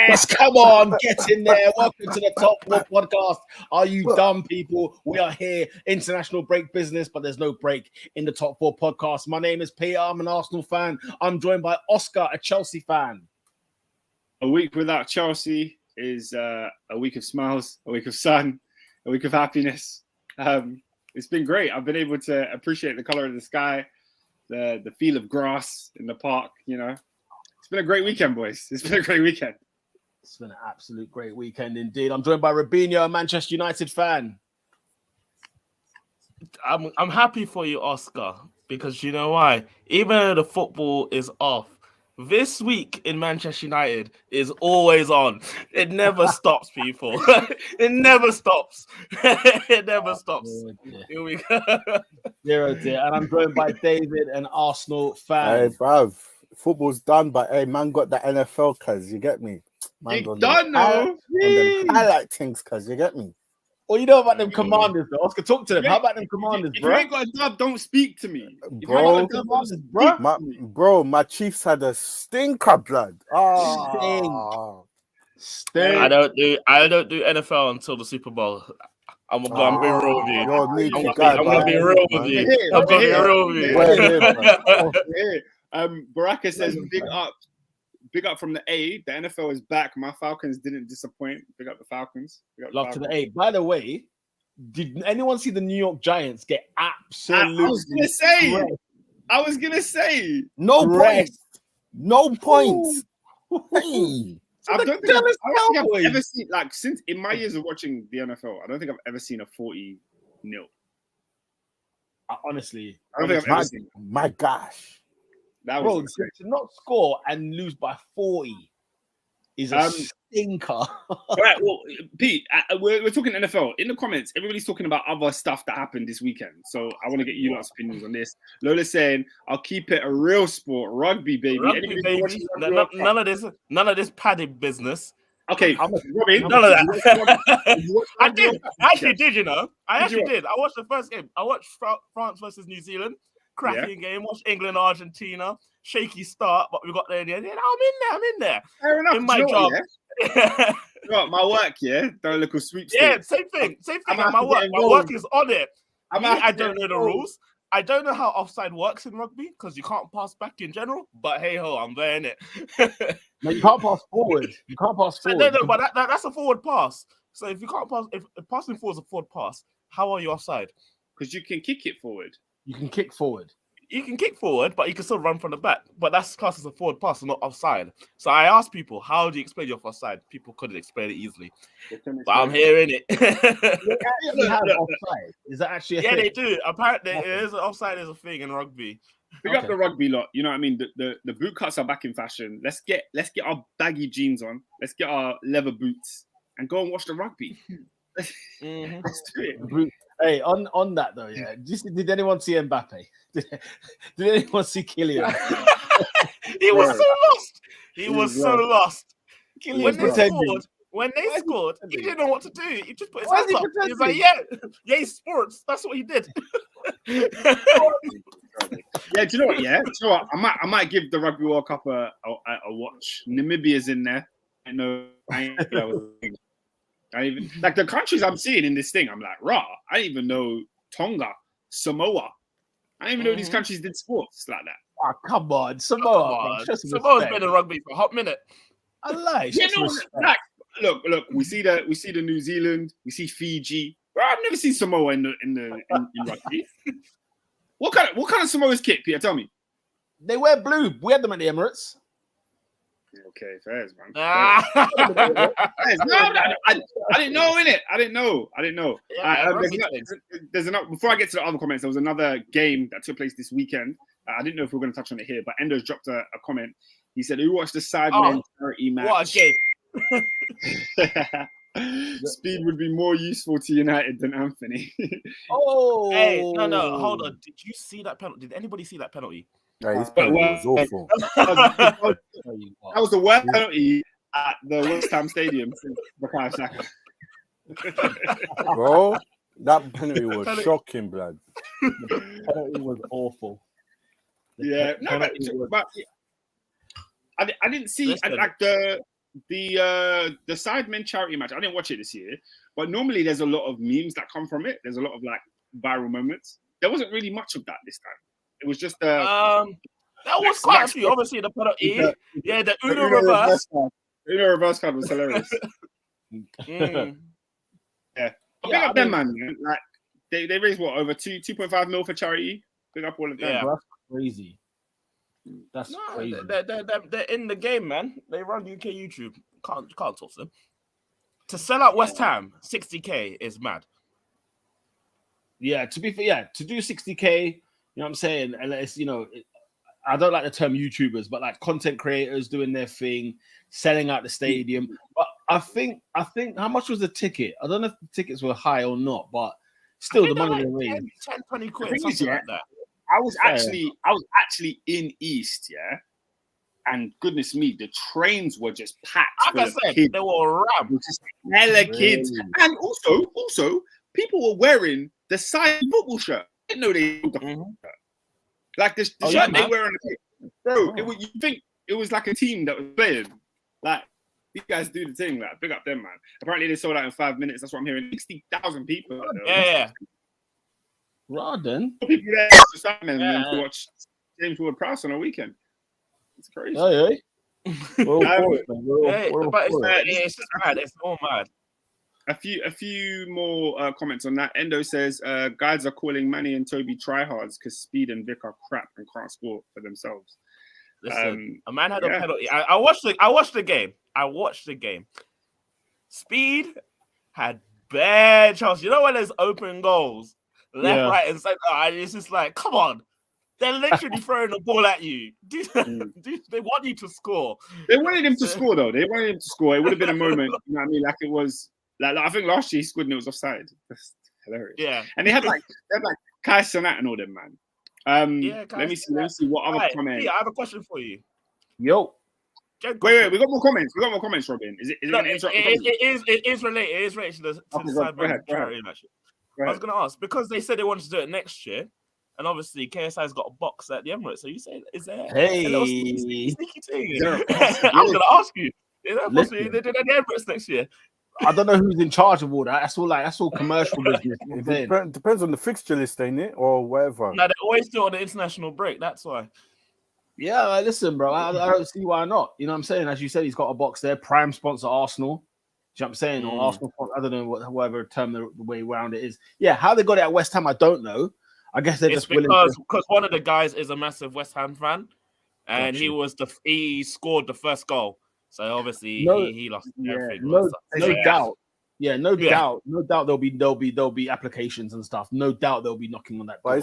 Yes, come on, get in there. Welcome to the Top 4 podcast. Are you dumb people? We are here, international break business, but there's no break in the Top 4 podcast. My name is Peter. I'm an Arsenal fan. I'm joined by Oscar, a Chelsea fan. A week without Chelsea is a week of smiles, a week of sun, a week of happiness. It's been great. I've been able to appreciate the color of the sky, the feel of grass in the park. You know, it's been a great weekend, boys. It's been a great weekend. It's been an absolute great weekend indeed. I'm joined by Robinho, a Manchester United fan. I'm happy for you, Oscar, because you know why? Even though the football is off, this week in Manchester United is always on. It never stops, people. It never stops. It never stops. Here we go. 0-0. And I'm joined by David, an Arsenal fan. Hey, bruv, football's done, but hey, man got the NFL, cuz, you get me? Man You done, no? I like things, cuz, you get me? Well, you know about them commanders, though. Oscar, talk to them. How about them commanders, If bro? you ain't got a dub, don't speak to me. Bro, my Chiefs had a stinker, blood. Oh, Stink. I don't do NFL until the Super Bowl. I'm gonna be real with you. I'm gonna be real with you. I'm gonna be real with you. Baraka says big up from the A. The NFL is back. My Falcons didn't disappoint. Big up the Falcons. Love to the A. By the way, did anyone see the New York Giants get absolutely? I was gonna say. No points. No points. Hey. I don't think I've ever seen, like, since in my years of watching the NFL, I don't think I've ever seen a 40-0. Honestly, I don't think I've ever seen. My gosh. That bro, was to not score and lose by 40 is a stinker. All right, well, Pete, we're talking NFL. In the comments, everybody's talking about other stuff that happened this weekend. So I want to get you lot's opinions on this. Lola's saying, "I'll keep it a real sport, rugby, baby." Rugby, baby. None of this padded business. Okay, Robin, none of that. I actually did. You know, I actually did. I watched the first game. I watched France versus New Zealand. Cracking game. Watched England, Argentina. Shaky start, but we got there in the end. I'm in there. Fair enough. In my job. My work, done a little sweepstake. Yeah, same thing at my work. My work is on it. I don't know the rules. I don't know how offside works in rugby because you can't pass back in general. But hey ho, I'm there in it. No, you can't pass forward. No, but that's a forward pass. So if you can't pass, if passing forward is a forward pass, how are you offside? Because you can kick it forward. You can kick forward. You can kick forward, but you can still run from the back. But that's classed as a forward pass, not offside. So I asked people, how do you explain your offside? People couldn't explain it easily. But I'm hearing it. They actually have offside. Is that actually a thing? They do. Apparently, offside is a thing in rugby. Pick up the rugby lot. You know what I mean? The boot cuts are back in fashion. Let's get our baggy jeans on. Let's get our leather boots and go and watch the rugby. Let's do it. Hey, on that though, did anyone see Mbappe? Did anyone see Kylian? He was so lost. He was so lost. When they scored, he didn't know what to do. He just put his hands up. He was like, yeah, sports. That's what he did. Do you know what? Yeah, do you know what? I might give the Rugby World Cup a watch. Namibia's in there. I even like the countries I'm seeing in this thing. I'm like, I didn't even know Tonga, Samoa. I didn't even know these countries did sports like that. Oh, come on, Samoa. Samoa's been in rugby for a hot minute. I like. Look. We see the New Zealand. We see Fiji. Bro, I've never seen Samoa in rugby. What kind of Samoa's kit, Peter? Tell me. They wear blue. We had them at the Emirates. Okay, fairs, man. I didn't know, innit? I didn't know. There's enough. Before I get to the other comments, there was another game that took place this weekend. I didn't know if we were going to touch on it here, but Endo's dropped a comment. He said, "Who watched the Sidemen charity match? What a game! Speed would be more useful to United than Antony." Hey, no, hold on. Did you see that penalty? Did anybody see that penalty? Yeah, his penalty was awful. That was the worst penalty at the West Ham Stadium since Bukayo Saka. Bro, that penalty was shocking, blood. The penalty was awful. I didn't see like the the Sidemen charity match. I didn't watch it this year, but normally there's a lot of memes that come from it. There's a lot of like viral moments. There wasn't really much of that this time. It was just that was quite a few. Obviously, the penalty, the Uno reverse. The Uno reverse card was hilarious. Yeah, big up them, man. Like they raised what, over 2.5 mil for charity. Big up all of them. Yeah, that's crazy. That's crazy. They're in the game, man. They run UK YouTube. Can't toss them. To sell out West Ham, 60k is mad. Yeah, to be fair, to do 60k, you know what I'm saying? And it's, I don't like the term YouTubers, but like content creators doing their thing, selling out the stadium. But I think how much was the ticket? I don't know if the tickets were high or not, but still the money they raised. 10, 20 quid, something like that. I was actually in East, yeah. And goodness me, the trains were just packed. Like I said, they were rammed. Just hella kids. And also, people were wearing the side football shirt. I didn't know they like the shirt they wear on the bro. You think it was like a team that was playing. Like these guys do the thing. Like big up them, man. Apparently they sold out in 5 minutes. That's what I'm hearing. 60,000 people. Yeah. Rodden. People there to watch James Ward-Prowse on a weekend. It's crazy. Hey. It's just mad. It's all mad. A few more comments on that. Endo says guys are calling Manny and Toby tryhards because Speed and Vic are crap and can't score for themselves. Listen, a man had a penalty. I watched the game. Speed had bad chances. You know when there's open goals, left, right, and center, and it's just like, come on. They're literally throwing the ball at you. Dude, they want you to score. They wanted him to score, though. They wanted him to score. It would have been a moment, you know what I mean? Like it was, like I think last year he scored and it was offside. That's hilarious. Yeah. And they had like Kai Sonat and all them, man. Let me see what other comments. Yeah, I have a question for you. Yo. Wait, we got more comments. Robin. Is it going to interrupt? It is related. It is related to the Sidemen charity match. I was going to ask, because they said they wanted to do it next year, and obviously KSI's got a box at the Emirates. So you say, is there a little sneaky thing? I was going to ask you. Is that possible? They did it at the Emirates next year. I don't know who's in charge of all that. That's all commercial business. It depends on the fixture list, ain't it, or whatever. No, they always do it on the international break. That's why. Yeah, listen, bro. I don't see why not. You know what I'm saying? As you said, he's got a box there. Prime sponsor Arsenal. Do you know what I'm saying? Or Arsenal. I don't know whatever term the way around it is. Yeah, how they got it at West Ham, I don't know. I guess they're just willing because one of the guys is a massive West Ham fan, and he scored the first goal. So obviously he lost everything. No doubt. Yeah, no doubt. No doubt there'll be applications and stuff. No doubt they'll be knocking on that door. But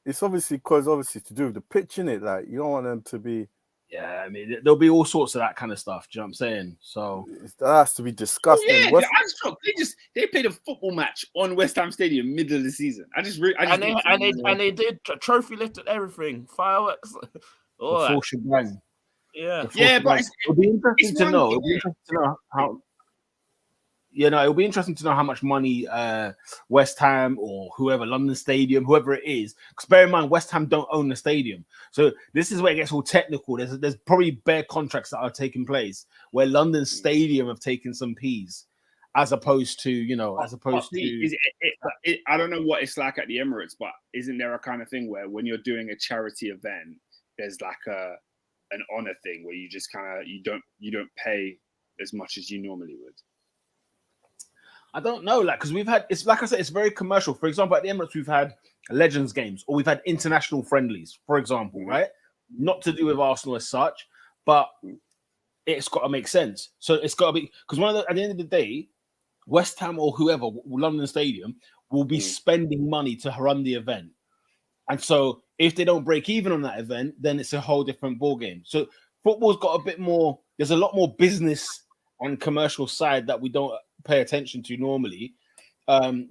it's obviously because to do with the pitch, innit? Like you don't want them to be. Yeah, I mean there'll be all sorts of that kind of stuff. Do you know what I'm saying? So that has to be discussed. I'm shocked. They played a football match on West Ham Stadium middle of the season. They did trophy lifted everything, fireworks, all that. Full shebang. Yeah, but it'll be interesting to know. It'll be interesting to know how. It'll be interesting to know how much money West Ham or whoever, London Stadium, whoever it is. Because bear in mind, West Ham don't own the stadium, so this is where it gets all technical. There's probably bare contracts that are taking place where London Stadium have taken some P's, as opposed to I don't know what it's like at the Emirates, but isn't there a kind of thing where when you're doing a charity event, there's like an honor thing where you just kind of you don't pay as much as you normally would? I don't know, because we've had, it's like I said, it's very commercial. For example, at the Emirates, we've had Legends games or we've had international friendlies, for example, right? Not to do with Arsenal as such, but it's got to make sense. So it's got to be, because at the end of the day, West Ham or whoever, London Stadium, will be spending money to run the event. And so if they don't break even on that event, then it's a whole different ballgame. So football's got a bit more, there's a lot more business and commercial side that we don't pay attention to normally. I'm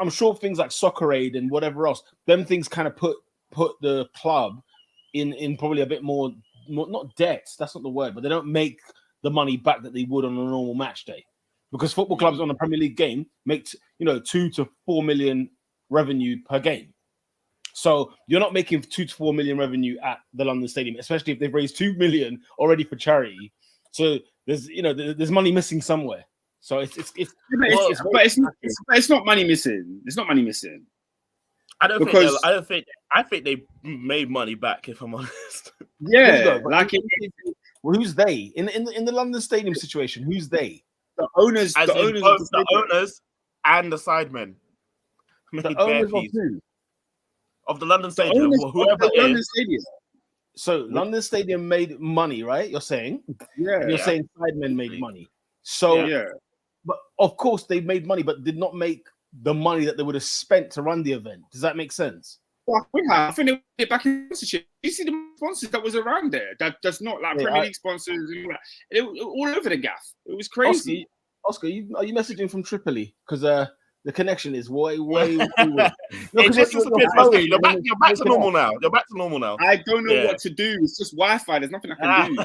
sure things like Soccer Aid and whatever else, them things kind of put the club in probably a bit more not debts, that's not the word, but they don't make the money back that they would on a normal match day, because football clubs on a Premier League game make 2 to 4 million revenue per game. So you're not making 2 to 4 million revenue at the London Stadium, especially if they've raised 2 million already for charity. So there's money missing somewhere. So it's but it's not money missing. It's not money missing. I think they made money back. If I'm honest. Yeah, who's they in the London Stadium situation? Who's they? The owners, As the in owners, both the owners and the sidemen. The owners of who? Of the London Stadium, whoever the it London is. Stadium. So London Stadium made money, right? You're saying, and you're saying sidemen made money. So, but of course they made money, but did not make the money that they would have spent to run the event. Does that make sense? Well, I think they get back in sponsorship. You see the sponsors that was around there. That's not like Premier League sponsors. It was all over the gaff. It was crazy. Oscar, are you messaging from Tripoli? Because the connection is way. You're back to normal now. You're back to normal now. I don't know what to do. It's just Wi-Fi. There's nothing I can do.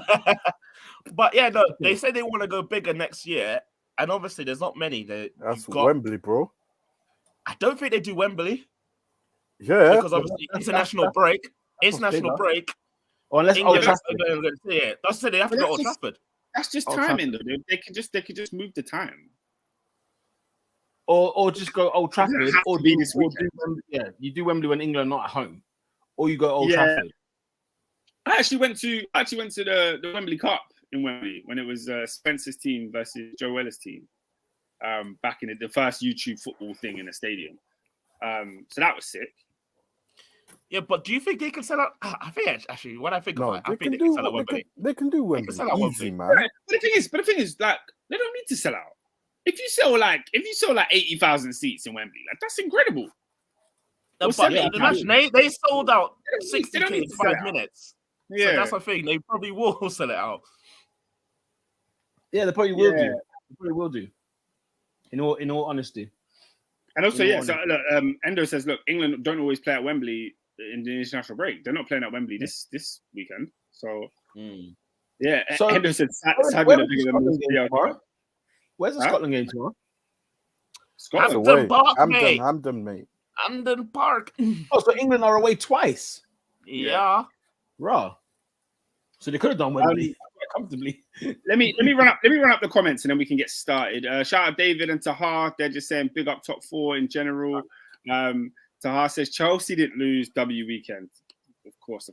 But yeah, no, they say they want to go bigger next year, and obviously there's not many. That's Wembley, bro. I don't think they do Wembley. Yeah, because obviously international break. Or unless England, that's they have to go to Old Trafford. That's just timing, though. They could just move the time. Or just go Old Trafford, you do Wembley when England are not at home, or you go Old Trafford. I actually went to the Wembley Cup in Wembley when it was Spencer's team versus Joe Weller's team, back in the first YouTube football thing in the stadium. So that was sick. Yeah, but do you think they can sell out? I think actually, when I think about it, I think they can sell out Wembley. They can do Wembley. Easy, man. Right. But the thing is, like, they don't need to sell out. If you sell like 80,000 seats in Wembley, like that's incredible. No, but imagine they sold out 60K in 5 minutes. Yeah, so that's the thing. They probably will sell it out. Yeah, they probably will do. They probably will do. In all honesty. And also, so look, Endo says, look, England don't always play at Wembley in the international break. They're not playing at Wembley this weekend. So So Endo said Simon are bigger than where's the Scotland game tomorrow? Hampden Park, mate. Hampden Park. Oh, so England are away twice. Yeah. Raw. So they could have done Wembley comfortably. Let me run up the comments and then we can get started. Shout out David and Tahar. They're just saying big up top 4 in general. Tahar says Chelsea didn't lose W weekend. Of course.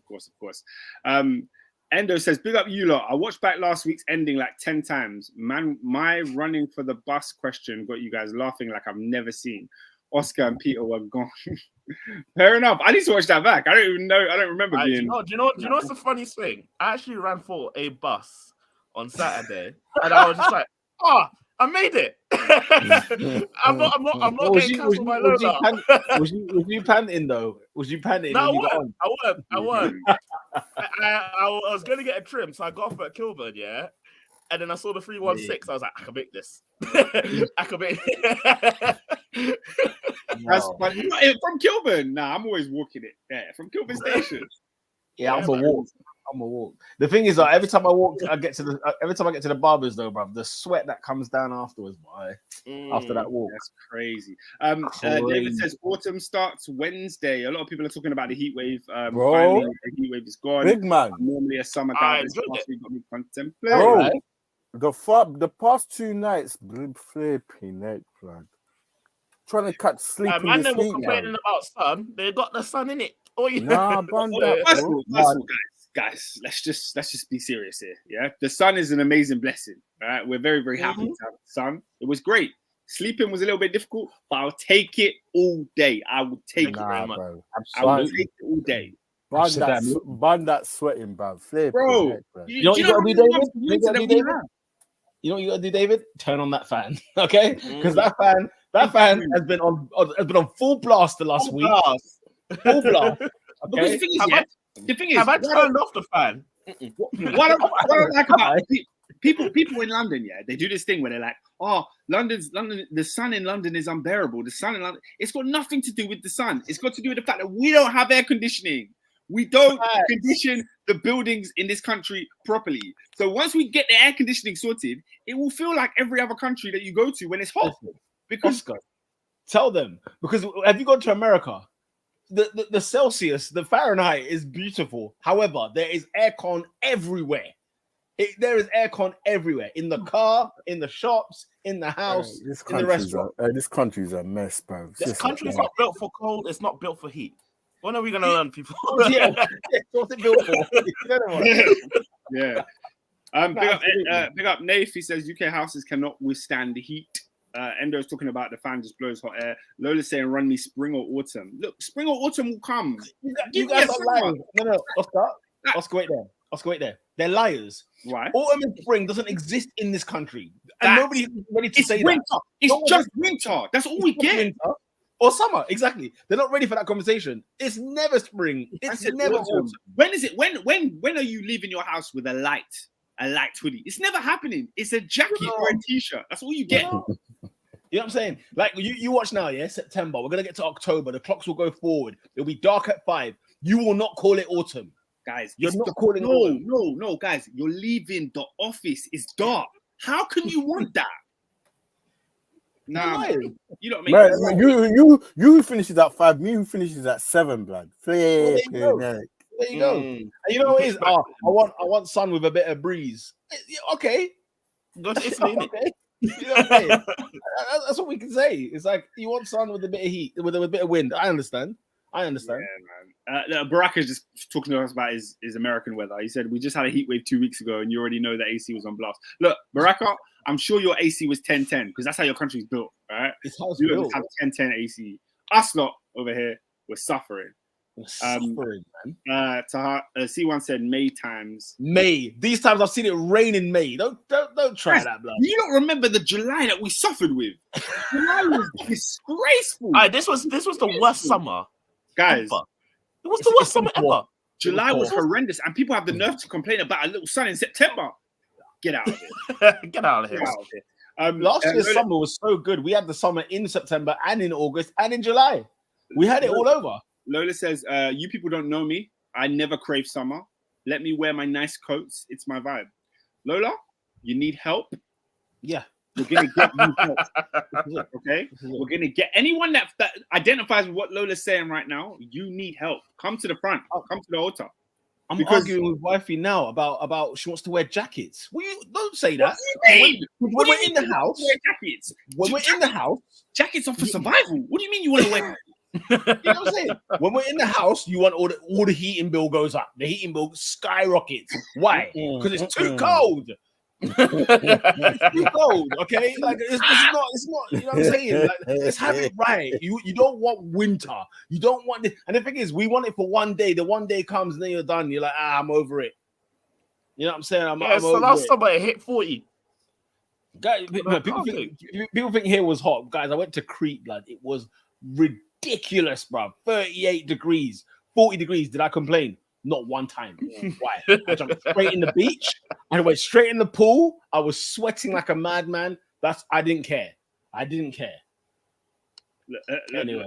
Endo says big up you lot. I watched back last week's ending like 10 times. Man, my running for the bus question got you guys laughing like I've never seen. Oscar and Peter were gone. Fair enough. I need to watch that back. I don't even know. I don't remember being. Do you know what's the funniest thing? I actually ran for a bus on Saturday, and I was just like, I made it. I'm not getting cancelled by load now. Was you panting though? Was you panting? No, I weren't. I was going to get a trim, so I got off at Kilburn, and then I saw the 316. I was like, I can make this. I can make it. That's funny. From Kilburn. Nah, I'm always walking it. Yeah, from Kilburn Station. I'm a walk. The thing is, every time I get to the barbers though, bruv, the sweat that comes down afterwards, boy. After that walk, that's crazy. David says autumn starts Wednesday. A lot of people are talking about the heat wave. Bro, the heat wave is gone. Big man. Normally a summer guy. Bro, the past 2 nights, flipping neck, blood. Trying to catch sleep in man, this they were heat, complaining about sun. They got the sun in it. Guys, let's just be serious here. Yeah, the sun is an amazing blessing. Right, we're very, very happy to have the sun. It was great. Sleeping was a little bit difficult, but I'll take it all day. I will take it very much. Bro. I will take it all day. Ban that sweating, bro. Bro, you know what you gotta do, David? You know what you gotta do, David? Turn on that fan, okay? Because that fan has been on full blast the last week. Full blast. Okay? The thing is, have I turned off the fan? What I like about people in London, they do this thing where they're like, London, the sun in London is unbearable. The sun in London, it's got nothing to do with the sun. It's got to do with the fact that we don't have air conditioning. We don't condition the buildings in this country properly. So once we get the air conditioning sorted, it will feel like every other country that you go to when it's hot. Because tell them, because have you gone to America? The Celsius, the Fahrenheit is beautiful. However, there is aircon everywhere. There is aircon everywhere, in the car, in the shops, in the house, in the restaurant. This country's a mess, bro. This country's not built for cold. It's not built for heat. When are we gonna learn, people? Yeah, what's it built for? Yeah. Big up Nath. He says UK houses cannot withstand the heat. Endo's talking about the fan just blows hot air. Lola's saying run me spring or autumn. Look, spring or autumn will come. You guys are lying. No, Oscar, wait there. They're liars. Right. Autumn and spring doesn't exist in this country. And nobody's ready to say winter. that. It's just winter. That's all we get. Winter or summer, exactly. They're not ready for that conversation. It's never spring. It's never autumn. When is it? When are you leaving your house with a light hoodie? It's never happening. It's a jacket or a t-shirt. That's all you get. You know what I'm saying? Like you watch now, yeah? September. We're gonna get to October. The clocks will go forward. It'll be dark at 5. You will not call it autumn. Guys, you're not calling autumn. No, guys. You're leaving the office. It's dark. How can you want that? Nah, you don't make you who finishes at 5, me who finishes at 7, blood. There you go. And you know what it is? I want sun with a bit of breeze. Okay. Go to Italy. Okay. You know what I'm saying? That's what we can say. It's like you want sun with a bit of heat, with a bit of wind. I understand. Yeah, man. Barack is just talking to us about his American weather. He said, we just had a heat wave 2 weeks ago and you already know that AC was on blast. Look, Baraka, I'm sure your AC was 1010 because that's how your country's built, right? It's how it's you built. Have 1010 AC. Us lot over here, we're suffering. Man. C1 said May times. May. These times I've seen it rain in May. Don't try that, blood. You don't remember the July that we suffered with. July was disgraceful. This was the worst summer. Guys, ever. It was the worst summer ever. July was horrendous, and people have the nerve to complain about a little sun in September. Get out of here. Get out of here. Last year's summer was so good. We had the summer in September and in August and in July. We had it all over. Lola says, you people don't know me. I never crave summer. Let me wear my nice coats. It's my vibe. Lola, you need help? Yeah. We're going to get you help. Okay? We're going to get anyone that identifies with what Lola's saying right now. You need help. Come to the front. Come to the altar. I'm arguing with wifey now about she wants to wear jackets. Don't say that. When we're in the house, wear jackets. When we're in the house, jackets are for survival. What do you mean you want to wear? You know what I'm saying? When we're in the house, you want all the heating bill goes up. The heating bill skyrockets. Why? Because it's too cold. It's too cold. Okay, like it's not. You know what I'm saying? Like, let's have it right. You don't want winter. You don't want it. And the thing is, we want it for one day. The one day comes and then you're done. You're like, I'm over it. You know what I'm saying? I'm over last it. summer it hit 40. Guys, people think here was hot. Guys, I went to Crete, blood. It was ridiculous, bro. 38 degrees, 40 degrees. Did I complain? Not one time. Why? I jumped straight in the beach. I went straight in the pool. I was sweating like a madman. I didn't care. Anyway,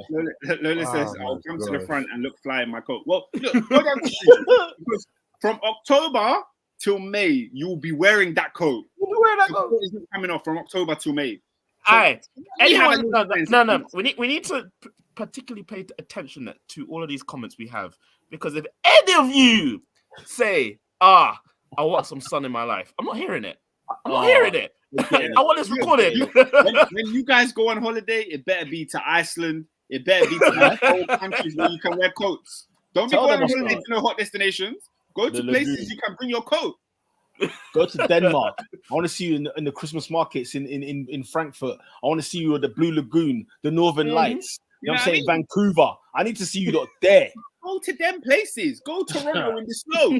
Lola says, "I'll come to the front and look fly in my coat." Well, look, because from October till May, you will be wearing that coat. You'll be wearing that coat. It's not coming off from October till May. No. We need to particularly pay attention to all of these comments we have, because if any of you say, I want some sun in my life, I'm not hearing it. I'm not hearing it. I want this recorded. When you guys go on holiday, it better be to Iceland. It better be to old countries where you can wear coats. Don't be going on holiday to no hot destinations. Go to places you can bring your coat. Go to Denmark. I want to see you in the Christmas markets in Frankfurt. I want to see you at the Blue Lagoon, the Northern Lights. You know what I'm saying? Vancouver. I need to see you there. Go to them places. Go to Toronto in the snow.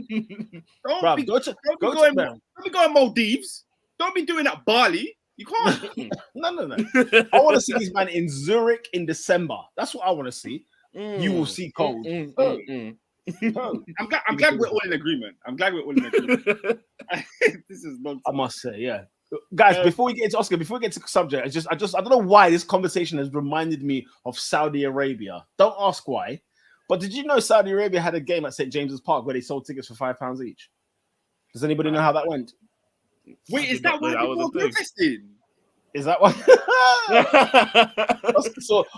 Don't be going Maldives. Don't be doing that Bali. You can't. No. I want to see these man in Zurich in December. That's what I want to see. You will see cold. I'm glad we're all in agreement. This is nonsense. I must say, yeah. Guys, before we get into Oscar, before we get to the subject, I don't know why this conversation has reminded me of Saudi Arabia. Don't ask why. But did you know Saudi Arabia had a game at St. James's Park where they sold tickets for £5 each? Does anybody know how that went? Wait, is that why people were protesting? Is that what?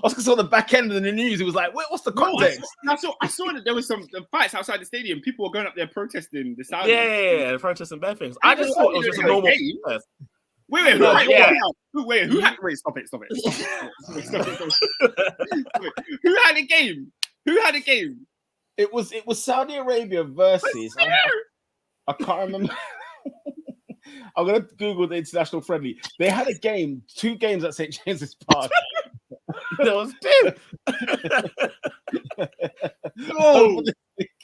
Oscar saw the back end of the news. He was like, "Wait, what's the context?" I saw that there was some fights outside the stadium. People were going up there protesting the sound. Yeah, protesting bad things. I just thought it was just a normal protest. Wait, No, yeah. who had? Wait, stop it. Who had a game? Who had a game? It was Saudi Arabia versus. I can't remember. I'm gonna Google the international friendly. They had a game, 2 games at St. James's Park. There was 2.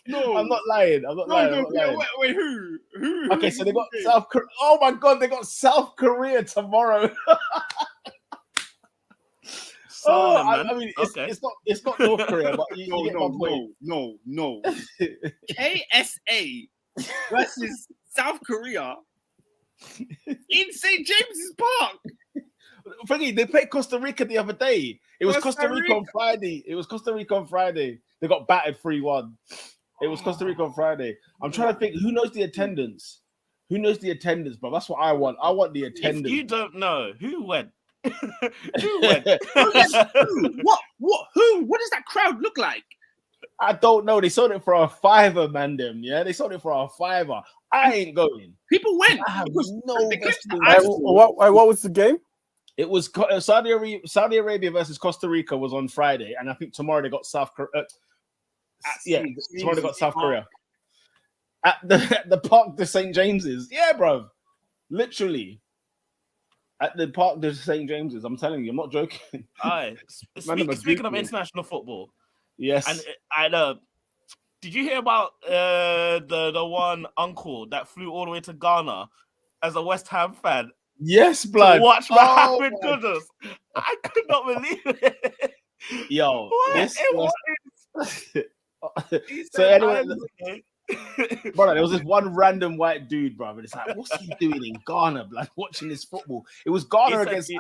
No, I'm not lying. I'm not lying. Wait, who? Okay, so they got South Korea. Oh my God, they got South Korea tomorrow. I mean, it's not North Korea, but you get my point. No. KSA versus South Korea in St. James's Park. Frankie, they played Costa Rica the other day. It was Costa Rica on Friday. They got battered 3-1. It was Costa Rica on Friday. I'm trying to think who knows the attendance. Bro? That's what I want. I want the attendance. If you don't know who went. Who went? What? Who? What does that crowd look like? I don't know. They sold it for a $5, man. Yeah, they sold it for a $5. I ain't going. People went. I have no. What was the game? It was Saudi Arabia versus Costa Rica was on Friday, and I think tomorrow they got South Korea. Tomorrow they got South Korea at the Parc de St. James's. Yeah, bro, literally at the Parc de St. James's. I'm telling you, I'm not joking. Speaking of international football, yes, and did you hear about the one uncle that flew all the way to Ghana as a West Ham fan? Yes, blood. Watch Mohamed Kudus. I could not believe it. Yo, so anyway, brother, there was this one random white dude, bro. And it's like, what's he doing in Ghana, blood, watching this football? It was Ghana against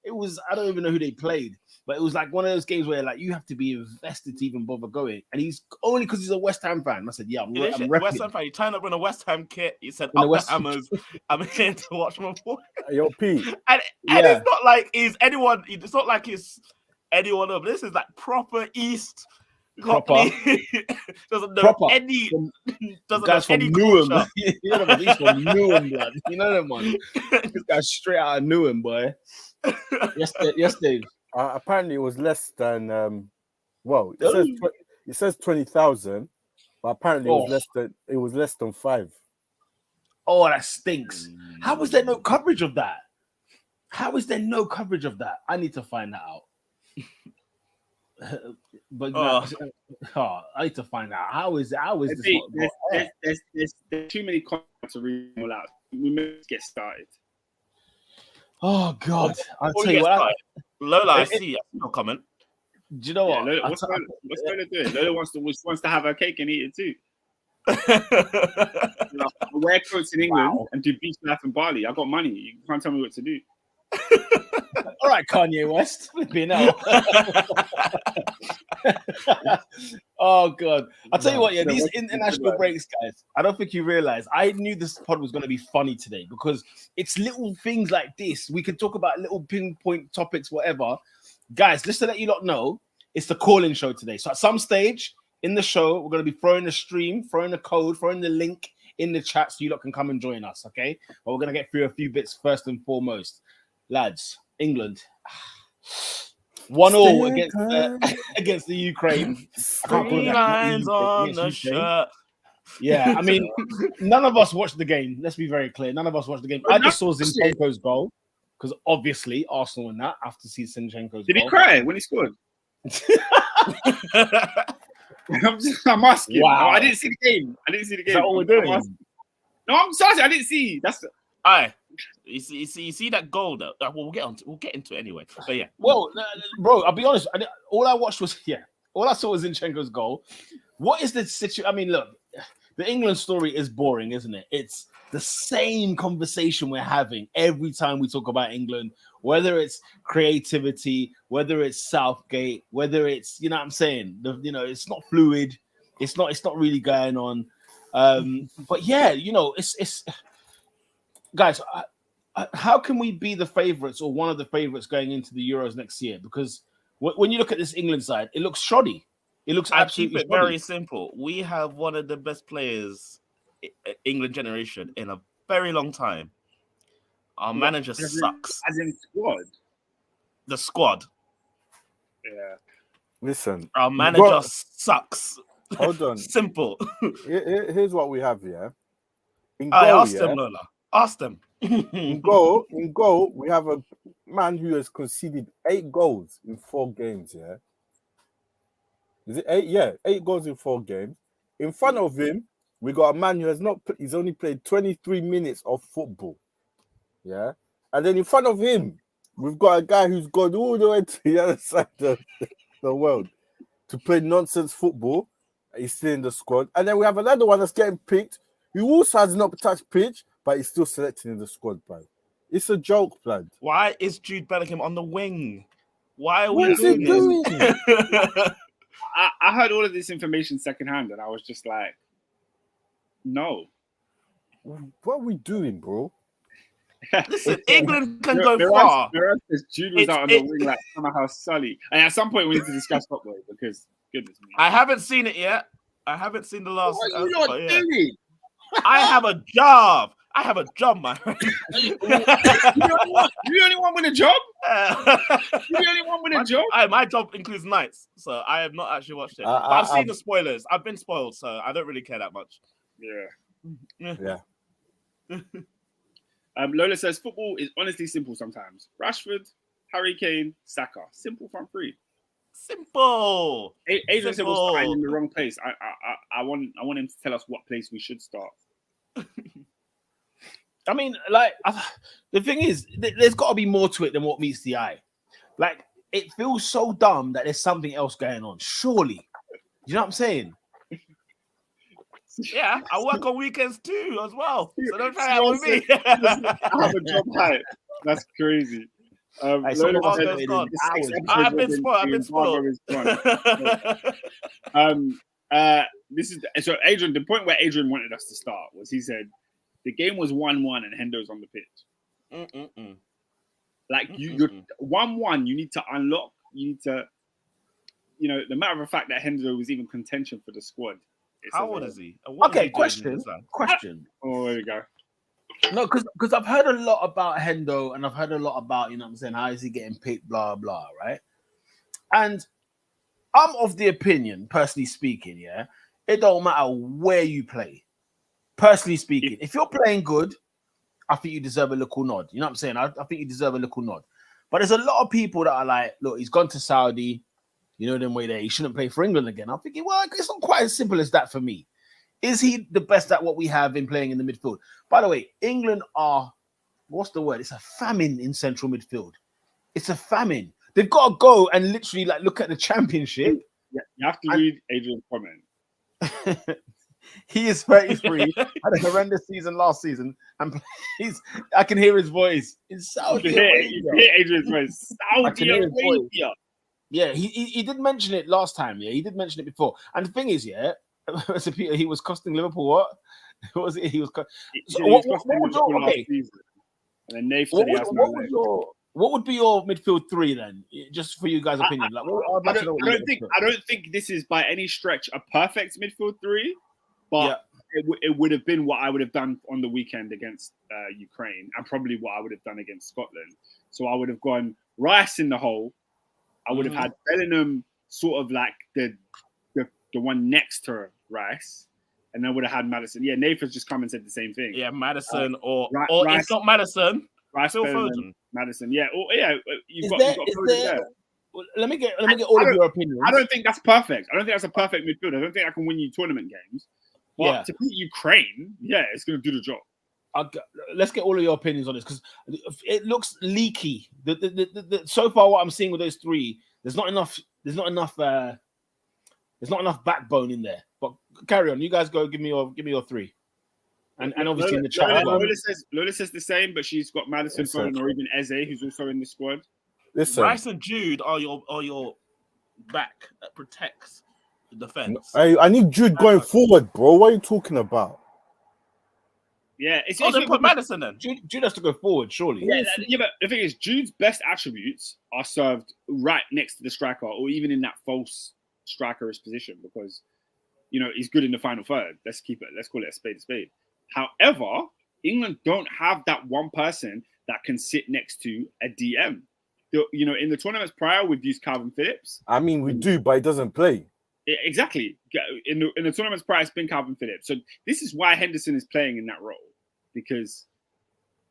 it was, I don't even know who they played, but it was like one of those games where like you have to be invested to even bother going. And he's only because he's a West Ham fan. I said, yeah, I'm West Ham fan. You turned up in a West Ham kit. You said, up the Hammers. I'm here to watch my boy. Yo, Pete. And it's not like he's anyone. It's not like he's anyone of this is like proper East. Proper. Doesn't know any. Doesn't know any Newham. You know them, he's from Newham, blood. You know them one. This guy's straight out of Newham, boy. Yes, Dave. Apparently, it was less than. It says 20,000, but apparently it was less than 5. Oh, that stinks. How was there no coverage of that? I need to find that out. But I need to find out how is this? There's too many comments to read all out. We must get started. Oh God! I'll tell you what. Lola, I see no comment. Do you know what? Lola, what's Lola doing? Lola wants to have her cake and eat it too. Wear coats in England and do beach life in Bali. I got money. You can't tell me what to do. All right, Kanye West. Flipping out. Oh God! I'll tell you what. Yeah, these international breaks, guys. I don't think you realize. I knew this pod was going to be funny today because it's little things like this. We can talk about little pinpoint topics, whatever. Guys, just to let you lot know, it's the call-in show today. So at some stage in the show, we're going to be throwing the stream, throwing the code, throwing the link in the chat so you lot can come and join us. Okay, but we're going to get through a few bits first and foremost. Lads, England 1-1 against the Ukraine. Lines on the shirt. Yeah, I mean, none of us watched the game. Let's be very clear. None of us watched the game. I just saw Zinchenko's goal because obviously Arsenal won that after seeing Zinchenko's goal. Did he cry when he scored? I'm asking. Wow. I didn't see the game. Is that what we're doing? No, I'm sorry. I didn't see. That's the. Aye. You see that goal though. We'll get into it anyway. But yeah. Well, bro, I'll be honest. All I watched was all I saw was Zinchenko's goal. What is the situation? I mean, look, the England story is boring, isn't it? It's the same conversation we're having every time we talk about England, whether it's creativity, whether it's Southgate, whether it's, you know what I'm saying? It's not fluid. It's not really going on. But yeah, it's guys, how can we be the favourites or one of the favourites going into the Euros next year? Because when you look at this England side, it looks shoddy. It looks I keep absolutely it shoddy. very simple. We have one of the best players, England generation, in a very long time. Our manager sucks. As in squad. The squad. Yeah. Listen, Our manager sucks. hold on. Simple. Here's what we have here. In I goal, asked them, Lola. Ask them. in goal, we have a man who has conceded 8 goals in 4 games. Yeah, is it 8? Yeah, 8 goals in 4 games. In front of him, we got a man who has not. He's only played 23 minutes of football. Yeah, and then in front of him, we've got a guy who's gone all the way to the other side of the world to play nonsense football. He's still in the squad, and then we have another one that's getting picked who also has not touched pitch, but he's still selected in the squad, bro. It's a joke, blood. Why is Jude Bellingham on the wing? Why are What we is he doing doing? this? I heard all of this information secondhand, and I was just like, no. What are we doing, bro? Listen, England can go far. Jude was out on the wing like somehow Sully. And at some point, we need to discuss football because, goodness me. I haven't seen it yet. I haven't seen the last. What are you not doing? I have a job. I have a job, man. You the only one with a job? You the only one with a job? My job includes nights, so I have not actually watched it. But I've seen the spoilers. I've been spoiled, so I don't really care that much. Yeah. Lola says football is honestly simple sometimes. Rashford, Harry Kane, Saka. Simple front three. Simple. Adrian said we're starting in the wrong place. I want him to tell us what place we should start. I mean, like, the thing is, there's got to be more to it than what meets the eye. Like, it feels so dumb that there's something else going on. Surely. You know what I'm saying? Yeah, I work on weekends too as well. So don't try that with me. I have a job hype. That's crazy. I've been spoiled. This is so Adrian. The point where Adrian wanted us to start was he said the game was 1-1 and Hendo's on the pitch. Like you're 1-1, you need to unlock. You need to, the matter of fact that Hendo was even contention for the squad. How old is he? Okay, question. Oh, there you go. No, because I've heard a lot about Hendo and I've heard a lot about, you know what I'm saying, how is he getting picked, blah, blah, right? And I'm of the opinion, personally speaking, yeah, it don't matter where you play. Personally speaking, if you're playing good, I think you deserve a little nod. You know what I'm saying? I think you deserve a little nod. But there's a lot of people that are like, look, he's gone to Saudi, them way there. He shouldn't play for England again. I'm thinking, well, it's not quite as simple as that for me. Is he the best at what we have in playing in the midfield? By the way, England are, what's the word? It's a famine in central midfield. It's a famine. They've got to go and literally look at the championship. Yeah, you have to read Adrian's comment. He is 33, had a horrendous season last season, and I can hear his voice. In Saudi Arabia. You can hear Adrian's voice. Saudi Arabia. Yeah, he did mention it last time. Yeah, he did mention it before. And the thing is, yeah, so Peter, he was costing Liverpool what? What was it? He was. What would be your midfield three then? Just for you guys' opinion. I don't think this is by any stretch a perfect midfield three, but it would have been what I would have done on the weekend against Ukraine, and probably what I would have done against Scotland. So I would have gone Rice in the hole. I would have had Bellingham sort of like the one next to Rice, and then would have had Maddison. Yeah, Nathan's just come and said the same thing. Yeah, Maddison or Rice, if not Maddison, Rice, Phil Foden. Maddison. Yeah, you've got Foden there. Let me get all of your opinions. I don't think that's perfect. I don't think that's a perfect midfield. I don't think I can win you tournament games. But to beat Ukraine, it's going to do the job. Let's get all of your opinions on this because it looks leaky. So far, what I'm seeing with those three, there's not enough backbone in there. But carry on. You guys go. Give me your three. And obviously in the chat. Lola says the same, but she's got Maddison, Foden, or even Eze, who's also in the squad. Listen, Rice and Jude are your back that protects the defense. I need Jude going forward, bro. What are you talking about? Yeah, it's Oh, then put Maddison then. Jude has to go forward, surely. Yeah, but the thing is, Jude's best attributes are served right next to the striker, or even in that false striker's position, because he's good in the final third. Let's call it a spade a spade. However, England don't have that one person that can sit next to a DM. In the tournaments prior, we've used Calvin Phillips. I mean, we do, but he doesn't play. Exactly. In the tournaments prior, it's been Calvin Phillips. So this is why Henderson is playing in that role, because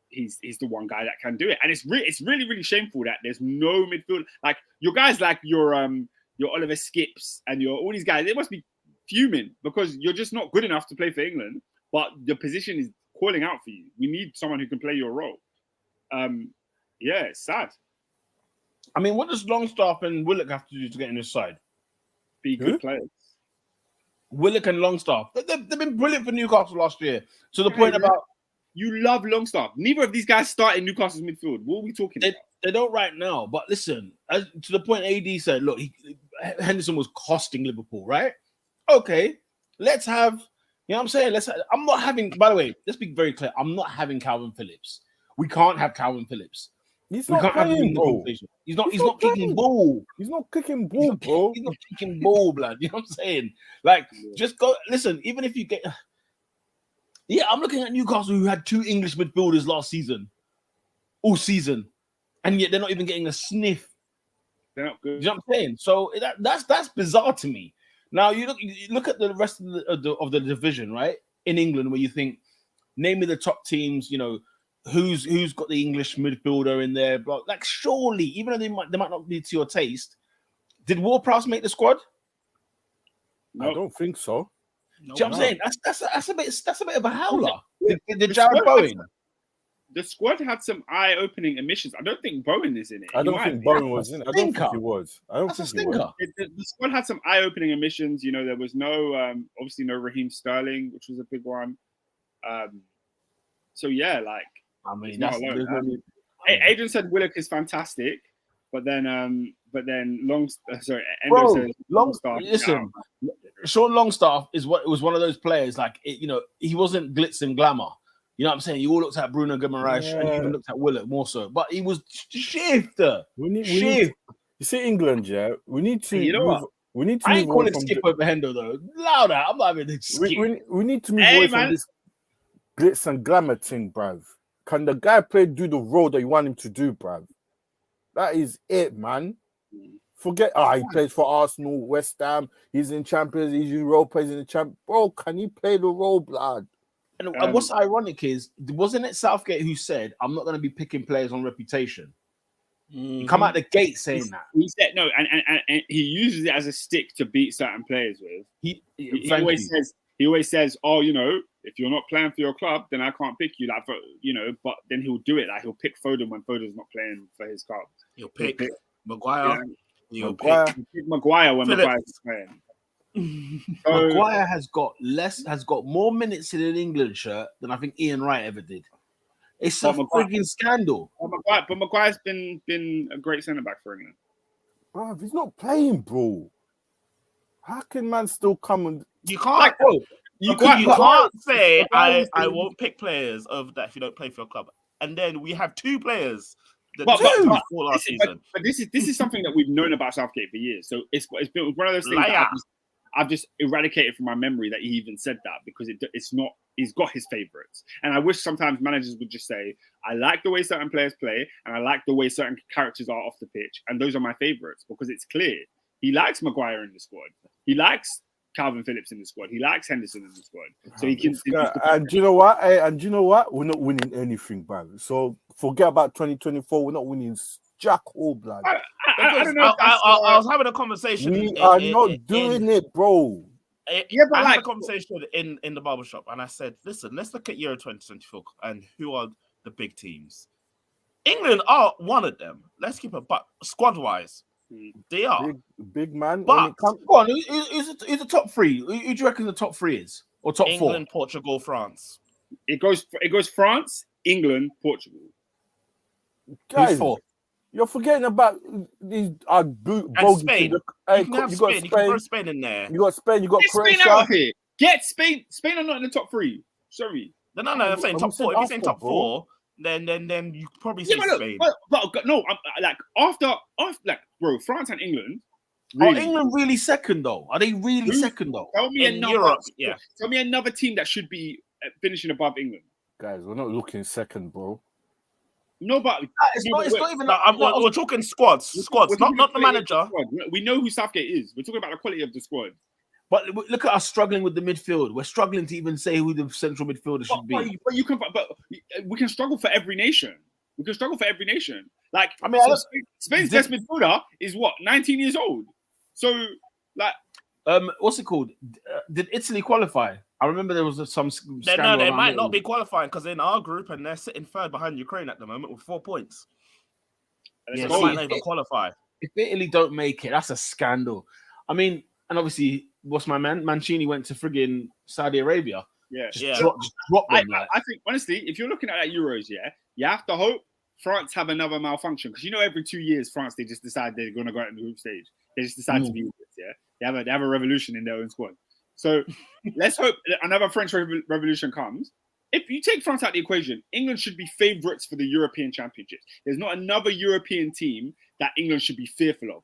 he's the one guy that can do it. And it's really, really shameful that there's no midfield. Like your guys, like your Oliver Skips and all these guys, they must be fuming because you're just not good enough to play for England. But the position is calling out for you. We need someone who can play your role. Yeah, it's sad. I mean, what does Longstaff and Willock have to do to get in this side? Be good players. Willock and Longstaff. They've been brilliant for Newcastle last year. To the point about... You love Longstaff. Neither of these guys start in Newcastle's midfield. What are we talking about? They don't right now. But listen, to the point AD said, look, Henderson was costing Liverpool, right? Okay, let's have... You know what I'm saying? I'm not having... By the way, let's be very clear. I'm not having Calvin Phillips. We can't have Calvin Phillips. He's not playing, bro. He's not kicking ball. He's not kicking ball, bro. He's not kicking ball, blood. You know what I'm saying? Like, just go. Listen, even if you get, I'm looking at Newcastle, who had 2 English midfielders last season, all season, and yet they're not even getting a sniff. They're not good. You know what I'm saying? So that's bizarre to me. Now you look at the rest of the division, right? In England, where you think, name me the top teams. Who's got the English midfielder in there? But like, surely, even though they might not be to your taste, did Ward-Prowse make the squad? I don't think so. Do you know what I'm saying? That's a bit of a howler. Did Jared Bowen? The squad had some eye-opening omissions. I don't think Bowen is in it. I don't think Bowen was in it. I don't think he was. I don't think he was. The squad had some eye-opening omissions. There was no, obviously no Raheem Sterling, which was a big one. So yeah, like. I mean, Adrian said Willock is fantastic, but then Endo said Longstaff. Listen, Sean Longstaff was one of those players. Like he wasn't glitz and glamour. You know what I'm saying? You all looked at Bruno Guimaraes and even looked at Willock more so, but he was shifter. You see England, yeah. We need to. You know what? We need to. I ain't calling skip over Hendo though. Louder. I'm not having to skip. We need to move away from this glitz and glamour thing, bruv. Can the guy do the role that you want him to do, bruv? That is it, man. Forget, he plays for Arsenal, West Ham, he's in Champions, he's Europa, he's in the Champions. Bro, can he play the role, blood? And what's ironic is, wasn't it Southgate who said, I'm not going to be picking players on reputation? You come out the gate saying that. He said, no, and he uses it as a stick to beat certain players with. He always says, oh, if you're not playing for your club, then I can't pick you. Like, but then he'll do it. Like he'll pick Foden when Foden's not playing for his club. He'll pick Maguire. He'll pick Maguire when Maguire's playing. Maguire has got more minutes in an England shirt than I think Ian Wright ever did. It's a freaking scandal. But Maguire's been a great centre back for England. Bro, he's not playing, bro. How can man still come and you can't? You can't say I won't pick players of that if you don't play for your club. And then we have 2 players that last season. But this is something that we've known about Southgate for years. So it's been one of those things that I've just eradicated from my memory that he even said that, because it's not. He's got his favourites, and I wish sometimes managers would just say, I like the way certain players play, and I like the way certain characters are off the pitch, and those are my favourites, because it's clear he likes Maguire in the squad, he likes Calvin Phillips in the squad, he likes Henderson in the squad, so he can. And do you know what? We're not winning anything, man. So forget about 2024. We're not winning jack all, blood. I don't know. I was having a conversation. We are not doing it, bro. I had a conversation in the barbershop, and I said, listen, let's look at Euro 2024 and who are the big teams. England are one of them. Let's keep it, but squad-wise, they are. Big man. But, go on, who's the top 3? Who do you reckon the top 3 is? Or top 4? England, Portugal, France. It goes France, England, Portugal. Guys, you're forgetting about these Spain. You got Spain in there. You got Spain. You got Get Croatia. Spain out of here. Get Spain. Spain are not in the top 3. Sorry. No. I'm saying top four. If you're saying top four, then you probably say Spain. But no, I'm, like after like bro, France and England. Really? Are England really second though? Are they really second though? Tell me in Europe, yeah. Tell me another team that should be finishing above England. Guys, we're not looking second, bro. No, but it's not even. We're talking squads, not the manager. We know who Southgate is. We're talking about the quality of the squad. But look at us struggling with the midfield. We're struggling to even say who the central midfielder should be. But we can struggle for every nation. Like, I mean, Spain's best midfielder is what, 19 years old. So, like, what's it called? Did Italy qualify? I remember there was some scandal. No, they might not be qualifying because they're in our group and they're sitting third behind Ukraine at the moment with 4 points. Yeah, they might not even qualify. If Italy don't make it, that's a scandal. I mean, and obviously, what's my man? Mancini went to friggin' Saudi Arabia. Yeah, just drop them. I think honestly, if you're looking at that Euros, you have to hope France have another malfunction because every 2 years France they just decide they're going to go out in the group stage. They just decide to be idiots. Yeah, they have a revolution in their own squad. So let's hope another French revolution comes. If you take France out of the equation, England should be favourites for the European Championships. There's not another European team that England should be fearful of.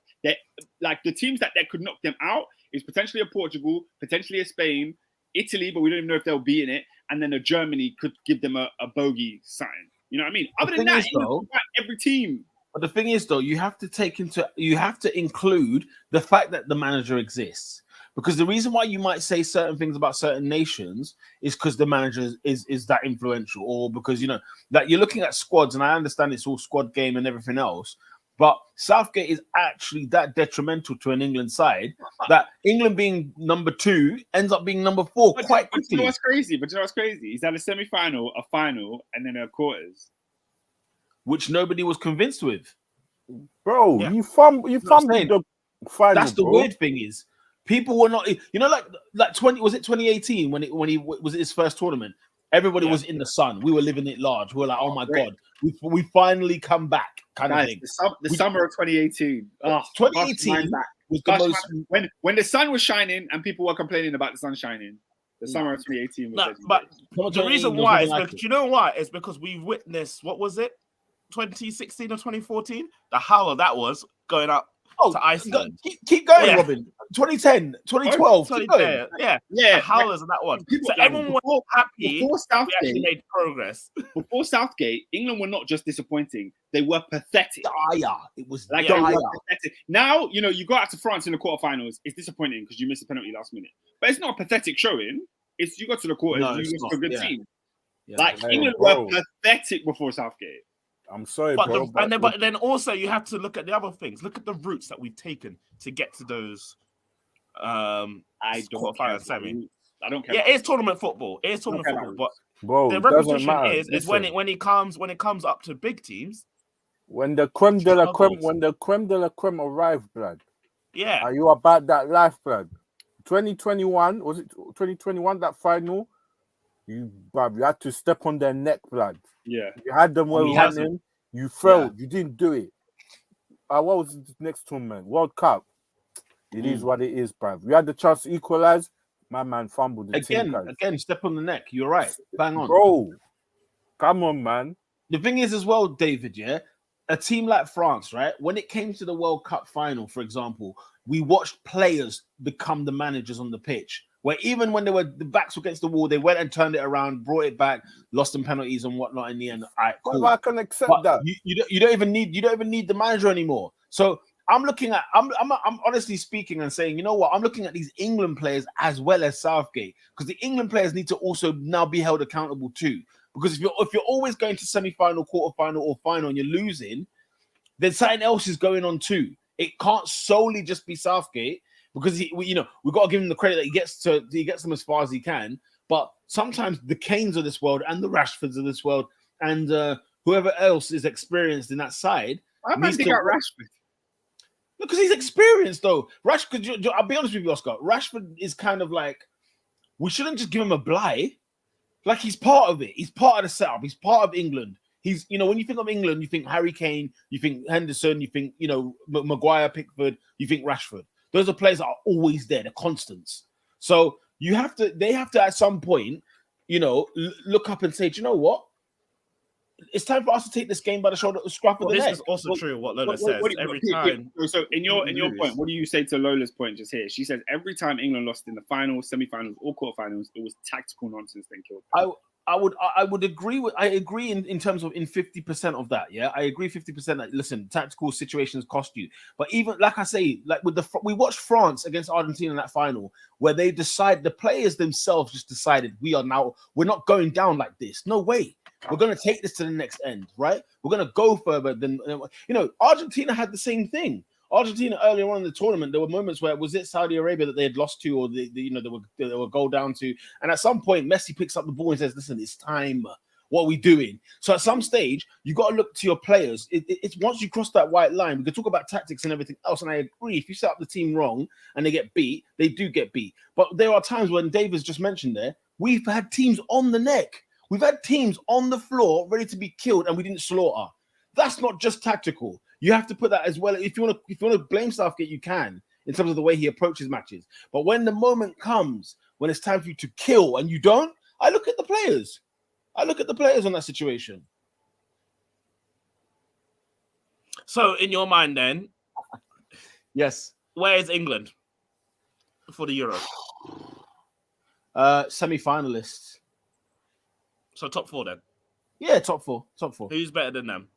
Like the teams that could knock them out is potentially a Portugal, potentially a Spain, Italy, but we don't even know if they'll be in it, and then a Germany could give them a bogey sign. You know what I mean? Other than that, every team. But the thing is, though, you have to include the fact that the manager exists. Because the reason why you might say certain things about certain nations is because the manager is that influential, or because that you're looking at squads, and I understand it's all squad game and everything else, but Southgate is actually that detrimental to an England side that England being number 2 ends up being number 4 quite quickly. You know what's crazy? He's had a semi-final, a final, and then a quarters, which nobody was convinced with. Bro, you fumbled the final. That's the weird thing is. People were not, like 2018 when he was his first tournament. Everybody was in the sun. We were living it large. We were like, oh my god, we finally come back, kind of thing. The summer of 2018. 2018 was the most when the sun was shining and people were complaining about the sun shining. The summer of 2018 was. But the reason why is because you know why? It's because we've witnessed, what was it, 2016 or 2014? The howler that was going up. To Iceland. Keep going, Robin. 2010, 2012. Yeah. The howlers and that one. So everyone was happy. Before Southgate, we actually made progress. Before Southgate, England were not just disappointing; they were pathetic. It was like they were pathetic. Now you go out to France in the quarterfinals. It's disappointing because you missed a penalty last minute. But it's not a pathetic showing. It's you got to the quarters. You lost a good team. Yeah, England were pathetic before Southgate. I'm sorry, but bro. But then also you have to look at the other things. Look at the routes that we've taken to get to those. I don't care. I don't care. Yeah, it's tournament football. It's tournament football. But bro, the repetition is when it comes up to big teams. When the creme de la creme arrive, blood. Yeah. Are you about that life, blood? 2021 was it? 2021 that final. You had to step on their neck, blood. Yeah, you had them well running. You failed. You didn't do it. What was the next tournament? World Cup. It is what it is, bruv. We had the chance to equalize. My man fumbled again. Step on the neck. You're right. Bang on, bro. Come on, man. The thing is, as well, David. Yeah, a team like France, right? When it came to the World Cup final, for example, we watched players become the managers on the pitch. Where even when the backs were against the wall, they went and turned it around, brought it back, lost some penalties and whatnot in the end. All right, cool. Well, I can accept that. You don't even need the manager anymore. So I'm honestly speaking and saying, you know what? I'm looking at these England players as well as Southgate, because the England players need to also now be held accountable too. Because if you're always going to semi-final, quarter-final, or final and you're losing, then something else is going on too. It can't solely just be Southgate. Because we've got to give him the credit that he gets them as far as he can. But sometimes the Kanes of this world and the Rashfords of this world and whoever else is experienced in that side. Why man think about Rashford? Because he's experienced though. Rashford, I'll be honest with you, Oscar. Rashford is kind of like, we shouldn't just give him a bly. Like he's part of it. He's part of the setup. He's part of England. He's, when you think of England, you think Harry Kane, you think Henderson, you think, Maguire, Pickford, you think Rashford. Those are players that are always there, they're constants. So they have to at some point look up and say, do you know what? It's time for us to take this game by the shoulder, scruff of the This neck. is also true what Lola What says. do you- Every quick, time. So in your lose. point, what do you say to Lola's point just here? She says every time England lost in the finals, semi-finals, or quarterfinals, it was tactical nonsense that killed them. I would agree with. I agree in terms of in 50% of that. Yeah, I agree 50% that listen, tactical situations cost you. But even like I say, like we watched France against Argentina in that final where they decide the players themselves just decided we're not going down like this. No way. We're going to take this to the next end, right? We're going to go further than Argentina had the same thing. Argentina earlier on in the tournament, there were moments where was it Saudi Arabia that they had lost to, or they were goal down to, and at some point Messi picks up the ball and says, "Listen, it's time. What are we doing?" So at some stage, you got to look to your players. It's once you cross that white line, we can talk about tactics and everything else. And I agree, if you set up the team wrong and they get beat, they do get beat. But there are times when David's just mentioned there, we've had teams on the neck. We've had teams on the floor ready to be killed, and we didn't slaughter. That's not just tactical. You have to put that as well. If you want to blame Southgate, you can in terms of the way he approaches matches. But when the moment comes, when it's time for you to kill and you don't, I look at the players. I look at the players on that situation. So in your mind, then, yes, where is England for the Euro? Semi-finalists. So top 4 then. Yeah, top four. Who's better than them?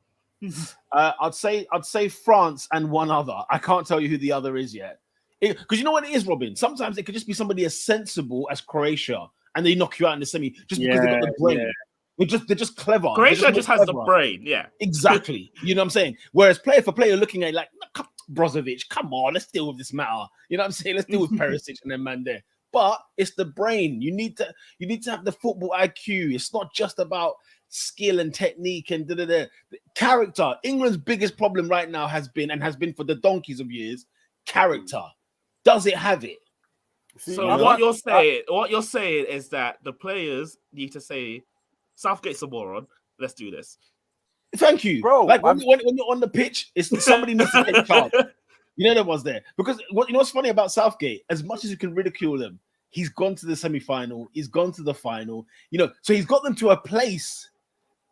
I'd say France and one other. I can't tell you who the other is yet. Because you know what it is, Robin? Sometimes it could just be somebody as sensible as Croatia and they knock you out in the semi just because they've got the brain. Yeah. They're just clever. Croatia just has the brain, yeah. Exactly. You know what I'm saying? Whereas player for player looking at it like, Brozovic, come on, let's deal with this matter. You know what I'm saying? Let's deal with Perisic and them man there. But it's the brain. You need to have the football IQ. It's not just about skill and technique and character. England's biggest problem right now has been for the donkeys of years, character. Does it have it? So what you're saying is that the players need to say, Southgate's a moron. Let's do this. Thank you, bro. Like when you're on the pitch, somebody needs to take charge. You know that was there because what's funny about Southgate? As much as you can ridicule him, he's gone to the semi-final. He's gone to the final. So he's got them to a place.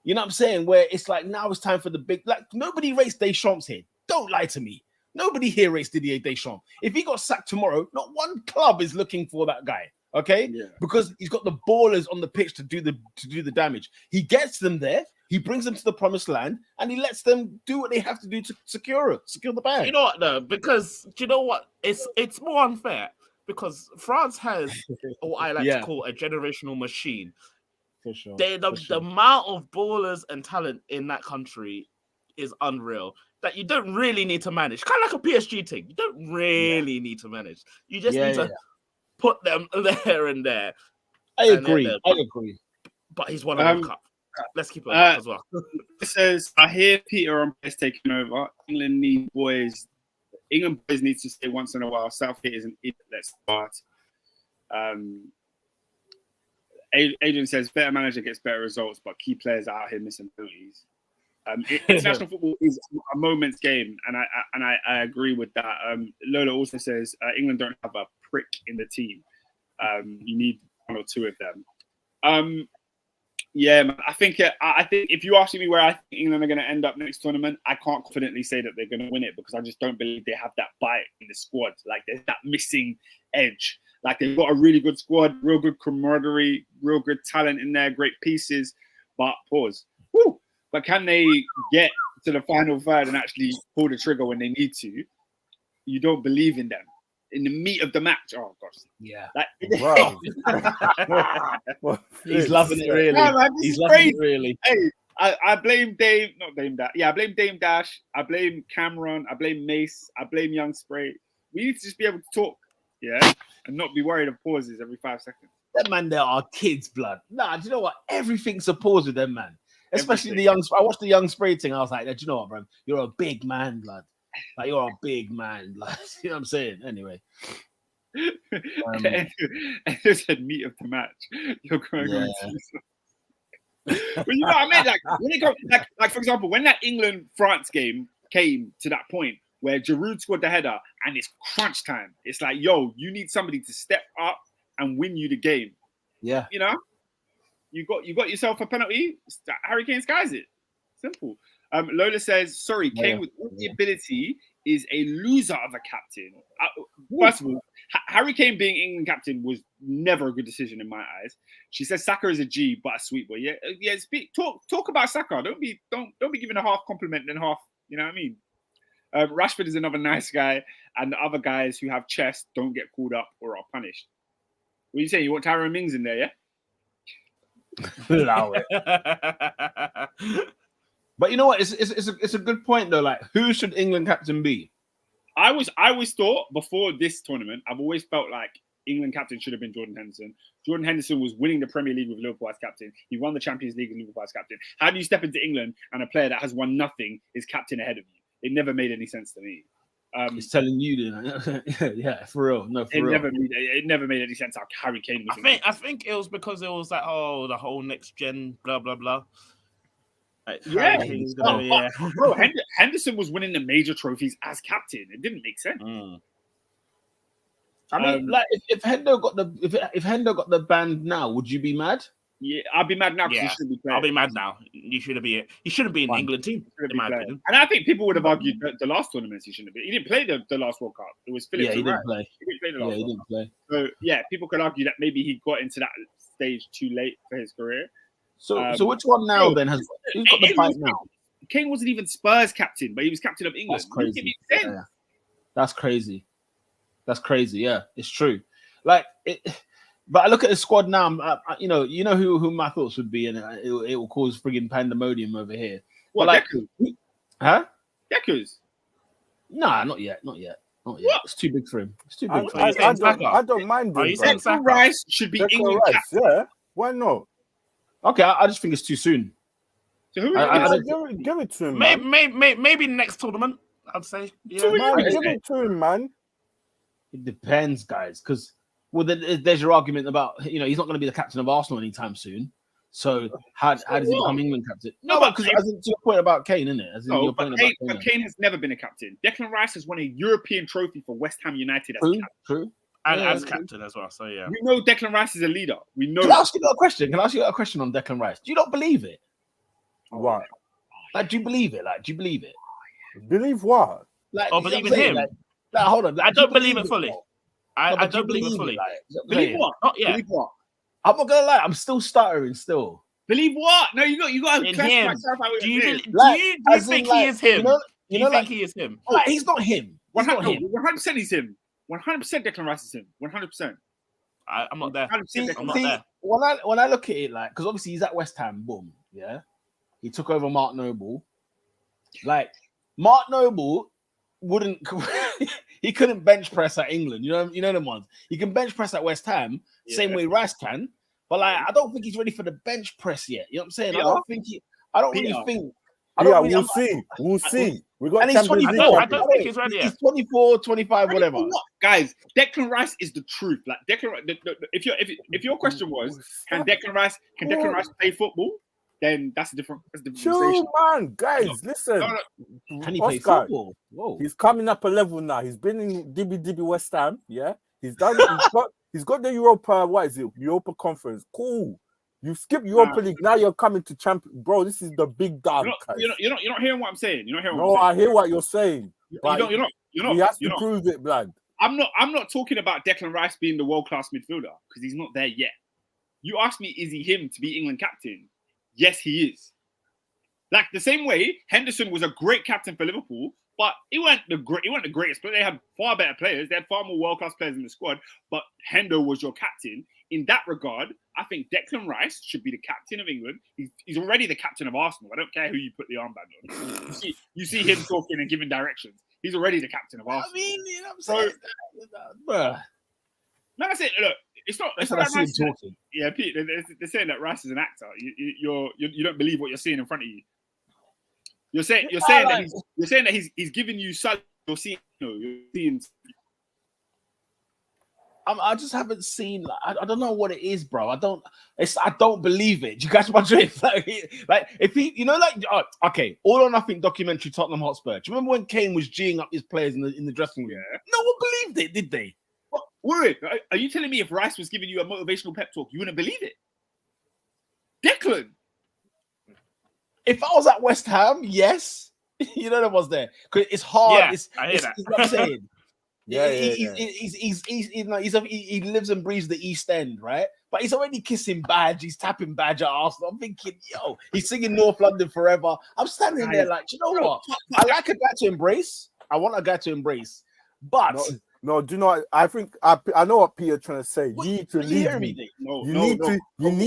You know what I'm saying? Where it's like now it's time for the big. Like nobody rates Deschamps here. Don't lie to me. Nobody here rates Didier Deschamps. If he got sacked tomorrow, not one club is looking for that guy. Okay, because he's got the ballers on the pitch to do the damage. He gets them there. He brings them to the promised land, and he lets them do what they have to do to secure the bag. You know what, though? Because you know what? It's more unfair because France has what I like to call a generational machine. For sure. The amount of ballers and talent in that country is unreal. That you don't really need to manage. Kind of like a PSG thing. You don't really need to manage. You just need to put them there and there. I agree. But he's won a World Cup. Let's keep it up as well. It says, I hear Peter on is taking over. England boys need to stay once in a while. Southgate is an idiot. Let's start. Adrian says, better manager gets better results, but key players are out here missing penalties. International football is a moment's game, and I agree with that. Lola also says England don't have a prick in the team. You need one or two of them. Yeah, man, I think if you ask me where I think England are going to end up next tournament, I can't confidently say that they're going to win it because I just don't believe they have that bite in the squad. Like there's that missing edge. Like they've got a really good squad, real good camaraderie, real good talent in there, great pieces. But But can they get to the final third and actually pull the trigger when they need to? You don't believe in them. In the meat of the match, oh gosh, yeah, wow. He's loving it really. Yeah, man, he's loving it really. Hey, I blame Dame, not Dame Dash. Yeah, I blame Dame Dash. I blame Cameron. I blame Mace. I blame Young Spray. We need to just be able to talk, and not be worried of pauses every 5 seconds. That man, there are kids' blood. Nah, do you know what? Everything's a pause with them, man. Especially the young. I watched the Young Spray thing. I was like, do you know what, bro? You're a big man, blood. Like you're a big man, blood. You know what I'm saying? Anyway. And it said meat of the match. You're going on. But you know what I mean? Like when it comes, like for example, when that England-France game came to that point where Giroud scored the header and it's crunch time, it's like, yo, you need somebody to step up and win you the game. Yeah. You know? You got yourself a penalty. Harry Kane skies it. Simple. Lola says, sorry, Kane with all the ability is a loser of a captain. First of all, Harry Kane being England captain was never a good decision in my eyes. She says Saka is a G, but a sweet boy. Yeah. Talk about Saka. Don't be giving a half compliment and half. You know what I mean? Rashford is another nice guy, and the other guys who have chest don't get called up or are punished. What are you saying? You want Tyrone Mings in there, yeah? Allow it. But you know what? It's a good point though. Like, who should England captain be? I always thought before this tournament, I've always felt like England captain should have been Jordan Henderson. Jordan Henderson was winning the Premier League with Liverpool as captain. He won the Champions League with Liverpool as captain. How do you step into England and a player that has won nothing is captain ahead of you? It never made any sense to me. It's telling you, yeah, for real. No, for real. It never made any sense how Harry Kane was. I think it was because it was like, the whole next gen, blah blah blah. Like, Bro, Henderson was winning the major trophies as captain. It didn't make sense. I mean, like, if Hendo got the band now, would you be mad? Yeah, I'll be mad now because he shouldn't be playing. I'll be mad now. He shouldn't be in the England team. In my opinion. And I think people would have argued that the last tournaments he shouldn't be. He didn't play the last World Cup. It was Phillips. Yeah, he didn't play. He didn't play the last World Cup. So yeah, people could argue that maybe he got into that stage too late for his career. So which one now then has who's got the fight now? Kane wasn't even Spurs captain, but he was captain of England. That's crazy. Yeah. That's crazy. That's crazy. Yeah, it's true. Like it. But I look at the squad now. You know who my thoughts would be, and it will cause friggin' pandemonium over here. What? Like, Deku? Huh? Deku's? Nah, not yet. What? It's too big for him. It's too big. I don't mind him. Declan Rice should be England captain. Yeah, why not? Okay, I just think it's too soon. So who give it to him. Maybe next tournament, I'd say. Yeah. Give it to him, man. It depends, guys, because there's your argument about he's not going to be the captain of Arsenal anytime soon. So how does he become England captain? No, but because to your point about Kane, isn't it? But Kane has never been a captain. Declan Rice has won a European trophy for West Ham United as captain. True. And as captain as well. So yeah, we know Declan Rice is a leader. We know. Can I ask you a question? Can I ask you a question on Declan Rice? Do you not believe it? What? Like, do you believe it? Like, do you believe it? Believe what? Like, believe in him. Like, hold on. Like, I don't believe it fully. I don't believe it fully. Believe what? Not yet. Believe what? I'm not gonna lie. I'm still stuttering. Still. Believe what? No, you got to classify myself. Do you think he is him? Do you think he is him? Like, he's not him. 100% he's him. 100% Declan Rice is him. 100%. I'm not there. I'm not there. When I look at it, like, because obviously he's at West Ham, boom, yeah. He took over Mark Noble. Like, Mark Noble he couldn't bench press at England. You know them ones. He can bench press at West Ham, same way Rice can. But like, I don't think he's ready for the bench press yet. You know what I'm saying? We'll see. We got Champions League. I don't think he's ready yet. He's 24, 25, whatever. Guys, Declan Rice is the truth. Like if your question was, can Declan Rice play football? Then that's a different conversation. Man, guys, listen. Can he play football? Whoa. He's coming up a level now. He's been in DB West Ham. Yeah, he's done. He's got the Europa. What is it? Europa Conference. Cool. You skipped Europa League. Now you're coming to Champions. Bro, this is the big dog. You're not hearing what I'm saying. I hear what you're saying. You're not. He has to prove it, blood. I'm not talking about Declan Rice being the world-class midfielder because he's not there yet. You asked me, is he him to be England captain? Yes, he is. Like the same way, Henderson was a great captain for Liverpool, but he weren't the greatest player. They had far better players. They had far more world-class players in the squad, but Hendo was your captain. In that regard, I think Declan Rice should be the captain of England. He's already the captain of Arsenal. I don't care who you put the armband on. You see him talking and giving directions. He's already the captain of Arsenal. I mean, you know what I'm saying? No, that's it. Look, it's not Rice talking. Yeah, Pete, they're saying that Rice is an actor. You don't believe what you're seeing in front of you. You're saying that he's giving you something. You're seeing. I just haven't seen. I don't know what it is, bro. I don't believe it. Do you catch my drift? Like if he, okay, All or Nothing documentary Tottenham Hotspur. Do you remember when Kane was geeing up his players in the dressing room? Yeah. No one believed it, did they? Wait, are you telling me if Rice was giving you a motivational pep talk, you wouldn't believe it? Declan. If I was at West Ham, yes. You know that was there. Because it's hard. Yeah, I hear that. It's what I'm saying. Yeah. He lives and breathes the East End, right? But he's already kissing badge. He's tapping badge at Arsenal. I'm thinking, yo, he's singing North London forever. I'm standing there like, you know what? I like a guy to embrace. I want a guy to embrace. But no, do not. I think I know what Peter's trying to say. You need to lead me. You need to lead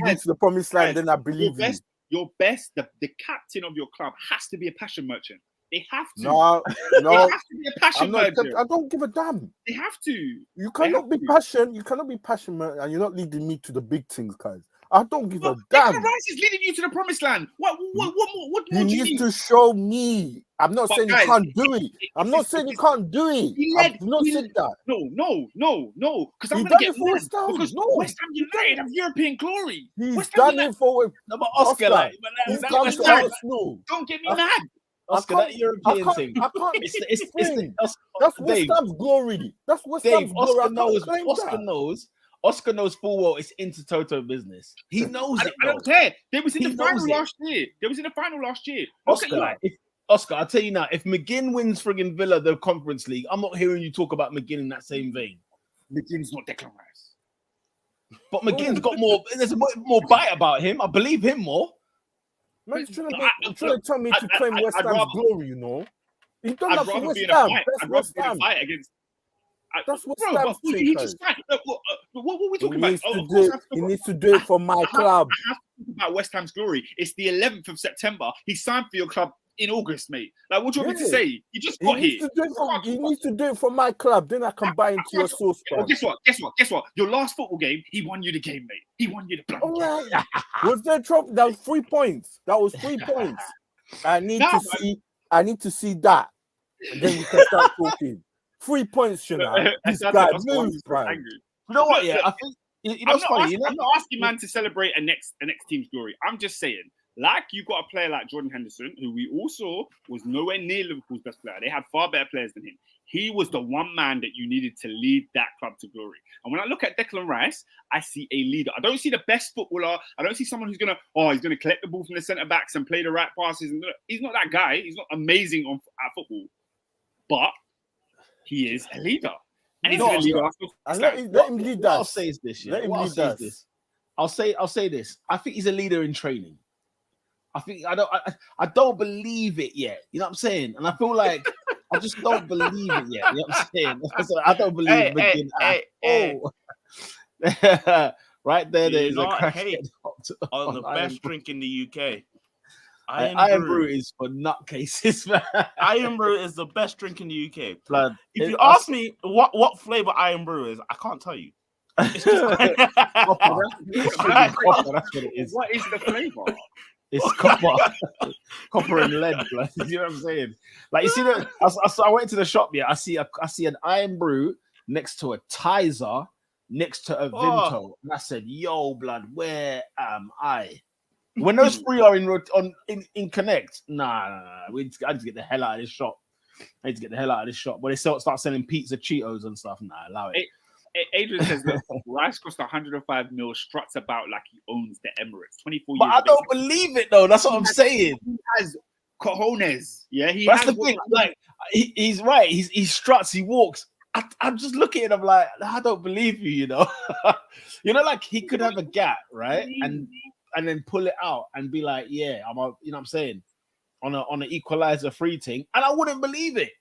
me to the promised land. Then I believe you. The captain of your club has to be a passion merchant. They have to. No. They have to be a passion merchant. I don't give a damn. They have to. You cannot be passionate. You cannot be passionate, and you're not leading me to the big things, guys. I don't give a damn. Declan Rice is leading you to the promised land. What more you do you need need? to show me. I'm not saying guys, you can't do it. I'm not saying you can't do it. I've not said that. No. Because I'm He going to done get it for mad. West Ham. Because No. West Ham United have European glory. He's West Ham done United- it for no, but Oscar, like, He's that done it West for Ham, Arsenal. Don't get me mad. Oscar, that European thing. I can't. It's That's West Dave, Ham's glory. That's West Dave, Ham's glory. Oscar knows full well it's Intertoto business. He knows it. I don't care. They was in He the final knows it. last year. They was in the final last year. Look at Oscar, you. Oscar, I'll tell you now, if McGinn wins friggin' Villa the Conference League, I'm not hearing you talk about McGinn in that same vein. McGinn's not Declan Rice. But McGinn's got more, there's more bite about him. I believe him more. Man's trying to tell me to claim West I'd Ham's rather- glory, you know. He's done I'd that for rather West be in a Ham. fight. That's I'd rather West be in a Ham. fight against. That's West Bro, Ham's but thing, he guys. just look, what are we He talking about? needs Oh, to of course do I have to he talk- needs to do it for my club. I have to talk about West Ham's glory. It's the 11th of September. He signed for your club in August, mate. Like, what do you want me to Yeah. say? He just He got needs here. to do it for my club. Then I can buy into your sauce, Well, bro. guess what? Your last football game, he won you the game, mate. He won you the bloody All game. right. Was there trophy? That was 3 points. That was 3 points. I need to see that. And then we can start talking. 3 points, Shana. This guy moves, bro. You know what? Yeah, I think you know what's funny. I'm not asking man to celebrate a next team's glory. I'm just saying, like you got a player like Jordan Henderson, who we all saw was nowhere near Liverpool's best player. They had far better players than him. He was the one man that you needed to lead that club to glory. And when I look at Declan Rice, I see a leader. I don't see the best footballer. I don't see someone who's gonna collect the ball from the centre backs and play the right passes. He's not that guy. He's not amazing at football, but he is a leader. And he's a leader. Let him lead What I'll us. say is this. Yeah. Let him What I'll lead say is us. this. I'll say this. I think he's a leader in training. I don't believe it yet. You know what I'm saying? And I feel like I just don't believe it yet. You know what I'm saying? I don't believe McGinn at all. Right there is a crack on the best drink in the UK. Iron Brew is for nutcases, man. Iron Brew is the best drink in the UK. Blood. If you ask me what flavor Iron Brew is, I can't tell you. It's just Copper. That's what it is. What is the flavor? It's copper and lead, blood. You know what I'm saying? Like you see that I went to the shop. Yeah, I see an Iron Brew next to a Tizer, next to a Vinto, and I said, "Yo, blood, where am I?" When those three are in Connect, nah. I need to get the hell out of this shop. When they start selling pizza Cheetos and stuff, nah, allow it. Adrian says that Rice cost 105 mil, struts about like he owns the Emirates. 24 But years. I don't believe it though. That's what I'm saying. He has cojones. Yeah, That's the thing. Like he's right. He struts. He walks. I'm just looking at him like I don't believe you. You know, like he could have a gap, right, and then pull it out and be like, yeah, you know what I'm saying, on an equalizer free thing, and I wouldn't believe it.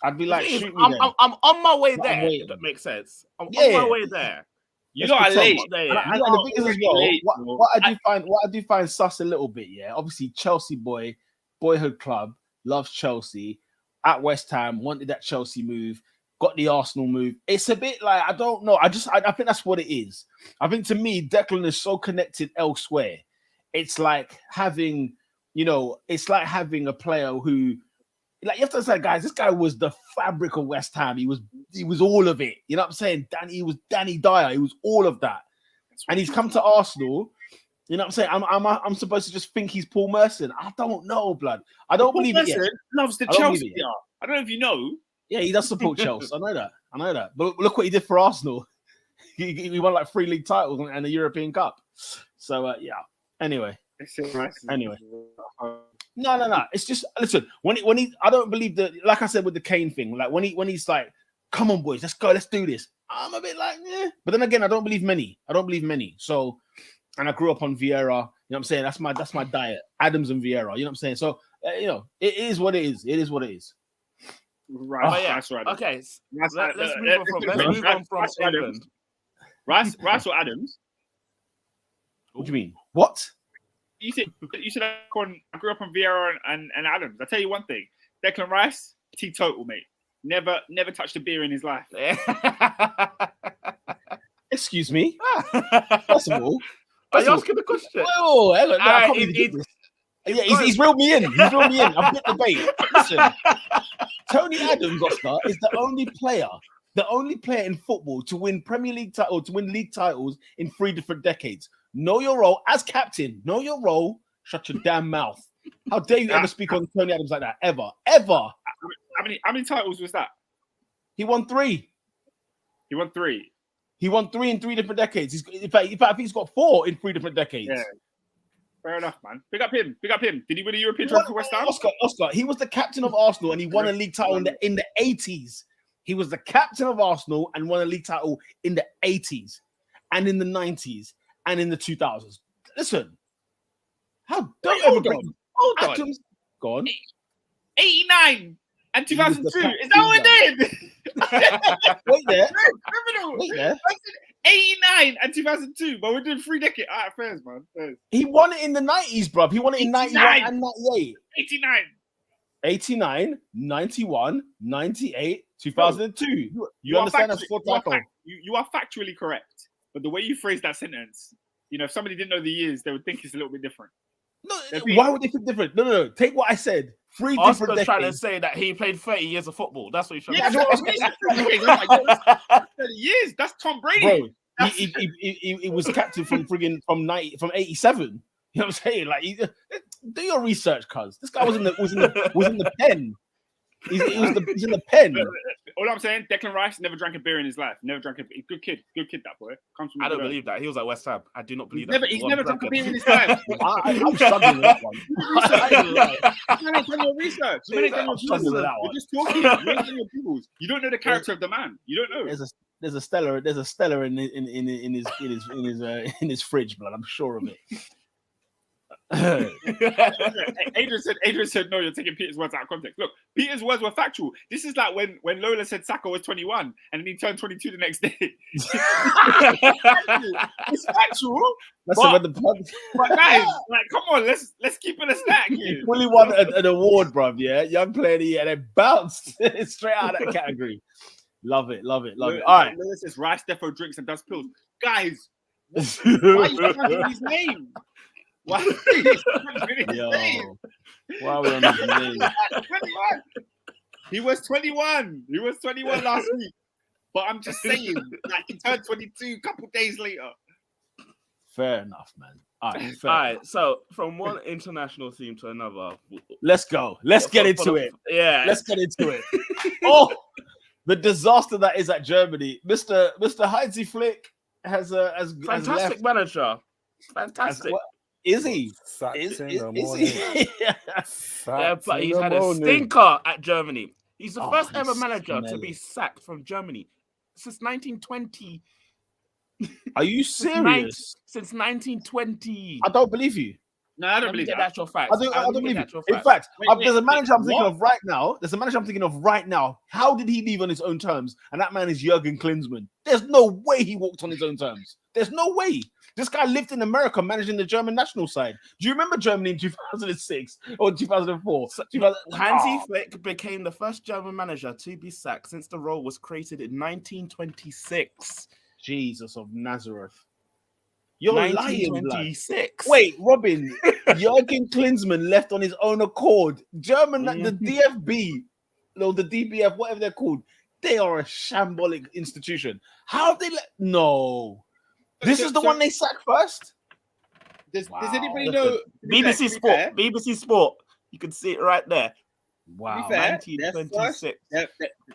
I'd be like, shoot me I'm on my way there. If that makes sense. I'm on my way there. You know, I late. And the thing is as well, what I do find sus a little bit. Yeah, obviously Chelsea boyhood club, loves Chelsea. At West Ham, wanted that Chelsea move, got the Arsenal move. It's a bit like I don't know. I think that's what it is. I think to me, Declan is so connected elsewhere. It's like having, a player who. Like you have to say, guys, this guy was the fabric of West Ham. He was all of it. You know what I'm saying? He was Danny Dyer. He was all of that. And he's come to Arsenal. You know what I'm saying? I'm supposed to just think he's Paul Merson. I don't know, blood. I don't believe it yet. Loves the Chelsea. I don't know if you know. Yeah, he does support Chelsea. I know that. But look what he did for Arsenal. He won like 3 league titles and the European Cup. So yeah. Anyway. Anyway. No. It's just listen. When he, I don't believe that. Like I said with the Kane thing, like when he's like, "Come on, boys, let's go, let's do this." I'm a bit like, yeah. But then again, I don't believe many. So, and I grew up on Vieira. You know what I'm saying? That's my diet. Adams and Vieira. You know what I'm saying? So, it is what it is. It is what it is. Right. Oh, yeah. That's right. Okay. Let's move on from England. Rice or Adams? What do you mean? What? You said I grew up on Vieira and Adams. I tell you one thing: Declan Rice, teetotal, mate. Never touched a beer in his life. Excuse me. First of all, are you asking the question? Oh, no, I can't believe this. Yeah, he's reeled me in. I've bit the bait. Listen, Tony Adams, Oscar, is the only player in football to win Premier League title, to win league titles in 3 different decades. Know your role as captain. Know your role. Shut your damn mouth. How dare you ever speak on Tony Adams like that? Ever. How many titles was that? He won 3. He won 3 in 3 different decades. In fact, I think he's got 4 in 3 different decades. Yeah. Fair enough, man. Big up him. Did he win a European trophy for West Ham? Oscar, he was the captain of Arsenal and he won a league title in the 80s. He was the captain of Arsenal and won a league title in the 80s and in the 90s and in the 2000s. Listen, how don't ever bring Adams gone. 89 and 2002. Is that what it did? Wait there. Criminal. Wait there. 89 and 2002, but we're doing 3 decades. All right, fairs, man. Fairs. He won it in the 90s, bruv. He won it in 91 and 98. 89, 91, 98, 2002. You understand that's 4 titles. You are factually correct, but the way you phrase that sentence, if somebody didn't know the years, they would think it's a little bit different. No, why would they think different? No. Take what I said. 3 different decades. Trying to say that he played 30 years of football. That's what he's trying to say. 30 years. That's Tom Brady. Bro, he was captain from 87. You know what I'm saying? Like, do your research, cuz this guy was in the pen. He's in the pen. All I'm saying, Declan Rice never drank a beer in his life. Never drank a beer. Good kid, that boy. I don't believe that. He was at West Ham. I do not believe that. He's never drank a beer in his life. I'm struggling with that one. You ain't done your research. You ain't done your Googles. You're just talking. You ain't done your Googles. You don't know the character of the man. You don't know. There's a Stella in his fridge, blood. I'm sure of it. Adrian said no, you're taking Peter's words out of context. Look, Peter's words were factual. This is like when Lola said Saka was 21 and then he turned 22 the next day. It's factual. But guys, like, come on, let's keep it a stack. He fully won an award, bruv. Yeah, young player of the year, and then bounced straight out of that category. Love it. All right. Lola says Rice defo drinks and does pills. Guys, why are you talking his name? Why are we on his name? 21. He was 21. He was 21 last week. But I'm just saying, like, he turned 22 a couple days later. Fair enough, man. All right. So from one international team to another. Let's go. Let's get into it. Yeah. Let's get into it. Oh, the disaster that is at Germany. Mr. Heinz Flick has fantastic manager. Fantastic. Is he? Is he? Yeah, but he's had a stinker at Germany. He's the first ever manager to be sacked from Germany since 1920. Are you serious? Since 1920. I don't believe you. No, I don't believe that. That's your fact. I don't believe it. In fact, there's a manager I'm thinking of right now. How did he leave on his own terms? And that man is Jurgen Klinsmann. There's no way he walked on his own terms. There's no way. This guy lived in America managing the German national side. Do you remember Germany in 2006 or 2004? Hansi Flick became the first German manager to be sacked since the role was created in 1926. Jesus of Nazareth. You're lying, blood. Wait, Robin. Jurgen Klinsmann left on his own accord. The DFB, the DBF, whatever they're called, they are a shambolic institution. How have they No. This is the one they sacked first? Does anybody know? BBC Sport. BBC Sport. You can see it right there. Wow. To be fair, 1926.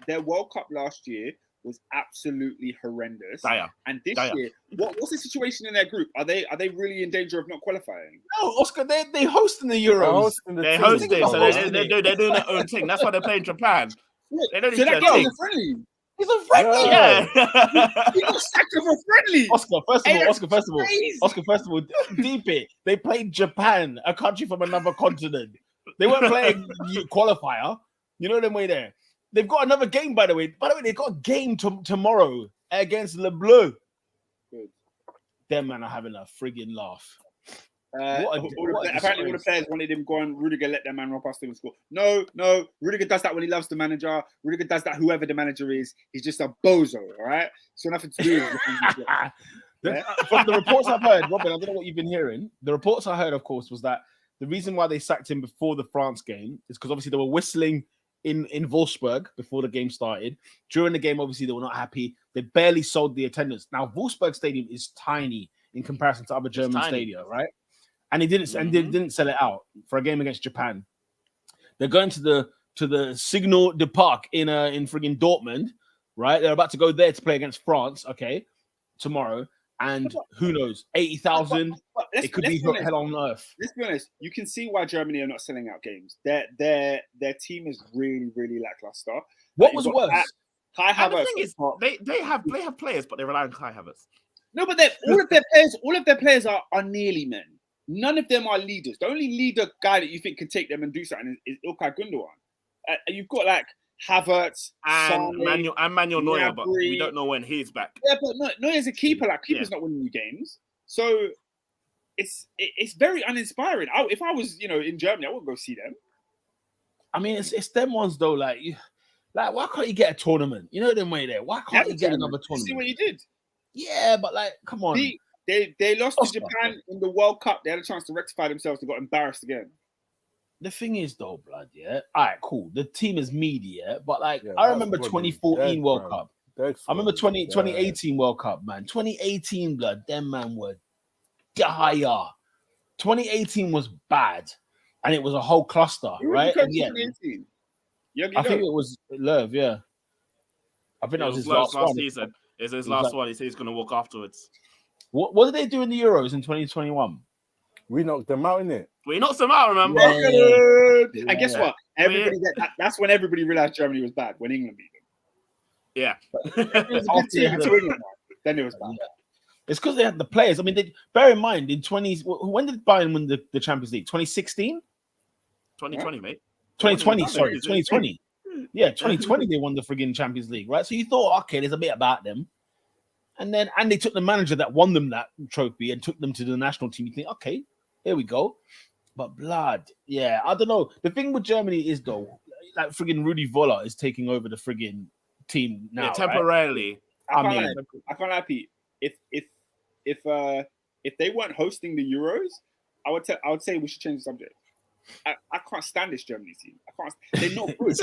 Their World Cup last year was absolutely horrendous. Dire. And this Dire. year, what's the situation in their group? Are they really in danger of not qualifying? No, Oscar, they hosting the Euros. They host it, so they're doing their own thing. That's why they're playing Japan. They don't need So that to game think. is a friendly. He's a friendly. Yeah. He got sacked of a friendly. Oscar, first of Hey, all, that's Oscar, first of all, deep it. They played Japan, a country from another continent. They weren't playing qualifier. You know them way there. They've got another game, by the way. They've got a game tomorrow against Le Bleu. Good. Them man are having a friggin' laugh. Apparently, all the players wanted him going. Rudiger let that man run past him and score. No. Rudiger does that when he loves the manager. Rudiger does that whoever the manager is. He's just a bozo, all right? So nothing to do with From the reports I've heard, Robin, I don't know what you've been hearing. The reports I heard, of course, was that the reason why they sacked him before the France game is because obviously they were whistling in Wolfsburg before the game started. During the game, obviously, they were not happy. They barely sold the attendance. Now, Wolfsburg Stadium is tiny in comparison to other German stadia, right? And they didn't sell it out for a game against Japan. They're going to the Signal de Parc in friggin' Dortmund, right? They're about to go there to play against France, okay, tomorrow. And who knows, 80,000. It could be hell on earth. Let's be honest. You can see why Germany are not selling out games. Their team is really, really lackluster. What was worse? Kai Havertz. The thing is, they have players, but they rely on Kai Havertz. No, but all of their players are nearly men. None of them are leaders. The only leader guy that you think can take them and do something is Ilkay Gundogan. You've got like Havertz and Manuel Neuer, but we don't know when he's back. Yeah, but Neuer's a keeper. Like keeper's not winning you games, so it's very uninspiring. If I was in Germany, I wouldn't go see them. I mean, it's them ones though. Like why can't you get a tournament? You know them way there. Why can't you get another tournament? See what you did. Yeah, but like, come on. They lost to Japan in the World Cup. They had a chance to rectify themselves. They got embarrassed again. The thing is, though, blood, yeah. All right, cool. The team is media, but like, I remember 2014 World Cup. I remember 2018 World Cup, man. 2018, blood, them man were dire. 2018 was bad, and it was a whole cluster, right? And yeah, 2018? I think it was Löw, yeah. I think that was his last season. It's his last one. He said he's going to walk afterwards. What did they do in the Euros in 2021? We knocked them out, innit? We knocked them out, remember? Yeah. And guess what? That's when everybody realized Germany was bad, when England beat them. Yeah. Then it was bad. Yeah. It's because they had the players. I mean, bear in mind, when did Bayern win the Champions League? 2016? 2020, mate. 2020, sorry. 2020. Yeah, 2020 they won the friggin' Champions League, right? So you thought, okay, there's a bit about them. And they took the manager that won them that trophy and took them to the national team. You think, okay, here we go. But blood, yeah, I don't know. The thing with Germany is though, like friggin' Rudi Völler is taking over the friggin' team now. Yeah, temporarily. Right? I can't lie, Pete. If they weren't hosting the Euros, I would say we should change the subject. I can't stand this Germany team. They're not good.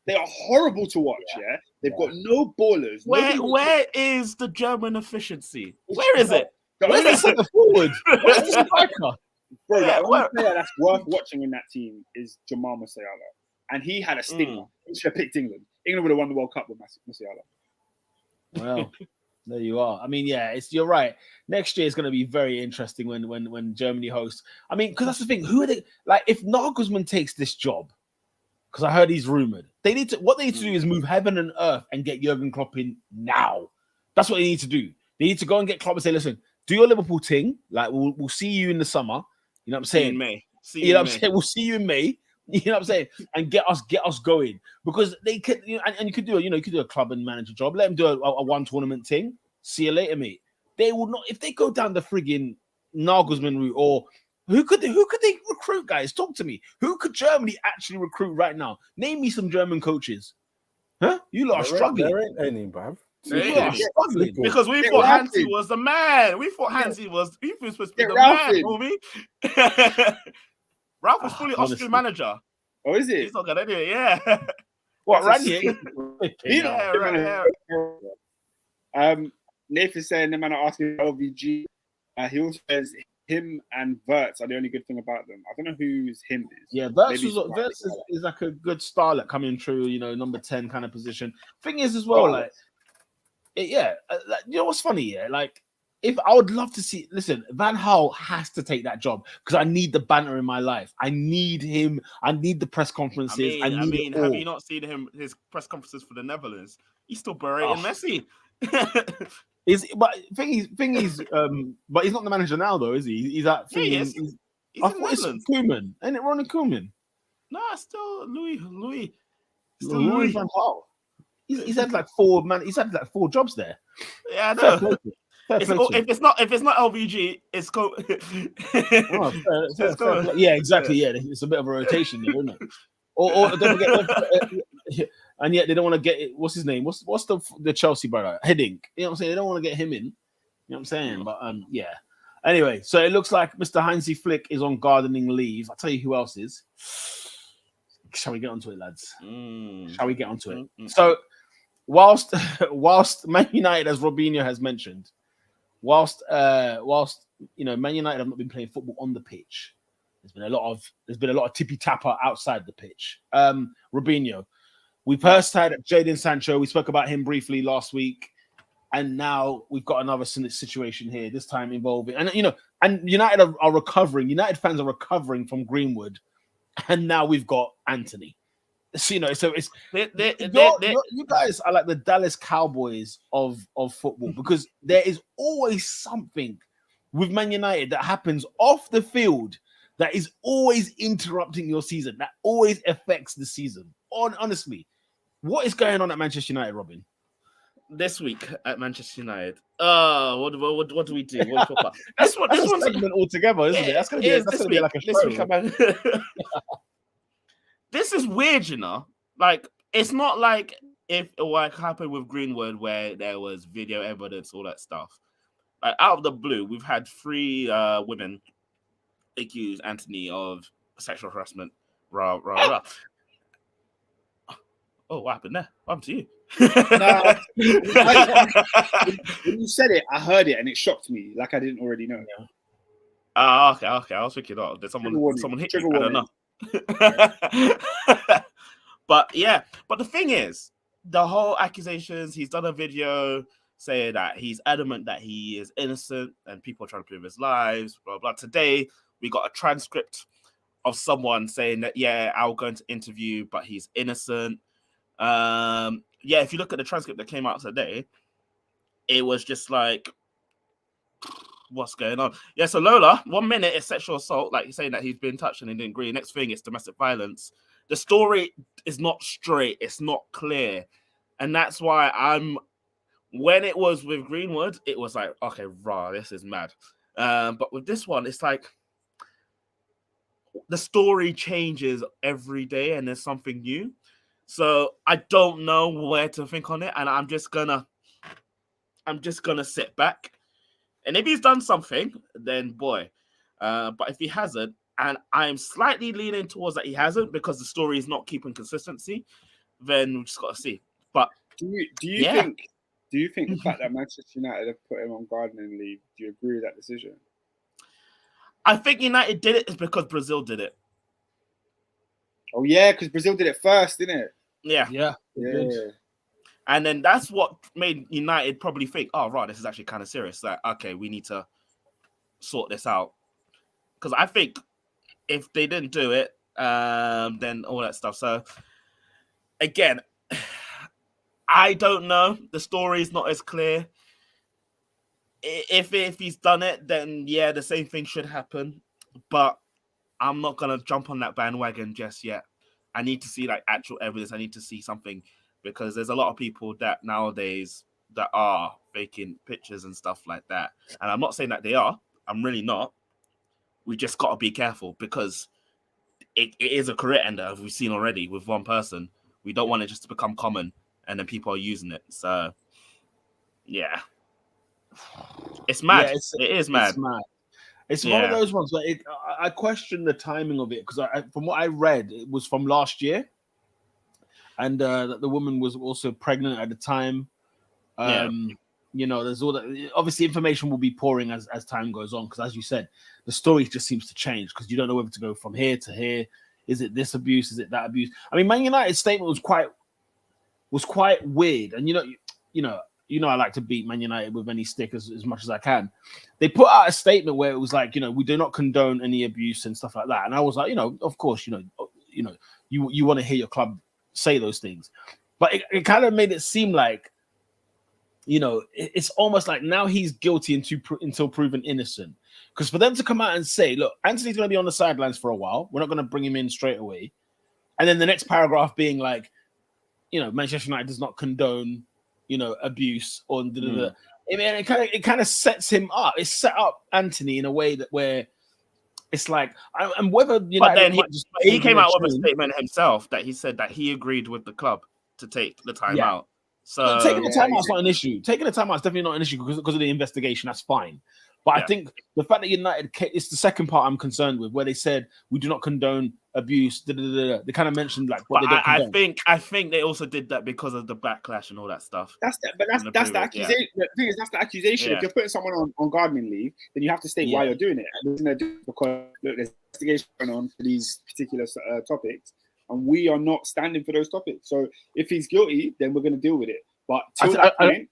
They are horrible to watch. Yeah, they've got no ballers. Where is the German efficiency? Where is it? Where's the centre forward? Where's the striker? Bro, the only player that's worth watching in that team is Jamal Musiala, and he had a stinker. He should have picked England. England would have won the World Cup with Musiala. Well, there you are. I mean, yeah, you're right. Next year is going to be very interesting when Germany hosts. I mean, because that's the thing. Who are they? Like, if Nagelsmann takes this job, because I heard he's rumored, what they need to do is move heaven and earth and get Jurgen Klopp in now. That's what they need to do. They need to go and get Klopp and say, listen, do your Liverpool thing. Like, we'll see you in the summer. You know what I'm saying? In May. You know what I'm saying? We'll see you in May. You know what I'm saying? And get us going. Because they could, and you could do a club and manager job. Let them do a one tournament thing. See you later, mate. They will not, if they go down the friggin' Nagelsmann route, or who could they recruit, guys? Talk to me. Who could Germany actually recruit right now? Name me some German coaches. Huh? You lot are struggling. There ain't any, bruv. Struggling. Because we thought Hansi was the man. We thought Hansi was supposed to be the man, homie. Ralph was fully Austrian manager. Oh, is it? He's not gonna do it, yeah. What, Ranier? Nathan saying the man are asking LVG. He also says him and Verts are the only good thing about them. I don't know whose him is. Yeah, Maybe Verts is like a good starlet coming through, number 10 kind of position. Thing is as well, like you know what's funny, yeah? Like, if I would love to see, listen, Van Gaal has to take that job because I need the banter in my life. I need him. I need the press conferences. I need mean, it all. have you not seen his press conferences for the Netherlands? He's still berating Messi. Thing is, but he's not the manager now, though, is he? He's at Yeah, he is. He's I thought it's Koeman, ain't it? Ronald Koeman. No, still Louis. Still Louis Van Gaal. He's had like 4 jobs there. Yeah, I know. If it's not LVG, it's yeah, exactly. Yeah, it's a bit of a rotation there, isn't it? Or don't forget, and yet they don't want to get it. What's his name? What's the Chelsea brother? Hiddink. You know what I'm saying? They don't want to get him in. You know what I'm saying? But yeah. Anyway, so it looks like Mr. Heinzie Flick is on gardening leave. I'll tell you who else is. Shall we get onto it, lads? Shall we get onto it? So, whilst Man United, as Robinho has mentioned, whilst Man United have not been playing football on the pitch, there's been a lot of tippy tapper outside the pitch. Robinho, we first had Jadon Sancho. We spoke about him briefly last week, and now we've got another situation here. This time involving and United are recovering. United fans are recovering from Greenwood, and now we've got Antony. So, so it's you guys are like the Dallas Cowboys of football because there is always something with Man United that happens off the field that is always interrupting your season, that always affects the season. Honestly, what is going on at Manchester United, Robin? This week at Manchester United. What do we do? What do we talk about? That's a segment altogether, isn't it? That's going to be like a show. This week, this is weird, Like, it's not like if what happened with Greenwood where there was video evidence, all that stuff. Like, out of the blue, we've had 3 women accuse Antony of sexual harassment. Rah. Oh, what happened there? What happened to you? When you said it, I heard it and it shocked me like I didn't already know. Okay. I was thinking, did someone hit you? I don't know. But the thing is, the whole accusations, he's done a video saying that he's adamant that he is innocent and people are trying to prove his lives, blah, blah. Today, we got a transcript of someone saying that, I'll go into interview, but he's innocent. If you look at the transcript that came out today, it was just like, what's going on? Yeah, so Lola, 1 minute it's sexual assault, like he's saying that he's been touched and he didn't agree. Next thing, it's domestic violence. The story is not straight, it's not clear. And that's why when it was with Greenwood, it was like, okay, this is mad. But with this one, it's like the story changes every day and there's something new. So I don't know where to think on it, and I'm just gonna sit back. And if he's done something, then boy. But if he hasn't, and I'm slightly leaning towards that he hasn't because the story is not keeping consistency, then we just got to see. But do you think the fact that Manchester United have put him on gardening leave, do you agree with that decision? I think United did it is because Brazil did it. Oh yeah, because Brazil did it first, didn't it? Yeah. And then that's what made United probably think, this is actually kind of serious. Like, okay, we need to sort this out. Because I think if they didn't do it, then all that stuff. So, again, I don't know. The story is not as clear. If he's done it, then the same thing should happen. But I'm not going to jump on that bandwagon just yet. I need to see like actual evidence. I need to see something because there's a lot of people that nowadays that are faking pictures and stuff like that. And I'm not saying that they are. I'm really not. We just got to be careful because it is a career ender, as we've seen already with one person. We don't want it just to become common and then people are using it. So, yeah. It's mad. It is mad. It's mad. It's one of those ones where I question the timing of it because from what I read, it was from last year, and the woman was also pregnant at the time. You know, there's all that. Obviously, information will be pouring as time goes on, because as you said, the story just seems to change because you don't know whether to go from here to here. Is it this abuse? Is it that abuse? I mean, Man United's statement was quite weird, and I like to beat Man United with any stick as much as I can. They put out a statement where it was like, we do not condone any abuse and stuff like that, and I was like, of course, you want to hear your club say those things, but it kind of made it seem like, it's almost like now he's guilty until proven innocent. Because for them to come out and say, look, Antony's going to be on the sidelines for a while, we're not going to bring him in straight away, and then the next paragraph being like, Manchester United does not condone, abuse or I mean, it kind of sets him up. It set up Antony in a way where it's like, and whether but then he came out with a statement himself that he said that he agreed with the club to take the time out. So taking the time out is not an issue. Taking the time out is definitely not an issue because of the investigation. That's fine. But I think the fact that United, it's the second part I'm concerned with, where they said we do not condone abuse. They kind of mentioned like what they don't condone. I think they also did that because of the backlash and all that stuff. That's the accusation. The thing is, that's the accusation. Yeah. If you're putting someone on gardening leave, then you have to state why you're doing it. And they're doing it because look, there's investigation going on for these particular topics, and we are not standing for those topics. So if he's guilty, then we're going to deal with it. But till that point,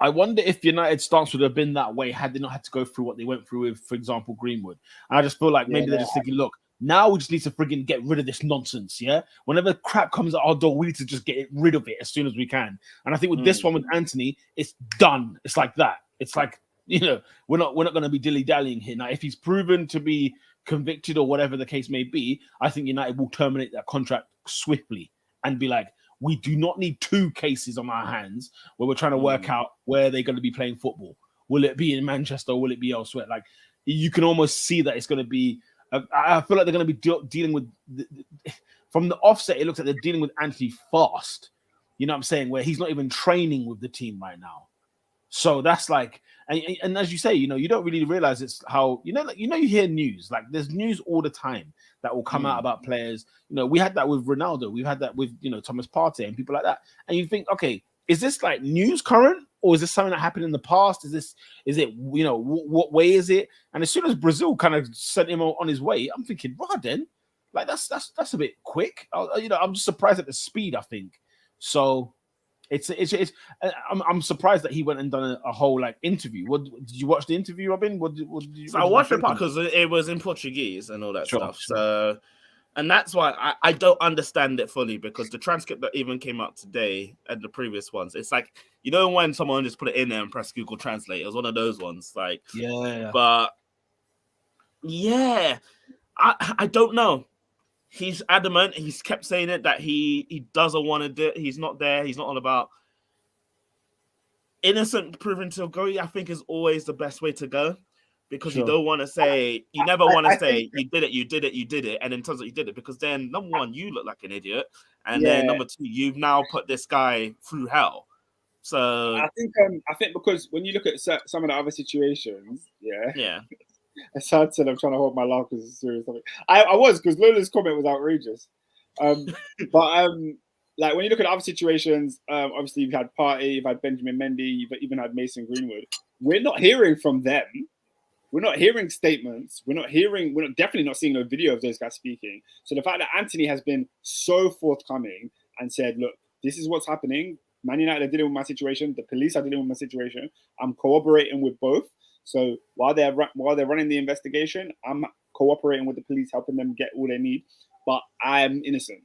I wonder if United's stance would have been that way had they not had to go through what they went through with, for example, Greenwood. And I just feel like maybe they're just thinking, look, now we just need to frigging get rid of this nonsense, yeah? Whenever crap comes at our door, we need to just get rid of it as soon as we can. And I think with this one with Antony, it's done. It's like that. It's like, we're not going to be dilly-dallying here. Now, if he's proven to be convicted or whatever the case may be, I think United will terminate that contract swiftly and be like, we do not need two cases on our hands where we're trying to work out where they're going to be playing football. Will it be in Manchester or will it be elsewhere? Like, you can almost see that it's going to be. I feel like they're going to be dealing with from the offset. It looks like they're dealing with Antony fast. You know what I'm saying? Where he's not even training with the team right now. So that's like, and as you say, you don't really realize it's how you hear news, like there's news all the time that will come out about players. We had that with Ronaldo, we've had that with Thomas Partey and people like that. And you think, okay, is this like news current or is this something that happened in the past? Is it what way is it? And as soon as Brazil kind of sent him on his way, I'm thinking, right then, like that's a bit quick. I'm just surprised at the speed. I think so. I'm surprised that he went and done a whole like interview. Did you watch the interview, Robin? I watched it because it was in Portuguese and all that stuff. Sure. So, and that's why I don't understand it fully, because the transcript that even came out today and the previous ones, it's like, when someone just put it in there and press Google Translate, it was one of those ones. Like, but I don't know. He's adamant. He's kept saying it that he doesn't want to do it. He's not there. He's not all about innocent proven to go. I think is always the best way to go, because you don't want to say, you never want to say you did it, and in terms of you did it, because then number one, you look like an idiot, and then number two, you've now put this guy through hell. So I think because when you look at some of the other situations, it's hard to. I'm trying to hold my laugh because it's a serious topic. I was, because Lola's comment was outrageous. But like when you look at other situations, obviously you've had Partey, you've had Benjamin Mendy, you've even had Mason Greenwood. We're not hearing from them. We're not hearing statements. We're definitely not seeing no video of those guys speaking. So the fact that Antony has been so forthcoming and said, look, this is what's happening. Man United are dealing with my situation. The police are dealing with my situation. I'm cooperating with both. So while they're running the investigation, I'm cooperating with the police, helping them get all they need. But I'm innocent.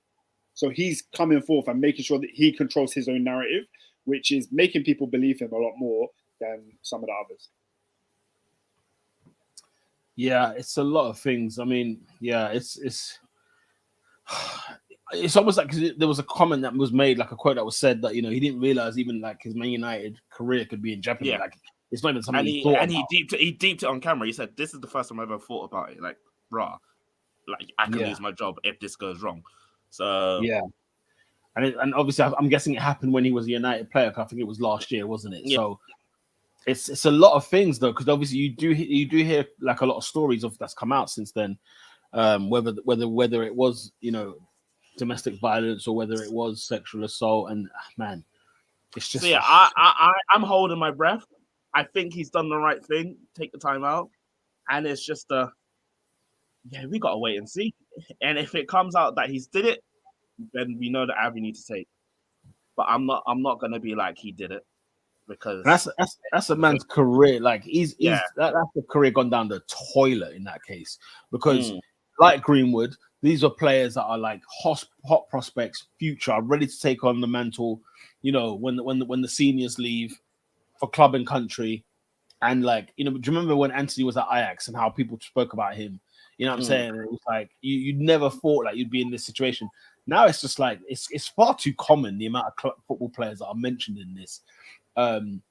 So he's coming forth and making sure that he controls his own narrative, which is making people believe him a lot more than some of the others. Yeah, it's a lot of things. I mean, it's almost like, there was a comment that was made, like a quote that was said that, he didn't realize even like his Man United career could be in jeopardy. Like, it's not even something he thought about. He deeped it on camera. He said, "This is the first time I ever thought about it. Like, rah, like I could lose my job if this goes wrong." So and obviously, I'm guessing it happened when he was a United player. I think it was last year, wasn't it? Yeah. So it's a lot of things though, because obviously you do hear like a lot of stories of that's come out since then. Whether it was domestic violence or whether it was sexual assault, and man. It's just So yeah, I'm holding my breath. I think he's done the right thing. Take the time out, and it's just we gotta wait and see. And if it comes out that he's did it, then we know the avenue to take. But I'm not gonna be like he did it because that's a man's career. Like that's a career gone down the toilet in that case. Because like Greenwood, these are players that are like hot prospects, future, are ready to take on the mantle. You know, when the seniors leave for club and country, and like do you remember when Antony was at Ajax and how people spoke about him? You know what I'm saying? It was like you never thought like you'd be in this situation. Now it's just like it's far too common the amount of football players that are mentioned in this. You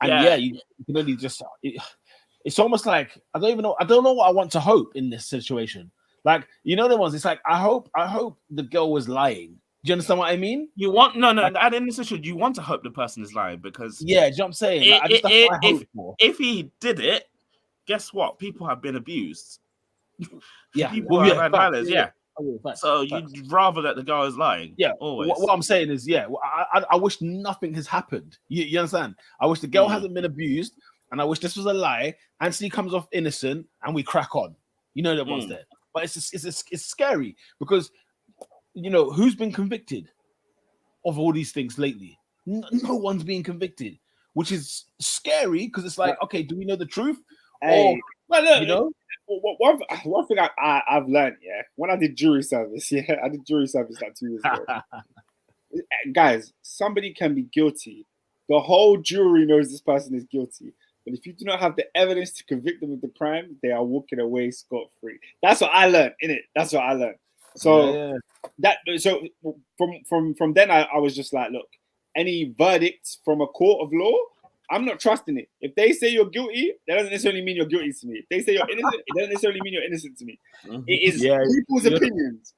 can only just. It's almost like I don't know what I want to hope in this situation. Like the ones. It's like I hope the girl was lying. Do you understand what I mean? You want no. At the end of the situation, you want to hope the person is lying because do you know what I'm saying? Like, that's what I hope for. If he did it, guess what? People have been abused. People have had violence. Yeah. Facts. You'd rather that the girl is lying. Yeah. Always. What I'm saying is, I wish nothing has happened. You understand? I wish the girl hasn't been abused, and I wish this was a lie. Antony comes off innocent, and we crack on. You know that one's there, but it's scary because who's been convicted of all these things lately? No one's being convicted, which is scary because it's like, okay, do we know the truth? Hey, Or, one thing I've learned, when I did jury service, I did jury service like 2 years ago. Guys, somebody can be guilty. The whole jury knows this person is guilty. But if you do not have the evidence to convict them of the crime, they are walking away scot-free. That's what I learned, innit? That's what I learned. So from then I was just like, look, any verdicts from a court of law, I'm not trusting it. If they say you're guilty, that doesn't necessarily mean you're guilty to me. If they say you're innocent, it doesn't necessarily mean you're innocent to me. It is people's opinions.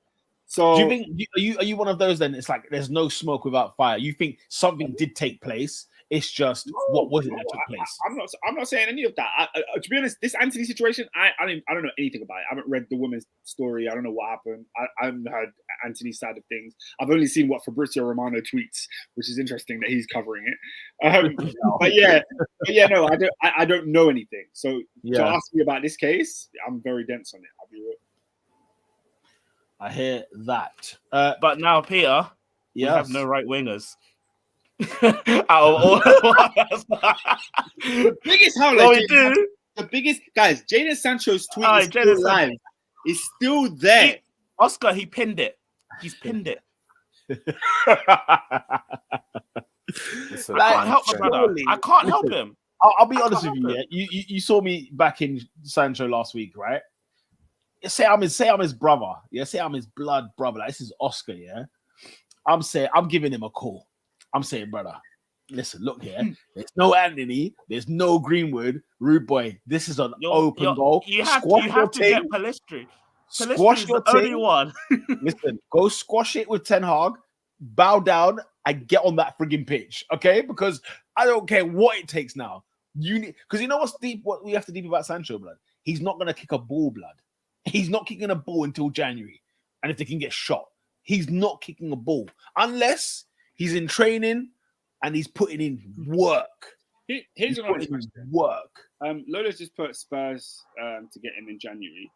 So do you think are you one of those then? It's like there's no smoke without fire. You think something did take place. It's just what was it that took place? I'm not saying any of that. To be honest, this Antony situation, I don't know anything about it. I haven't read the woman's story. I don't know what happened. I haven't heard Antony's side of things. I've only seen what Fabrizio Romano tweets, which is interesting that he's covering it. No, I don't know anything. So to ask me about this case, I'm very dense on it. I'll be real. I hear that. But now, Peter, we have no right wingers. The biggest the biggest guys, Jadon Sancho's tweet is still live. It's still there. Oscar, he pinned it. He's pinned it. I can't help my brother. I can't help him. I'll be honest with you. You saw me back in Sancho last week, right? Say I'm his brother. Say I'm his blood brother. Like, this is Oscar. I'm giving him a call. I'm saying, brother, listen, look here. There's no Antony. There's no Greenwood. Rude boy. This is an open goal. You have to get Pellistri. Squash your the only one. Listen, go squash it with Ten Hag. Bow down and get on that frigging pitch, okay? Because I don't care what it takes now. Because you know what's deep? What we have to deep about Sancho, blood? He's not gonna kick a ball, blood. He's not kicking a ball until January, and if they can get shot, he's not kicking a ball unless he's in training and he's putting in work. Here's another question. Work. Lola's just put Spurs to get him in January.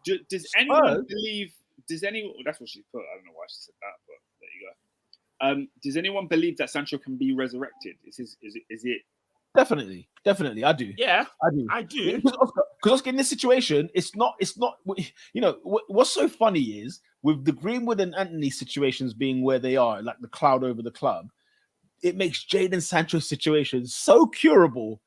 Does anyone believe? That's what she put. I don't know why she said that, but there you go. Does anyone believe that Sancho can be resurrected? Is it? Definitely, I do. Yeah, I do. Because Oscar, in this situation, it's not. What's so funny is with the Greenwood and Antony situations being where they are, like the cloud over the club, it makes Jadon Sancho's situation so curable.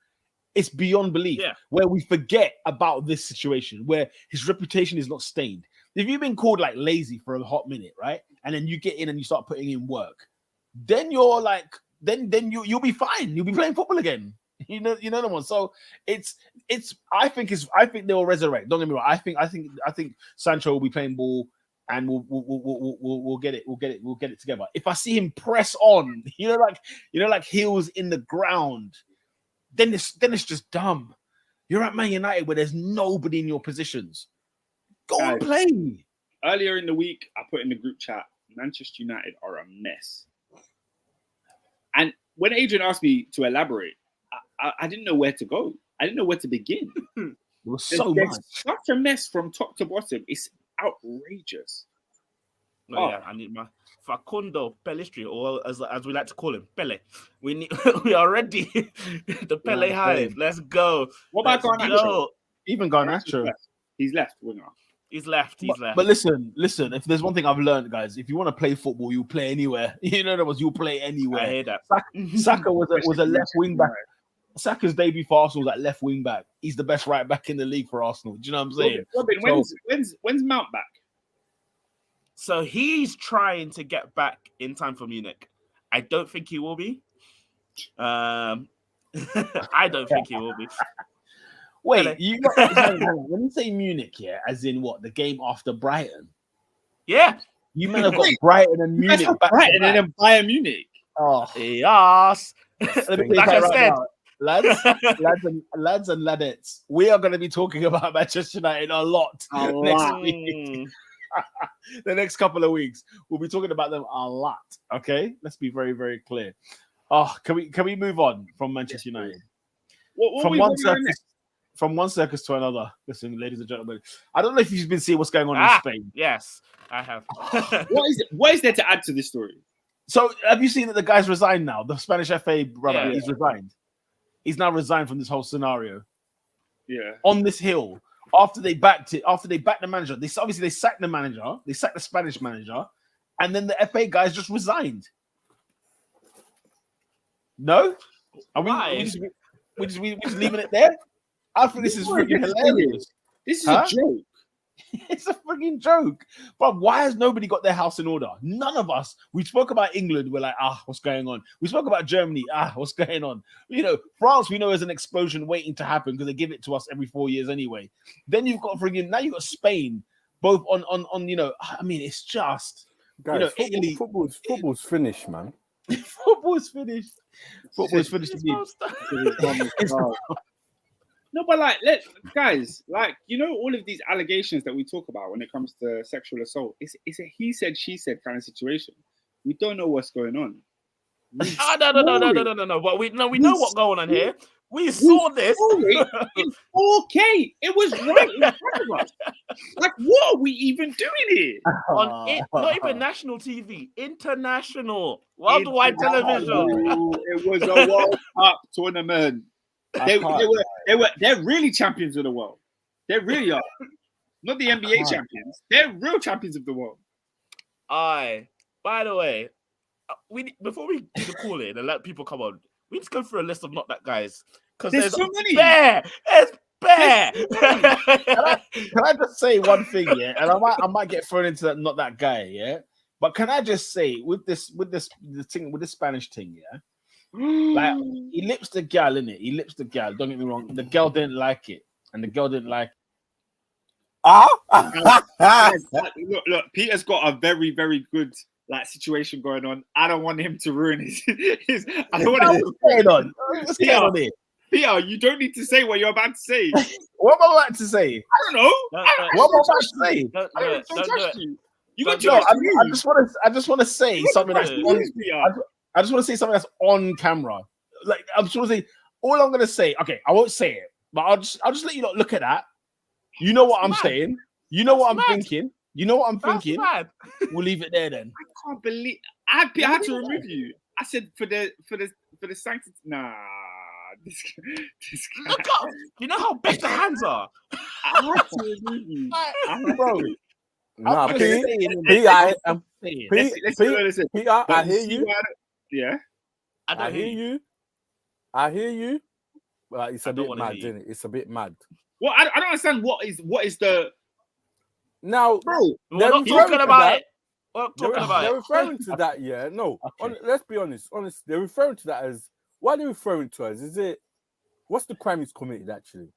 It's beyond belief. Yeah. Where we forget about this situation, where his reputation is not stained. If you've been called like lazy for a hot minute, right, and then you get in and you start putting in work, then you're like, then you'll be fine. You'll be playing football again. You know the one. So it's. I think they will resurrect. Don't get me wrong. I think Sancho will be playing ball, and we'll get it. We'll get it together. If I see him press on, like heels in the ground, then it's just dumb. You're at Man United where there's nobody in your positions. Go and play. Earlier in the week, I put in the group chat, Manchester United are a mess. And when Adrian asked me to elaborate, I didn't know where to go. I didn't know where to begin. It was There's so much. such a mess from top to bottom. It's outrageous. No, yeah, I need my Facundo Pellistri, or as we like to call him, Pele. We are ready. The Pele hive. Let's go. What about Garnacho? Even Garnacho. He's left, winger. He's left. But listen. If there's one thing I've learned, guys, if you want to play football, you play anywhere. You know what you'll play anywhere. I hear that. Saka was a left wing back. Saka's debut for Arsenal was at left wing back. He's the best right back in the league for Arsenal. Do you know what I'm saying? Robin, when's Mount back? So he's trying to get back in time for Munich. I don't think he will be. I don't think he will be. Wait, when you say Munich, yeah, as in what? The game after Brighton? Yeah. You might have got Brighton and Munich back. Brighton and then Bayern Munich. Oh, yes. Like I said, lads and ladettes, we are going to be talking about Manchester United a lot next week. The next couple of weeks, we'll be talking about them a lot. Okay, let's be very, very clear. Oh, can we move on from Manchester United? From one circus to another. Listen, ladies and gentlemen, I don't know if you've been seeing what's going on in Spain. Yes, I have. What is there to add to this story? So, have you seen that the guy's resigned now? The Spanish FA brother, he's resigned. He's now resigned from this whole scenario. Yeah. On this hill, after they backed the manager, they sacked the manager, they sacked the Spanish manager, and then the FA guys just resigned. No? Are we just leaving it there? I think this is freaking hilarious. This is a joke. It's a freaking joke. But why has nobody got their house in order? None of us. We spoke about England. We're like, what's going on? We spoke about Germany. What's going on? You know, France, we know is an explosion waiting to happen because they give it to us every 4 years anyway. Then you've got now you've got Spain, both on you know, I mean, it's just, guys, you know, Italy. Football's finished, man. Football's finished. Football's finished. No, but guys, you know, all of these allegations that we talk about when it comes to sexual assault, it's a he said, she said kind of situation. We don't know what's going on. No. But we know what's going on here. We saw this in 4K. It was right in front of us. Like, what are we even doing here? Not even national TV, international, worldwide television. It was a World Cup tournament. They're really champions of the world. They really are. Not the NBA champions. They're real champions of the world. By the way, before we do the call in and let people come on, we need to go through a list of not that guys. Because there's so many. It's bare. Can I just say one thing, yeah? And I might get thrown into that not that guy, yeah. But can I just say with this Spanish thing, yeah? Like he lips the gal, innit? He lips the gal. Don't get me wrong. The girl didn't like it, and the girl didn't like it. Look, Peter's got a very, very good situation going on. I don't want him to ruin his I don't want him. What's going on here? Peter, you don't need to say what you're about to say. What am I about to say? I don't know. What am I about to say? Don't trust you. You got to. I just want to say something that's. I just want to say something that's on camera. Like I'm just want to say all I'm gonna say. Okay, I won't say it, but I'll just let you look at that. You know what I'm saying. You know what I'm thinking. You know what I'm thinking. We'll leave it there then. I can't believe I had to remove you. I said for the sanctity. Nah, this guy. Look up. You know how big the hands are. I had to remove you, bro. Nah, P, I hear you. Yeah, I hear you. Well, it's a bit mad, isn't it? It's a bit mad. Well, I don't understand what is the now, bro. We're not talking about it. They're referring to that, yeah. No, let's be honest. They're referring to that as what are they referring to as? Is it what's the crime he's committed actually?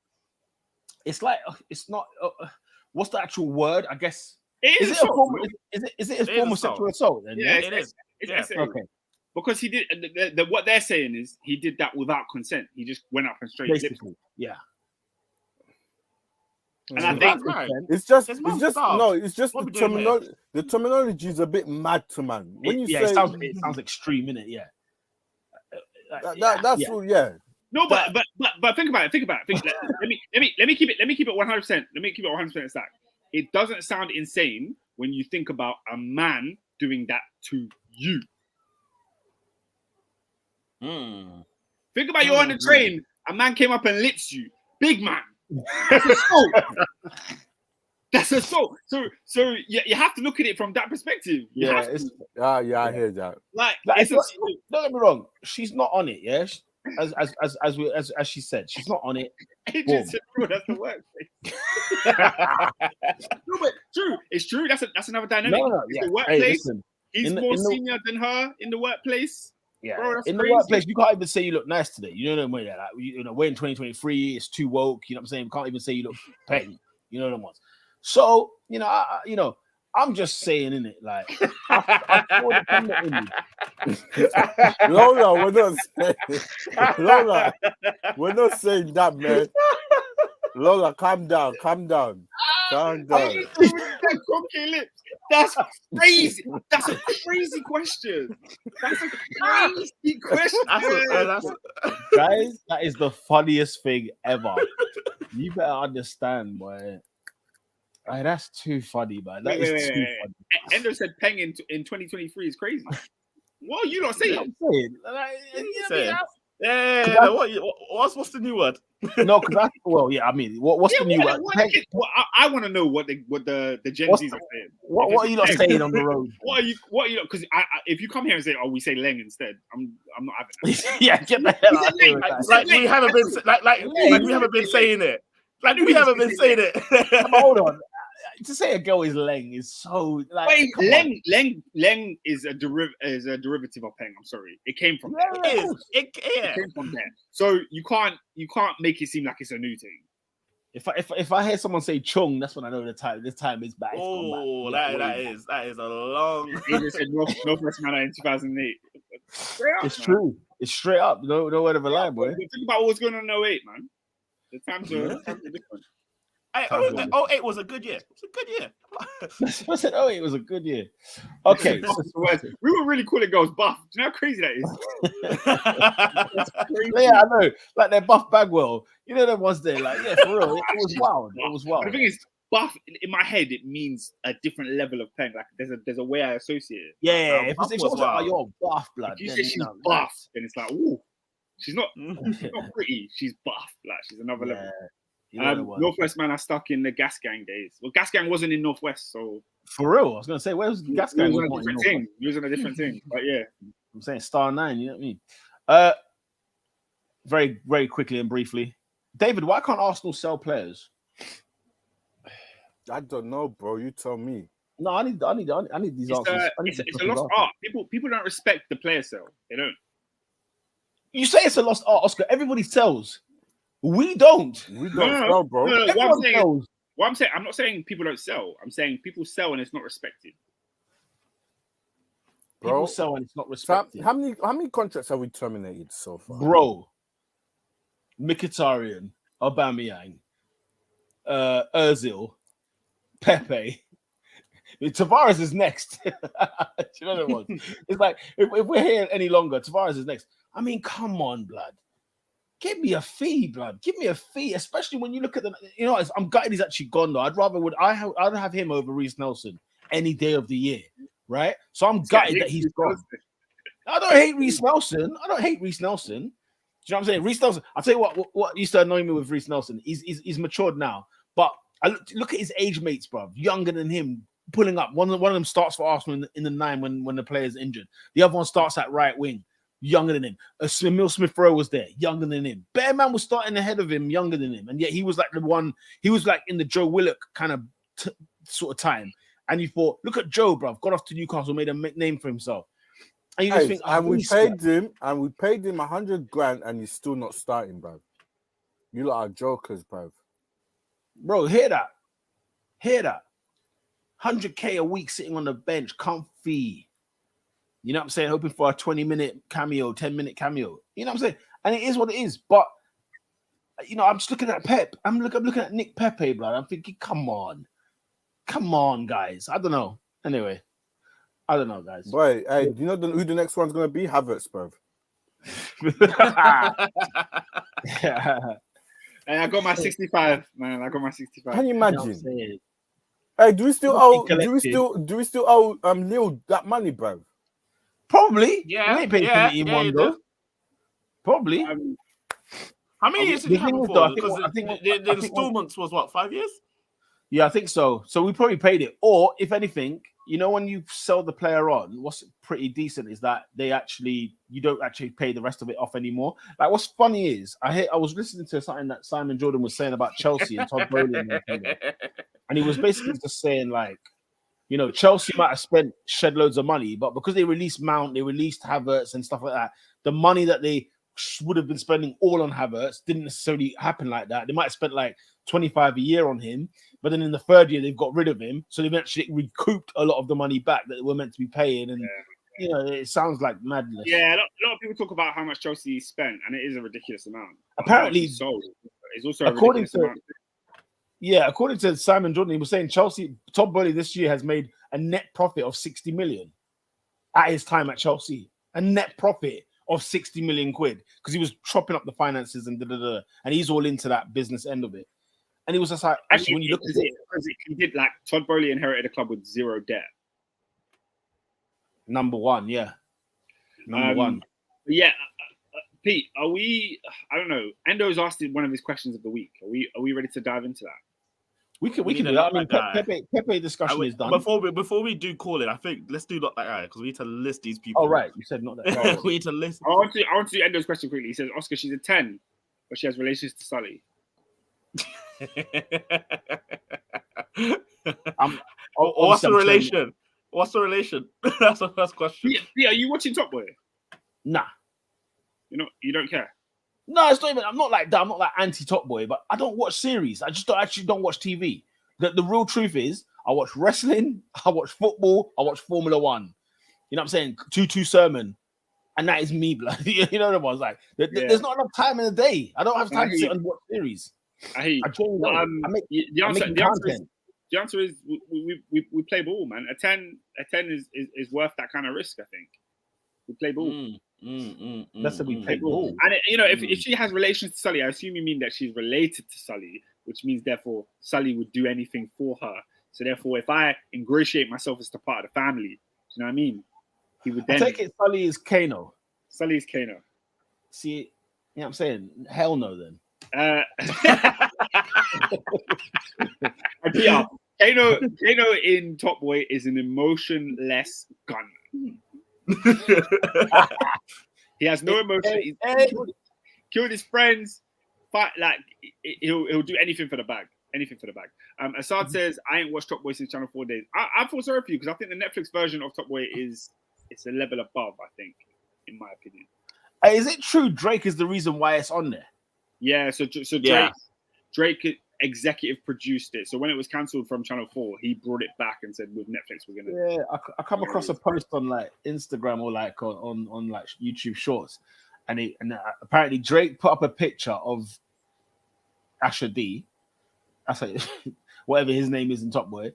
It's like it's not. What's the actual word? I guess. Is it a form of sexual assault? Then, yeah, it is. It's okay. Because he did what they're saying is he did that without consent. He just went up and straight. Basically, yeah. And I think it's just the terminology. The terminology is a bit mad to man. When you say it sounds extreme, innit? Yeah. That's all. Yeah. No, but think about it. Think about it. Let me keep it 100%. Let me keep it 100% stack. It doesn't sound insane when you think about a man doing that to you. Think about you're on the train. A man came up and lips you. Big man. That's assault. That's assault. So you have to look at it from that perspective. I hear that. Like don't get me wrong. She's not on it. Yeah. As she said, she's not on it. Agent said, bro, that's the workplace. No, but true. It's true. That's another dynamic. The workplace. He's more senior than her in the workplace. Yeah, bro, that's in crazy. the workplace, you can't even say you look nice today. You know what I mean? Like, we're in 2023. It's too woke. You know what I'm saying? You can't even say you look petty. You know what I'm saying? So I'm just saying, innit? Like, I feel the comment in me. Lola, we're not saying that, man. Lola, calm down. That's crazy. That's a crazy question. Guys, that is the funniest thing ever. You better understand, boy. That's too funny, man. That is too funny. Endo said Peng in 2023 is crazy. What are you not saying? I'm saying. What's the new word? No, because what's the new word? I want to know what the Gen Zs are saying. What are you not saying on the road? What are you? Because if you come here and say, "Oh, we say Leng instead," I'm not having that. Yeah, get the hell out of here. Like we haven't been we haven't been saying it. Like we haven't been saying it. Hold on. To say a girl is Leng is so like. Wait, Leng is a derivative of Peng. I'm sorry, it came from there. It came from there. So you can't make it seem like it's a new thing. If I hear someone say Chung, that's when I know this time is back. Oh, that is a long. He just said Northwest Man in 2008. It's true. It's straight up. No word of a lie, boy. Think about what was going on in 08, man. The times are different. 08 was a good year. It was a good year. I said 08 was a good year. Okay. We were really calling girls buff. Do you know how crazy that is? That's crazy. Yeah, I know. Like they're buff Bagwell. You know them ones there. Like, yeah, for real. It was wild. It was wild. But the thing is, buff in my head, it means a different level of Peng. Like there's a way I associate it. Yeah. If it's like you're buff, blood. If you say she's buff, then it's like, ooh, she's not pretty. She's buff. Like she's another level. Northwest Man are stuck in the Gas Gang days. Well, Gas Gang wasn't in Northwest, so for real, I was gonna say, where's Gas Gang? He was on a different thing. He was on a different thing, but yeah, I'm saying Star 9. You know what I mean? Very, very quickly and briefly, David, why can't Arsenal sell players? I don't know, bro. You tell me. No, I need these answers. It's a lost art. People don't respect the player sale. They don't. You say it's a lost art, Oscar. Everybody sells. We don't sell, bro. What I'm saying, I'm not saying people don't sell. I'm saying people sell and it's not respected. Bro, people sell and it's not respected. How many contracts have we terminated so far? Bro, Mkhitaryan, Aubameyang, Ozil, Pepe. Tavares is next. Do you know what it was? It's like if we're here any longer, Tavares is next. I mean, come on, blood. Give me a fee, blood. Give me a fee, especially when you look at the. You know, I'm gutted he's actually gone though. I'd have him over Reece Nelson any day of the year, right? So I'm gutted that he's gone. I don't hate Reece Nelson. Do you know what I'm saying? Reece Nelson. I'll tell you what used to annoy me with Reece Nelson. He's matured now, but I look at his age mates, bro. Younger than him, pulling up. One of them starts for Arsenal in the 9 when the player's injured. The other one starts at right wing. Younger than him. Emil Smith-Rowe was there, younger than him. Bearman was starting ahead of him, younger than him. And yet he was like the one, he was like in the Joe Willock kind of sort of time. And you thought, look at Joe, bruv, got off to Newcastle, made a name for himself. And you just think, we paid him 100 grand and he's still not starting, bruv. You lot are jokers, bruv. Bro, hear that. 100K a week sitting on the bench, comfy. You know what I'm saying? Hoping for a 20-minute cameo, 10-minute cameo. You know what I'm saying? And it is what it is. But, you know, I'm just looking at Pep. I'm looking at Nick Pepe, blood. I'm thinking, come on, guys. I don't know. Anyway, I don't know, guys. Boy, hey, do you know who the next one's going to be? Havertz, bruv. And I got my 65, man. I got my 65. Can you You know what I'm imagine? saying? Hey, do we still owe? Collected. Do we still owe Lil that money, bro? Probably. Yeah, We ain't paying yeah, 70 in yeah, one you though. do. Probably. How many years did The you have thing is, before? though, I Because think the installments was what, 5 years? Yeah, I think so. So we probably paid it. Or if anything, you know, when you sell the player on, what's pretty decent is that you don't actually pay the rest of it off anymore. Like, what's funny is I was listening to something that Simon Jordan was saying about Chelsea and Todd Bowley and he was basically just saying, like, you know, Chelsea might have shed loads of money, but because they released Mount, they released Havertz and stuff like that, the money that they would have been spending all on Havertz didn't necessarily happen like that. They might have spent like 25 a year on him, but then in the third year they've got rid of him, so they've actually recouped a lot of the money back that they were meant to be paying. And you know, it sounds like madness. Yeah, a lot of people talk about how much Chelsea spent, and it is a ridiculous amount. Apparently, it's also a ridiculous amount. Yeah, according to Simon Jordan, he was saying Chelsea, Todd Bowley this year has made a net profit of 60 million at his time at Chelsea. A net profit of 60 million quid because he was chopping up the finances and and he's all into that business end of it. And he was just like, actually, when you look at it, he did, like, Todd Bowley inherited a club with zero debt. Number one. Yeah, Pete, are we? I don't know. Endo's asked one of his questions of the week. Are we ready to dive into that? We can do that. I mean, Pepe discussion is done. Before we do call it, I think let's do not that guy because we need to list these people. Oh right, you said not that guy. We need to list. I want to do Endo's question quickly. He says, Oscar, she's a 10, but she has relations to Sully. What's the relation? What's the relation? That's the first question. Yeah, are you watching Top Boy? Nah. You don't care? No, it's not even. I'm not like that. I'm not like anti-Top Boy, but I don't watch series. I just don't watch TV. The real truth is, I watch wrestling, I watch football, I watch Formula One. You know what I'm saying? 2-2 sermon, and that is me, blood. You know what I was like. There's not enough time in the day. I don't have time to sit and watch series. I hear you. The answer is we play ball, man. A 10 is worth that kind of risk. I think we play ball. That's what we play ball. And if she has relations to Sully, I assume you mean that she's related to Sully, which means therefore Sully would do anything for her. So therefore, if I ingratiate myself as to part of the family, do you know what I mean? He would then take it. Sully is Kano. Sully is Kano. See, you know what I'm saying? Hell no, then. Kano in Top Boy is an emotionless gun. He has no emotion. He's killed his friends. He'll do anything for the bag. Anything for the bag. Assad says, I ain't watched Top Boy since Channel 4 days. I feel sorry for you because I think the Netflix version of Top Boy it's a level above, I think, in my opinion. Is it true Drake is the reason why it's on there? Yeah, so Drake executive produced it. So when it was cancelled from Channel 4, he brought it back and said, with Netflix, we're going to... Yeah, I come across a post on like Instagram or like on like YouTube Shorts. And apparently Drake put up a picture of Asher D. That's like, whatever his name is in Top Boy.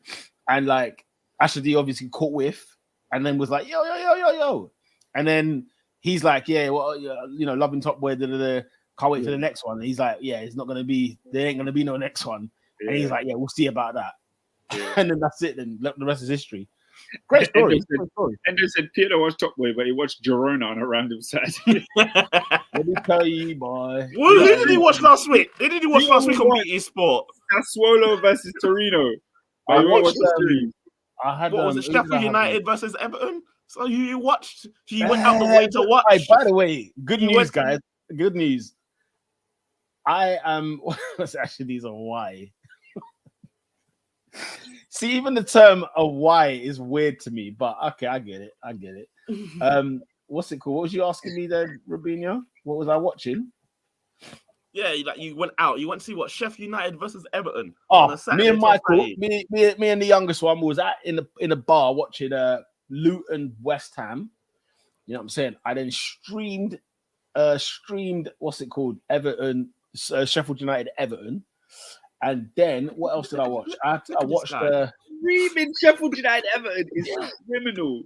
And like Asher D obviously caught whiff and then was like, yo. And then he's like, yeah, well, loving Top Boy, can't wait for the next one. And he's like, yeah, there ain't gonna be no next one. Yeah. And he's like, yeah, we'll see about that. Yeah. And then that's it. Then the rest is history. Great story. Endo said Peter watched Top Boy, but he watched Girona on a random Saturday. Let me tell you, boy. Who did he watch last week? Who did he watch last week on BT Sport? Sassuolo versus Torino. I watched what was it? Sheffield United versus Everton. So you watched? You went out the way to watch. Hey, by the way, good news, guys. Good news. I am. Actually, these are why. See, even the term "a why" is weird to me, but okay, I get it. What's it called? What was you asking me then, Rubinho? What was I watching? Yeah, you went out. You went to see what Sheffield United versus Everton. Oh, me and Michael, me and the youngest one was in a bar watching Luton West Ham. You know what I'm saying? I then streamed what's it called? Everton, Sheffield United, Everton. And then what else did I watch? I watched streaming Sheffield United Everton is criminal.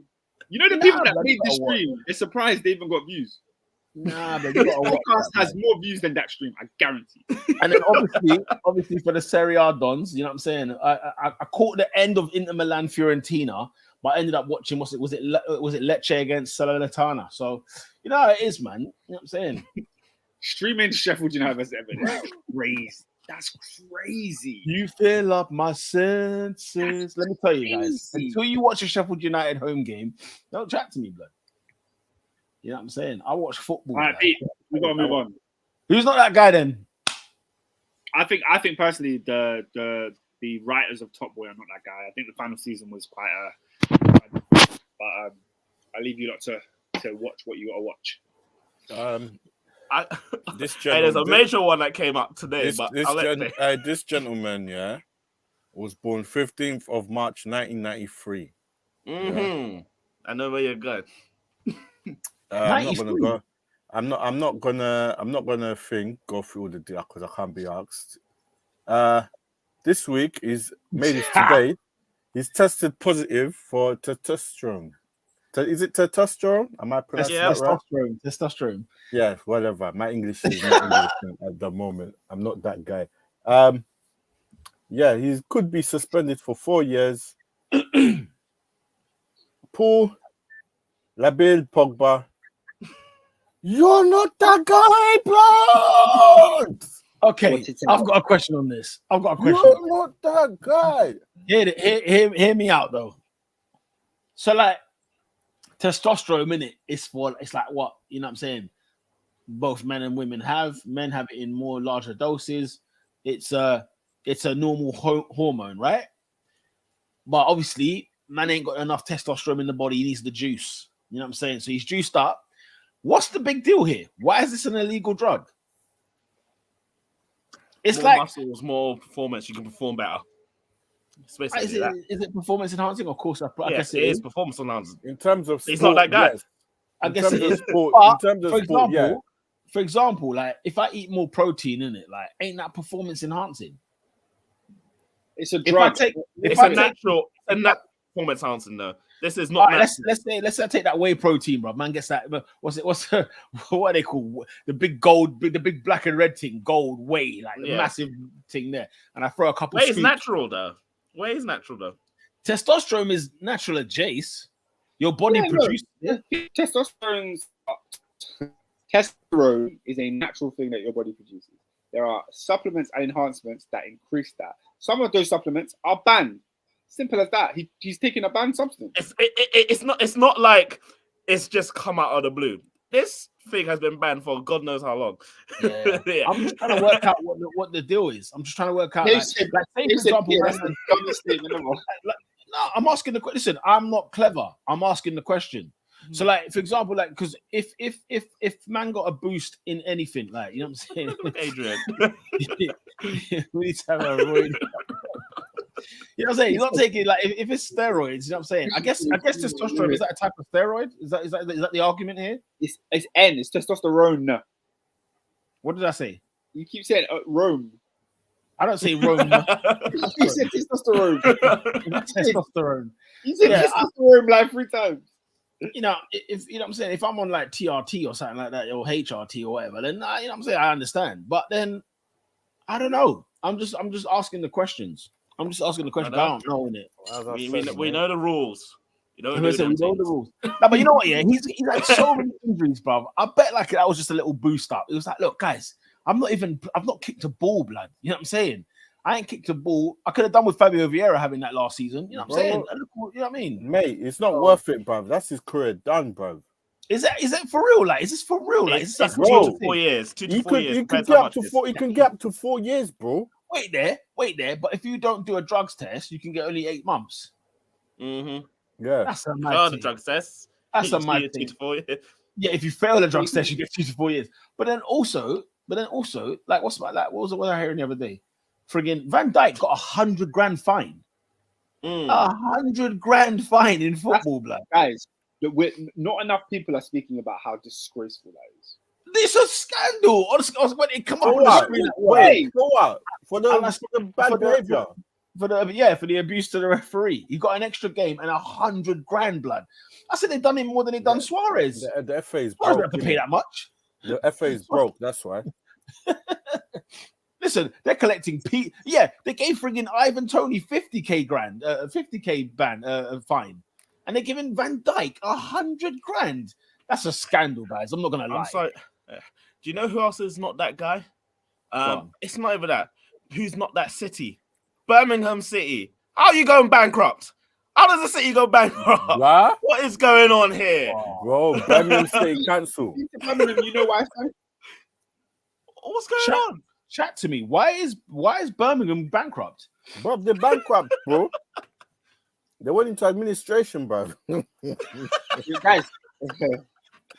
You know the people that made the stream, they're surprised they even got views. Nah, but you This gotta watch podcast that, has man. more views than that stream, I guarantee. And then obviously for the Serie A dons, you know what I'm saying? I caught the end of Inter Milan Fiorentina, but I ended up watching was it Lecce against Salernitana. So you know how it is, man. You know what I'm saying? Streaming Sheffield United versus Everton is crazy. That's crazy. You fill up my senses. Let me tell you guys, Crazy. until you watch a Sheffield United home game, don't chat to me, blood. You know what I'm saying? I watch football. All right, blood. Pete, we gotta move on. Who's not that guy then? I think personally the writers of Top Boy are not that guy. I think the final season was quite but I leave you lot to watch what you gotta watch. This Hey, there's a gentleman, major one that came up today, this gentleman, yeah, was born 15th of March 1993. I know where you're going. I'm not gonna go. I'm not gonna go through all the deal because I can't be asked. This week is maybe today. He's tested positive for testosterone. Is it testosterone? Am I pronouncing that right? Testosterone. Yeah, whatever. My English is not English at the moment. I'm not that guy. Yeah, he could be suspended for 4 years. Paul Labille Pogba. You're not that guy, blood. Okay, I've got a question on this. You're not that guy. Hear me out though. So like testosterone in it, it's like what, you know what I'm saying? Both men and women have. Men have it in more larger doses. It's a normal hormone, right? But obviously, man ain't got enough testosterone in the body. He needs the juice. You know what I'm saying? So he's juiced up. What's the big deal here? Why is this an illegal drug? It's more like muscles, more performance. You can perform better. Is it performance enhancing? Of course, I guess it is performance enhancing. In terms of sport, he's not that guy. Yes. I guess it is. Sport, But, in terms of sport, for example, like if I eat more protein in it, like ain't that performance enhancing? It's a drug. It's a natural performance enhancing though. This is not. Right, let's say I take that whey protein, bro. Man gets that. What are they called? The big gold, the big black and red thing, gold whey, like the massive thing there. And I throw a couple. Whey is natural though. Testosterone is natural at Jace. Your body produces it. Testosterone is a natural thing that your body produces. There are supplements and enhancements that increase that. Some of those supplements are banned. Simple as that. He's taking a banned substance. It's not like it's just come out of the blue. This thing has been banned for God knows how long. Yeah. I'm just trying to work out what the deal is. I'm just trying to work out. Say, for example, no, I'm asking the question. Listen, I'm not clever. I'm asking the question. So, like, for example, like, because if man got a boost in anything, like, you know what I'm saying? Adrian. We need to have a roid. You know what I'm saying? You're not taking, like, if it's steroids, you know what I'm saying? I guess testosterone, is that a type of steroid? Is that the argument here? It's it's testosterone. What did I say? You keep saying Rome. I don't say Rome. You said testosterone. Testosterone. You said testosterone like 3 times. You know, if you know what I'm saying, if I'm on like TRT or something like that, or HRT or whatever, then you know what I'm saying, I understand. But then I don't know. I'm just asking the questions. I'm just asking the question. I don't know it. We know the rules. You know, we know the rules. No, but you know what? Yeah, he's had so many injuries, bro. I bet like that was just a little boost up. It was like, look, guys, I've not kicked a ball, blood. You know what I'm saying? I ain't kicked a ball. I could have done with Fabio Vieira having that last season. You know what I'm saying? You know what I mean? Mate, it's not worth it, bro. That's his career done, bro. Is that for real? Like, is this for real? Like, is this like 2 to 4 years? 2 to 4 years. He can get up to 4. He can get up to 4 years, bro. Wait there. But if you don't do a drugs test, you can get only 8 months. Mm-hmm. Yeah, that's a mad the drugs test. That's a mad thing. 2 to 4 years. Yeah, if you fail the drugs test, you get 2 to 4 years. But then also, like, what was I hearing the other day? Friggin' Van Dijk got 100 grand fine. 100 grand fine in football, blood. Guys, not enough people are speaking about how disgraceful that is. It's a scandal. When it come up on the screen, for the bad behavior. For the abuse to the referee. He got an extra game and 100 grand, blood. I said they've done him more than they've done Suarez. The FA's Suarez have to pay that much. The FA is broke. That's why. Listen, they're collecting Yeah, they gave friggin' Ivan Toney 50k grand, 50k fine, and they're giving Van Dijk 100 grand. That's a scandal, guys. I'm not gonna lie. I'm sorry. Do you know who else is not that guy? It's not even that. Who's not that city? Birmingham City. How are you going bankrupt? How does the city go bankrupt? What is going on here? Bro, Birmingham City cancel. Birmingham, you know why? What's going on? Chat to me. Why is Birmingham bankrupt? Bro, they're bankrupt, bro. They went into administration, bro. Guys,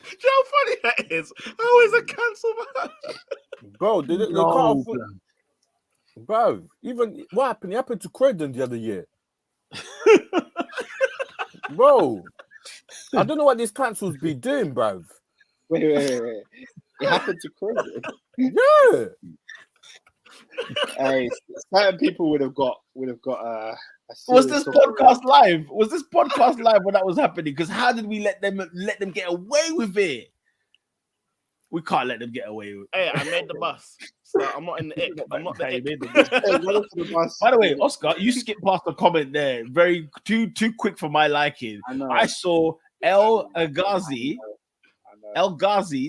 Do you know how funny that is? How is it cancelled? Bro, they can't afford. Bro, even what happened? It happened to Croydon the other year. Bro, I don't know what these councils be doing, bro. Wait. It happened to Croydon. Yeah. Hey, certain people would have got a was this podcast live? Was this podcast live when that was happening? Because how did we let them get away with it? We can't let them get away with it. Hey, I made the bus, so I'm not in the ick. I'm not the ick. By the way, Oscar, you skipped past the comment there. Very too quick for my liking. I saw El Ghazi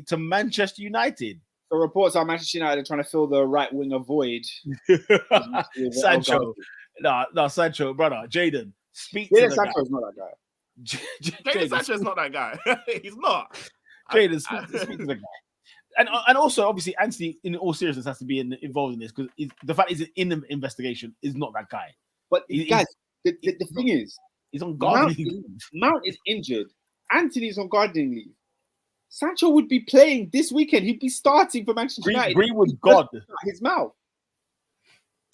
to Manchester United. So reports are Manchester United are trying to fill the right winger void. Sancho. No, Sancho, brother. Jaden, speak to the Sancho's not that guy. Jadon Sancho's not that guy. He's not. Jaden, speak to the guy. And also, obviously, Antony, in all seriousness, has to be involved in this because the fact he's in the investigation is not that guy. But guys, the thing is, he's on gardening leave. Mount is injured. Antony's on gardening leave. Sancho would be playing this weekend. He'd be starting for Manchester United. Agree with God. His mouth.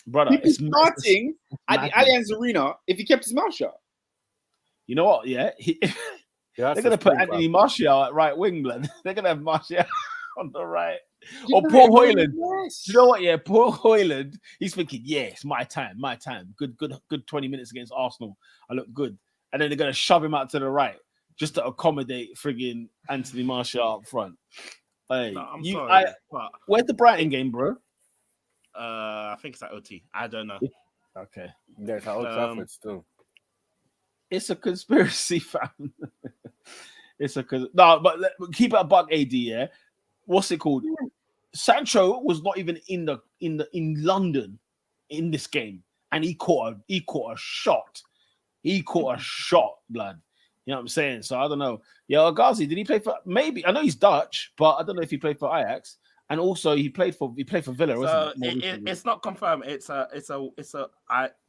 Brother, he'd be starting at the Allianz Arena if he kept his mouth shut. You know what? Yeah. They're going to put Anthony Martial at right wing, blood. They're going to have Martial on the right. Or Paul Hoyland. Yes. You know what? Yeah, Paul Hoyland. He's thinking, it's my time. Good 20 minutes against Arsenal. I look good. And then they're going to shove him out to the right just to accommodate friggin' Anthony Martial up front. Hey, no, I'm sorry. Where's the Brighton game, bro? I think it's at OT. I don't know. Okay. Yeah, it's at Old Trafford still. It's a conspiracy, fam. No, but keep it a buck, AD. Yeah, what's it called? Sancho was not even in London in this game, and he caught a shot. He caught a shot, blood. You know what I'm saying? So I don't know. Yeah, Ghazi, did he play for? Maybe I know he's Dutch, but I don't know if he played for Ajax. And also he played for Villa, wasn't it? It's not confirmed.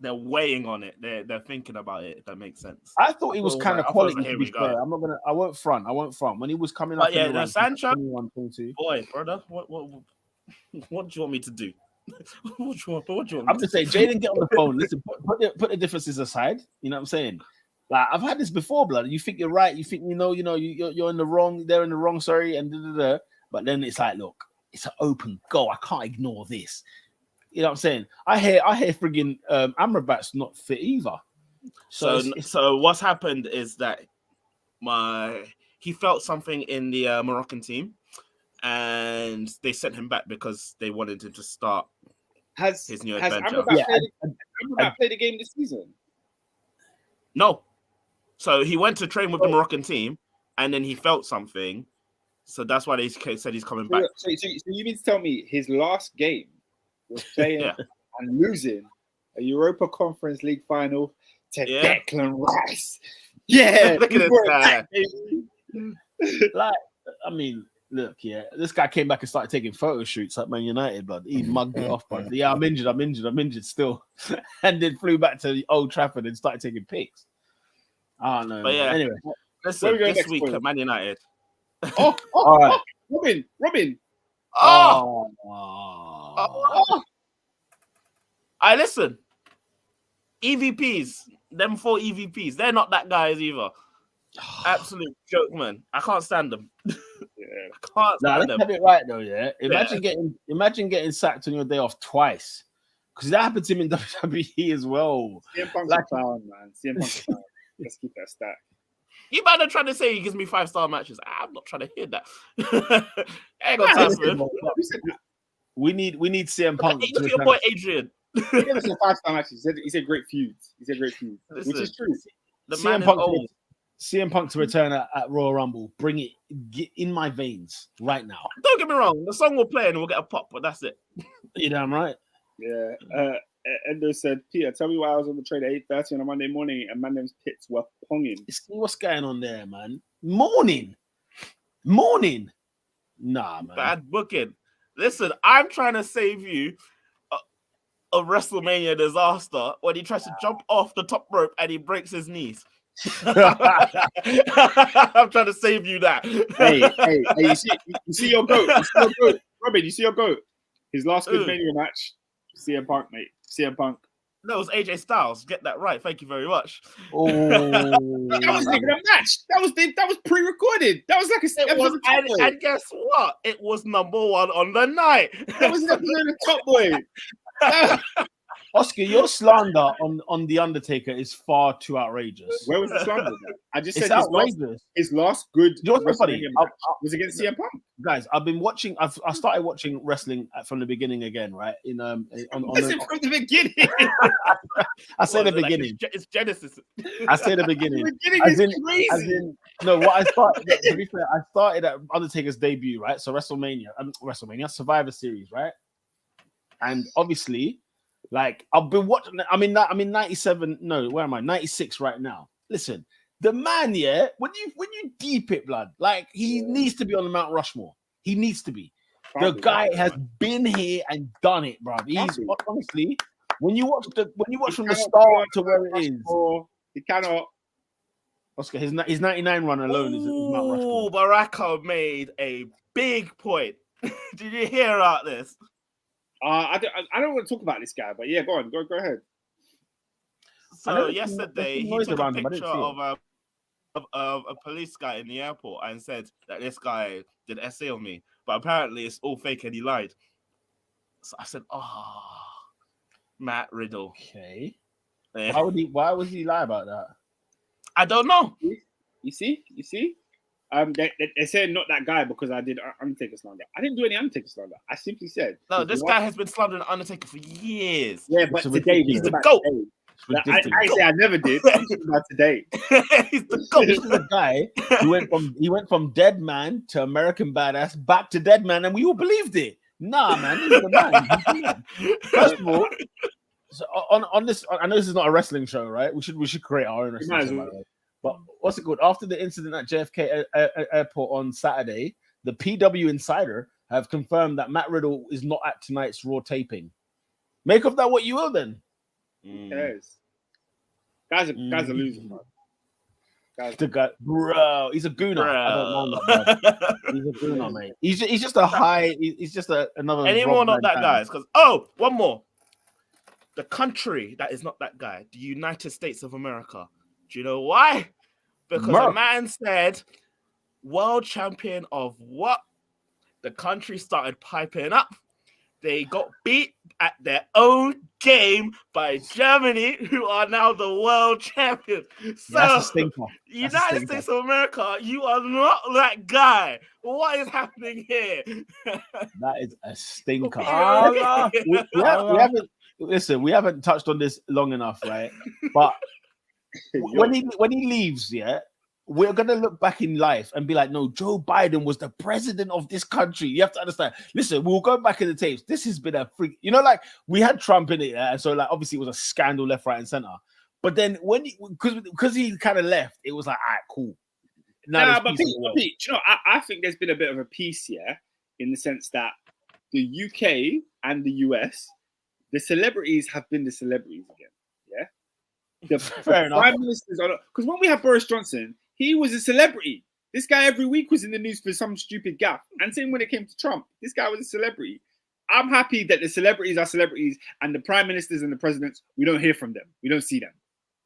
They're weighing on it. They're thinking about it. If that makes sense. I thought he was kind of quality. To be fair, I won't front. When he was coming up. But yeah, Sancho. Boy, brother, what do you want me to do? what do you want? I'm just saying, Jaden, get on the phone. Listen, put the differences aside. You know what I'm saying? Like I've had this before, blood. You think you're right. You think you're in the wrong. They're in the wrong. Sorry, and but then it's like, look. It's an open goal. I can't ignore this. You know what I'm saying? I hear friggin' Amrabat's not fit either. So what's happened is that he felt something in the Moroccan team, and they sent him back because they wanted him to start his new adventure. Amrabat played a game this season? No. So he went to train with the Moroccan team, and then he felt something. So that's why they said he's coming back. So you mean to tell me his last game was playing and losing a Europa Conference League final to Declan Rice? Yeah, look at this guy. Like, I mean, look, this guy came back and started taking photo shoots at Man United, blood. He mugged it off, bud. Yeah, I'm injured still, and then flew back to Old Trafford and started taking pics. I don't know. But yeah, anyway, listen, this week at Man United. All right. Robin. I listen. EVPs, them 4 EVPs, they're not that guys either. Absolute joke, man. I can't stand them. I can't stand them. Let's have it right though, yeah. Imagine getting sacked on your day off twice. Because that happened to him in WWE as well. CM Punk's a clown, man. CM Punk's a clown. Let's keep that stack. You might have trying to say he gives me 5-star matches. I'm not trying to hear that. I ain't got time for him. Who said that? We need CM Punk. Look at your boy Adrian. He gave us some 5-star matches. He said great feuds. He said great feuds, which is true. The man is old. CM Punk to return at Royal Rumble. Bring it, get in my veins right now. Don't get me wrong. The song will play and we'll get a pop, but that's it. You damn right. Yeah. Endo said, Peter, tell me why I was on the train at 8:30 on a Monday morning and man name's Pits were ponging. See what's going on there, man. Morning. Nah, man. Bad booking. Listen, I'm trying to save you a WrestleMania disaster when he tries to jump off the top rope and he breaks his knees. I'm trying to save you that. Hey, you see your goat. Robin, you see your goat. His last good Mania match, CM Punk, mate. CM Punk. No, it was AJ Styles. Get that right. Thank you very much. Oh, that wasn't even a match. That was pre-recorded. That was like and guess what? It was number 1 on the night. That was an episode of Top Boy. Oscar, your slander on The Undertaker is far too outrageous. Where was the slander? I just it's said outrageous. His last good funny was against CM Punk. Guys, I've been watching. I started watching wrestling from the beginning again, right? From the beginning. I say the beginning. It's Genesis. I say the beginning. The beginning is crazy. No, what I started. To be fair, I started at Undertaker's debut, right? So WrestleMania, Survivor Series, right? And obviously, like I've been watching. I'm in 97. No, where am I? 96 right now. Listen, the man, yeah. When you deep it, blood, like he needs to be on the Mount Rushmore. He needs to be. The guy has been here and done it, bro. He's honestly. When you watch from the start to where it is, he cannot. Oscar, his 99 run alone is Mount Rushmore. Baraka made a big point. Did you hear about this? I don't want to talk about this guy, but yeah, go on, go ahead. So yesterday he took a picture of a police guy in the airport and said that this guy did an essay on me, but apparently it's all fake and he lied. So I said, Matt Riddle. Okay. Yeah. Why would he lie about that? I don't know. You see? They said not that guy because I did Undertaker slander. I didn't do any Undertaker slander. I simply said no. This guy has been slandering Undertaker for years. Yeah, but today he's the GOAT. I say I never did. I'm talking about today. He's the GOAT. This is the guy who went from dead man to American Badass back to dead man, and we all believed it. Nah, man, he's the man. First of all, so on this, I know this is not a wrestling show, right? We should create our own wrestling show. But what's it called? After the incident at JFK Airport on Saturday, the PW Insider have confirmed that Matt Riddle is not at tonight's Raw taping. Make of that what you will, then. Yes. Guys are losing, man. The guy, bro, he's a gooner. Bro. I don't know that, he's a gooner, mate. He's just a high. He's just another. Any more not that guys? Because one more. The country that is not that guy, the United States of America. Do you know why? Because a man said, world champion of what? The country started piping up. They got beat at their own game by Germany, who are now the world champions. So, that's a stinker. United States of America, you are not that guy. What is happening here? That is a stinker. We haven't touched on this long enough, right? But when he leaves, yeah, we're gonna look back in life and be like, no, Joe Biden was the president of this country. You have to understand. Listen, we'll go back in the tapes. This has been a freak. You know, like we had Trump in it, and so like obviously it was a scandal left, right, and center. But then because he kind of left, it was like, all right, cool. But Pete, you know, I think there's been a bit of a peace here in the sense that the UK and the US, the celebrities have been the celebrities again. Yeah, Fair enough. Prime ministers are because when we had Boris Johnson, he was a celebrity. This guy every week was in the news for some stupid gaffe. And same when it came to Trump, this guy was a celebrity. I'm happy that the celebrities are celebrities and the prime ministers and the presidents, we don't hear from them. We don't see them.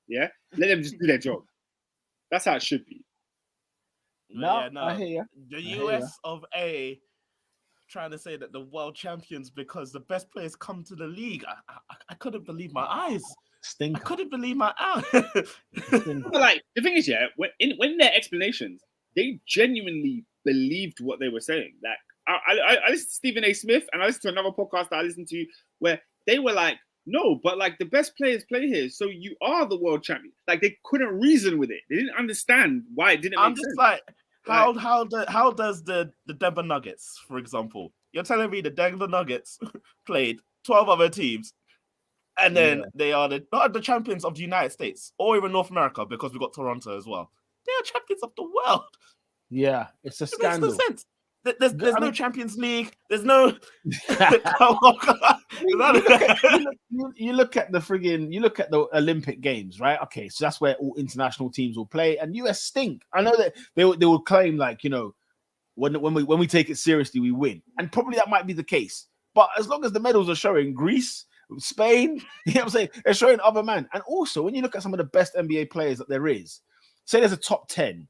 Yeah, let them just do their job. That's how it should be. No, I hear you. The US of A trying to say that the world champions because the best players come to the league. I couldn't believe my eyes. Stinker. I couldn't believe my eye. Stinker. But like the thing is, yeah, when their explanations, they genuinely believed what they were saying. Like I listened to Stephen A. Smith and I listened to another podcast that I listened to where they were like, no, but like the best players play here, so you are the world champion. Like they couldn't reason with it. They didn't understand why it didn't. I'm make just sense. like, how does the Denver Nuggets, for example, you're telling me the Denver Nuggets played 12 other teams, and then they are not the champions of the United States or even North America because we got Toronto as well. They are champions of the world. Yeah, it's a It scandal. makes no sense. There's no Champions League. There's no. You look at the Olympic Games, right? Okay, so that's where all international teams will play, and US stink. I know that they will claim like, you know, when we take it seriously, we win, and probably that might be the case. But as long as the medals are showing Greece, Spain, you know what I'm saying, they're showing other man. And also, when you look at some of the best NBA players that there is, say there's a top 10,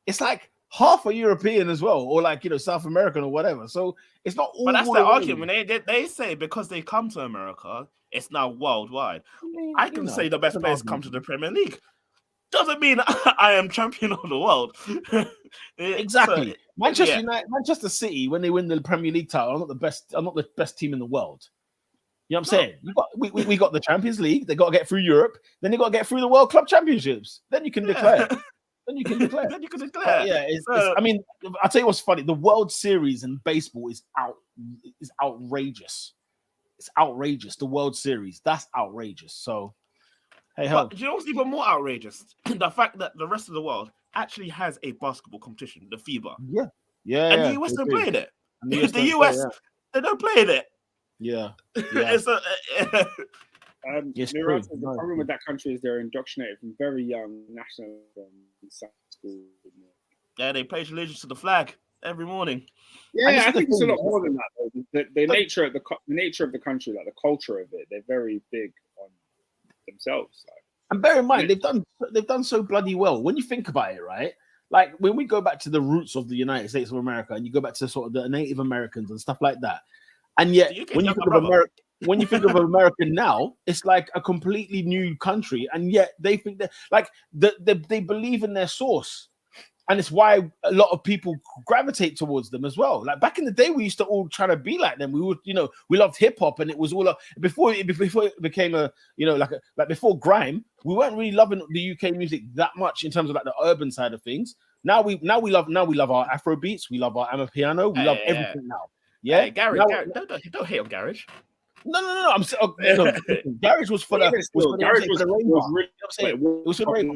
it's like half a European as well, or like, you know, South American or whatever. So it's not all. But that's the argument. They say because they come to America, it's now worldwide. I can say the best players come to the Premier League. Doesn't mean I am champion of the world. Exactly. So, Manchester United, Manchester City, when they win the Premier League title, are not the best team in the world. You know what I'm saying? We got the Champions League. They got to get through Europe. Then they got to get through the World Club Championships. Then you can declare. Then you can declare. I mean, I'll tell you what's funny. The World Series in baseball is outrageous. It's outrageous. The World Series, that's outrageous. So, hey, but do you know what's even more outrageous? The fact that the rest of the world actually has a basketball competition, the FIBA. Yeah. And the US don't play in it. The US, they don't play in it. Yeah. It's the problem with that country is they're indoctrinated from very young, national school. Yeah, they pledge allegiance to the flag every morning. Yeah, I think it's a lot more than that. The nature of the country, like the culture of it, they're very big on themselves. Like. And bear in mind, they've done so bloody well. When you think about it, right? Like when we go back to the roots of the United States of America, and you go back to sort of the Native Americans and stuff like that, and yet when you think of America now, it's like a completely new country, and yet they think that like they believe in their source, and it's why a lot of people gravitate towards them as well. Like back in the day, we used to all try to be like them. We would, you know, we loved hip hop, and it was all before it became a, you know, like before grime, we weren't really loving the UK music that much in terms of like the urban side of things. Now we love our Afro beats, we love our Amapiano, we love everything now. Yeah, hey, Garage, don't hate on Garage. No. I'm Garage was for the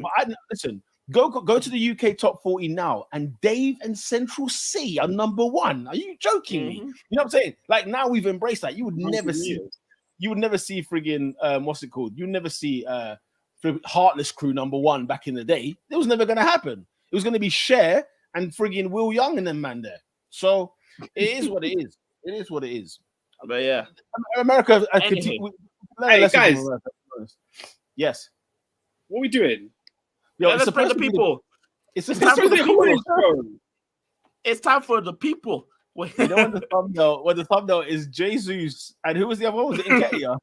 But listen, go to the UK top 40 now, and Dave and Central C are number one. Are you joking me? You know what I'm saying? Like now we've embraced that. You would never see friggin' what's it called? You never see Heartless Crew number one back in the day. It was never gonna happen. It was gonna be Cher and friggin' Will Young and them man there. So it is what it is. It is what it is. But yeah, America. Hey guys, yes. What are we doing? Yo, let's bring the people. It's time for the people. It's time for the people. You know when the thumbnail is Jesus, and who was the other one? Was it Nketiah?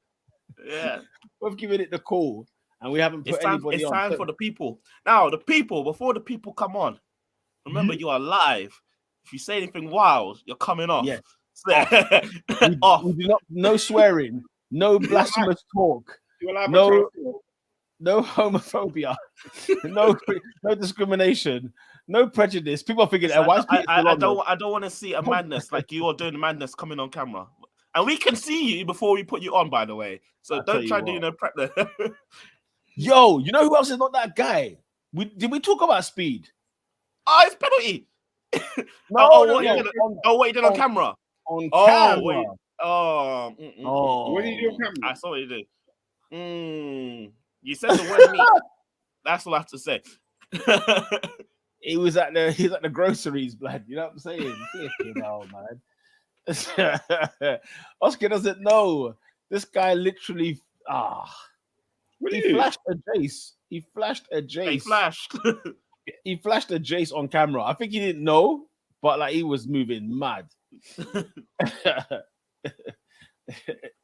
Yeah, we've given it the call, and we haven't put anybody on. It's time for the people. Now, the people. Before the people come on, remember you are live. If you say anything wild, you're coming off. Yeah. Off. We do not, no swearing, no blasphemous talk, no homophobia, no discrimination, no prejudice. People are thinking, I don't want to see a madness like you are doing madness coming on camera. And we can see you before we put you on, by the way. So don't try doing no prep there. Yo, you know who else is not that guy? Did we talk about Speed? Oh, it's penalty. What you did on camera? On camera. Wait. What did you do on camera? I saw what you did. You said the word meat. That's all I have to say. He was at the groceries, blood. You know what I'm saying? Man. Oscar doesn't know. This guy literally he flashed a Jace. He flashed a Jace on camera. I think he didn't know, but like he was moving mad.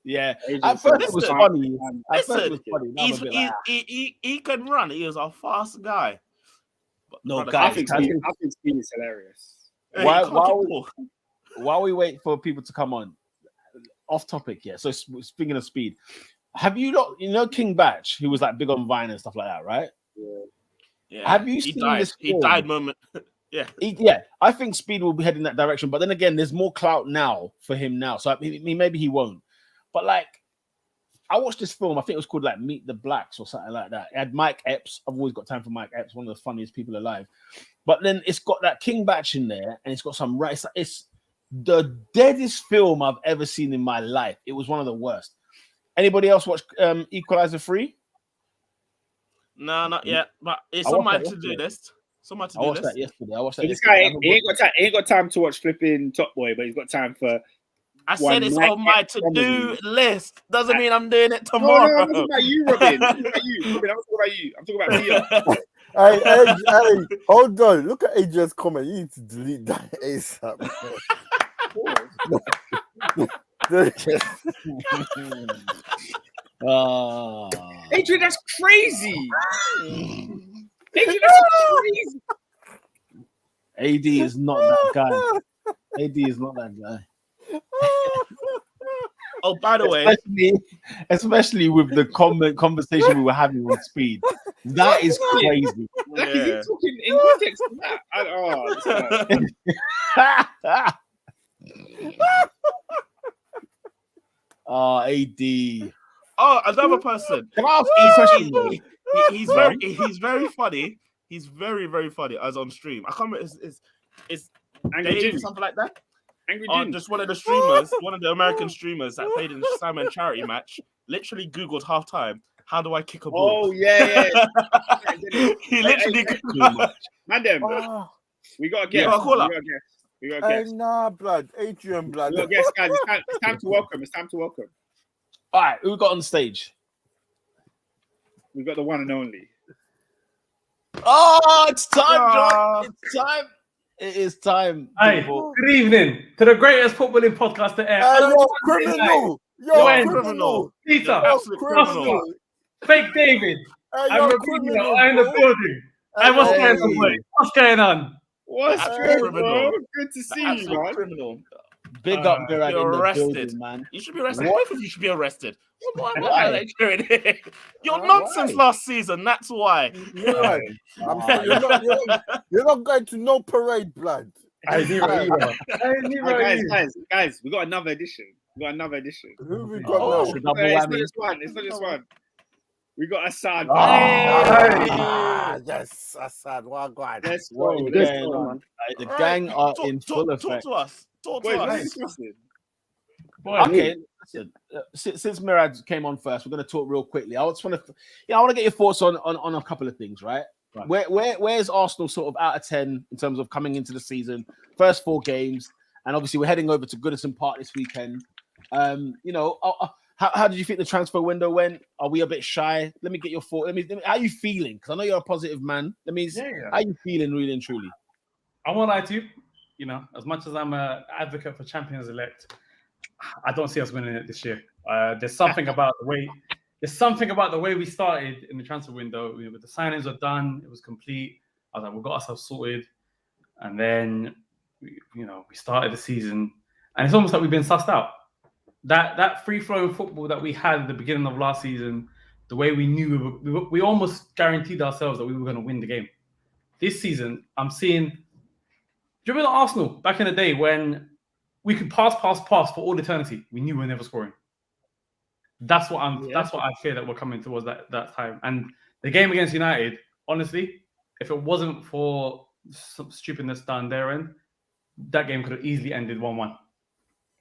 Yeah. Agents At first it was listen, funny. At first it Listen, was funny. Now I'm a bit like, he can run. He is a fast guy. But No, brother guys, I think can't- Speed is hilarious. he Why- can't why kick we- ball. while we wait for people to come on, off topic, yeah. So speaking of Speed, have you not, King Batch, who was like big on Vine and stuff like that, right? Yeah, Have you he seen died. this He film? died moment. Yeah. Yeah, I think Speed will be heading that direction. But then again, there's more clout now for him now. So maybe he won't. But like, I watched this film. I think it was called like Meet the Blacks or something like that. It had Mike Epps. I've always got time for Mike Epps, one of the funniest people alive. But then it's got that King Batch in there, and it's got some right. It's the deadest film I've ever seen in my life. It was one of the worst. Anybody else watch Equalizer 3? No, not yet. But it's I watched somebody that to do yesterday. this. Somebody to I do watched this. that yesterday. I watched So that this yesterday. guy ain't got time to watch flipping Top Boy, but he's got time for. I One said it's Mike on my Epps to-do comedy. list. Doesn't mean I'm doing it No, tomorrow. I'm talking about you, Robin. I'm talking about you. Robin, I'm talking about you. I'm talking about Peter. Hey, hold on. Look at Adrian's comment. You need to delete that ASAP. Adrian, that's crazy. Adrian, that's crazy. AD is not that guy. AD is not that guy. Oh, by the way, Especially with the conversation we were having on Speed. That is crazy. Like, is he talking in context of that? AD. oh, another person. Can I ask you a question? though? He's very funny. He's very, very funny as on stream. I can't remember. It's Angry Dave, Jim. something like that. Angry Or Jim. just one of the streamers, one of the American streamers that played in the Simon charity match, literally Googled halftime, how do I kick a ball? Oh, yeah. He literally Googled. Madam, we got a guest. got a caller. We got a guest. Nah, blood. Adrian, blood. We got a guest, guys. It's time to welcome. It's time to welcome. All right, who we got on stage? We got the one and only. Oh, it's time, John. It's time. It is time. Hey, people. good evening to the greatest footballing podcast to air. Hey, you're criminal. You're criminal. Peter, Absolute criminal. Arsenal, Fake David, Hey, I'm you're a criminal. I'm in the building. Hey, what's Hey. going on, boy? What's going on? What's Absolute good, bro? criminal. Good to see you, Absolute man. criminal. Big up, Gerard, You're in the arrested. building, man. You should be arrested. What? Both of you should be arrested. What Why? are they doing here? Your Why? nonsense last season. That's why. Right. You're not going to no parade, blood. I knew Hey, guys, we got another edition. Who we got Oh, now? it's a double It's not whammy. just one. It's not just one. We got Assad. Yes, Assad. Well, God. Let's What go. is Let's going go, on? man. The gang are in full Talk effect. to us. Talk Wait, to what are you us. discussing? Boy, Okay, listen. Since Mirad came on first, we're going to talk real quickly. I just want to, I want to get your thoughts on a couple of things, right? Right. Where's Arsenal sort of out of 10 in terms of coming into the season? First 4 games, and obviously we're heading over to Goodison Park this weekend. How did you think the transfer window went? Are we a bit shy? Let me get your thought. Let me how are you feeling? Because I know you're a positive man. Yeah. How are you feeling, really and truly? I won't lie to you. You know, as much as I'm an advocate for Champions Elect, I don't see us winning it this year. There's something about the way. There's something about the way we started in the transfer window. The signings were done. It was complete. I was like, we've got ourselves sorted. And then, we started the season. And it's almost like we've been sussed out. That free-flowing football that we had at the beginning of last season, the way we knew, we almost guaranteed ourselves that we were going to win the game. This season, I'm seeing... Do you remember Arsenal back in the day when we could pass for all eternity? We knew we were never scoring. That's what I fear that we're coming towards that time. And the game against United, honestly, if it wasn't for some stupidness done their end, that game could have easily ended 1-1.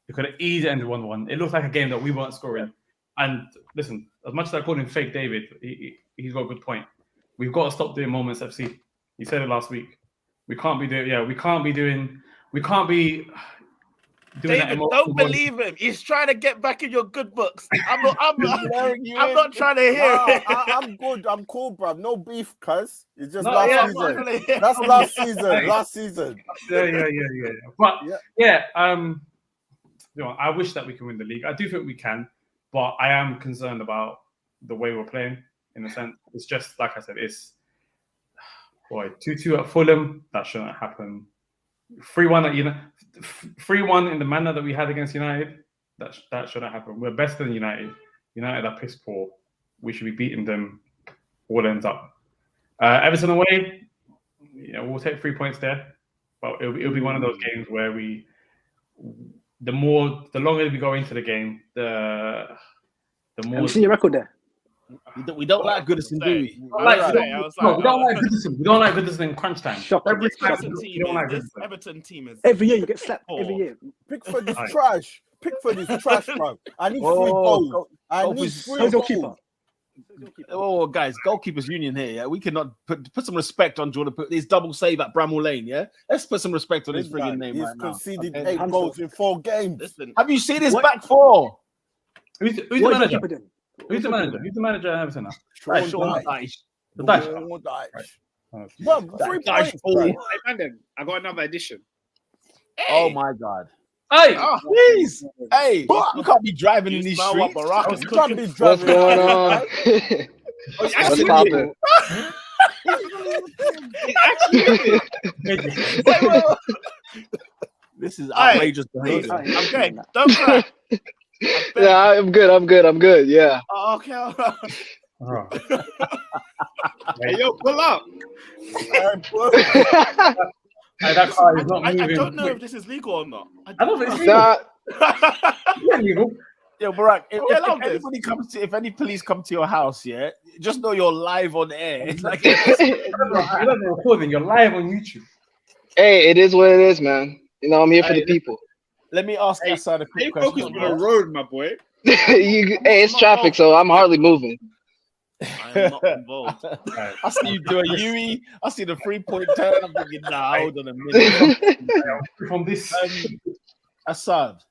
It could have easily ended 1-1. It looked like a game that we weren't scoring. And listen, as much as I called him fake David, he's got a good point. We've got to stop doing Moments FC. He said it last week. We can't be doing David, don't believe him. He's trying to get back in your good books. I'm not trying to hear it. I'm good. I'm cool, bruv. No beef, cuz. It's just No, last yeah, season. That's last season. Last season. Yeah. But I wish that we can win the league. I do think we can, but I am concerned about the way we're playing. In a sense, it's just like I said, it's 2-2 at Fulham. That shouldn't happen. 3-1 at 3-1 in the manner that we had against United. That shouldn't happen. We're better than United. United are piss poor. We should be beating them. All ends up. Everton away. We'll take 3 points there, but it'll be one of those games where the longer we go into the game, the more. Have you seen your record there? We don't like Goodison, do we? We don't like Goodison. We don't like Goodison in crunch time. Everton team is every year you get slapped. Every year. Pickford is trash. Pickford is trash, bro. I need 3 goals. I need 3 goals. Keeper. Oh, guys, goalkeepers union here. Yeah, we cannot put some respect on Jordan. Put this double save at Bramall Lane. Yeah, let's put some respect on his frigging name right now. He's conceded 8 goals in 4 games. Listen, have you seen his back four? Who's the manager? Who's the manager? Who's the manager at Everton now? Sean Dyche. Well, 3 points. Hey, Brandon, I got another edition. Oh my God. Hey, please. Hey, you can't be driving in these streets. You can't be driving. What's going on? What's poppin'? This is outrageous behavior. Okay, don't cry. Yeah, I'm good. Yeah. Oh, okay. Hey, yo, pull up. I don't know if this is legal or not. I don't think it's legal. Yo, Barack, if any police come to your house, yeah, just know you're live on air. It's like you're not recording, you're live on YouTube. Hey, it is what it is, man. I'm here for the people. Let me ask Assad a quick question. Focus on the road, my boy. Hey, it's traffic, so I'm hardly moving. I'm not involved. I see you do a Yui. I see the 3-point turn. I'm thinking, hold on a minute. From this, Assad.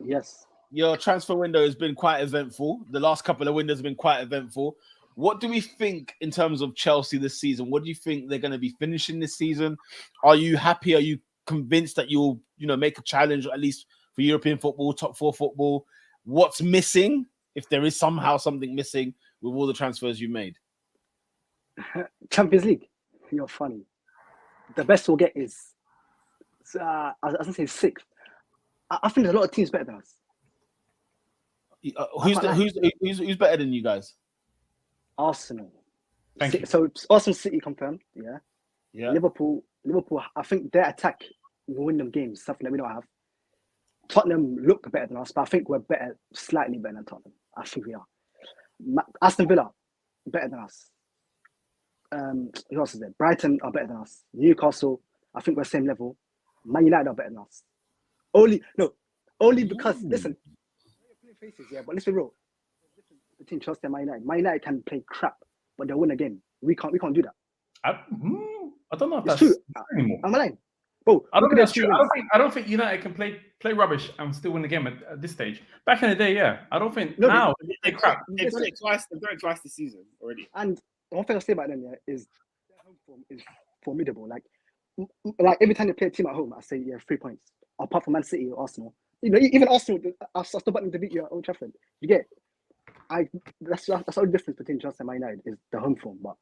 Yes. Your transfer window has been quite eventful. The last couple of windows have been quite eventful. What do we think in terms of Chelsea this season? What do you think they're going to be finishing this season? Are you happy? Are you convinced that you'll, make a challenge, at least for European football, top 4 football? What's missing, if there is somehow something missing with all the transfers you made? Champions League. You're funny. The best we'll get is, I was going to say 6th. I think there's a lot of teams better than us. Who's better than you guys? Arsenal. Thank you. So Arsenal, City confirmed. Yeah. Liverpool. I think their attack will win them games. Something that we don't have. Tottenham look better than us, but I think we're better, slightly better than Tottenham. I think we are. Aston Villa better than us. Who else is there? Brighton are better than us. Newcastle, I think we're same level. Man United are better than us. Only because listen, faces, but let's be real. Between Chelsea and Man United, Man United can play crap, but they'll win a game. We can't do that. I don't know if that's true anymore. I'm lying. Bro, I don't think that's true. I don't think United can play rubbish and still win the game at this stage. Back in the day, yeah. I don't think now they crap. They've done it twice. They've done it twice this season already. And one thing I'll say about them, is their home form is formidable. Like every time they play a team at home, I say 3 points. Apart from Man City or Arsenal, even Arsenal, I still want them to beat you at Old Trafford. You get? That's the only difference between Chelsea and Man United is the home form. But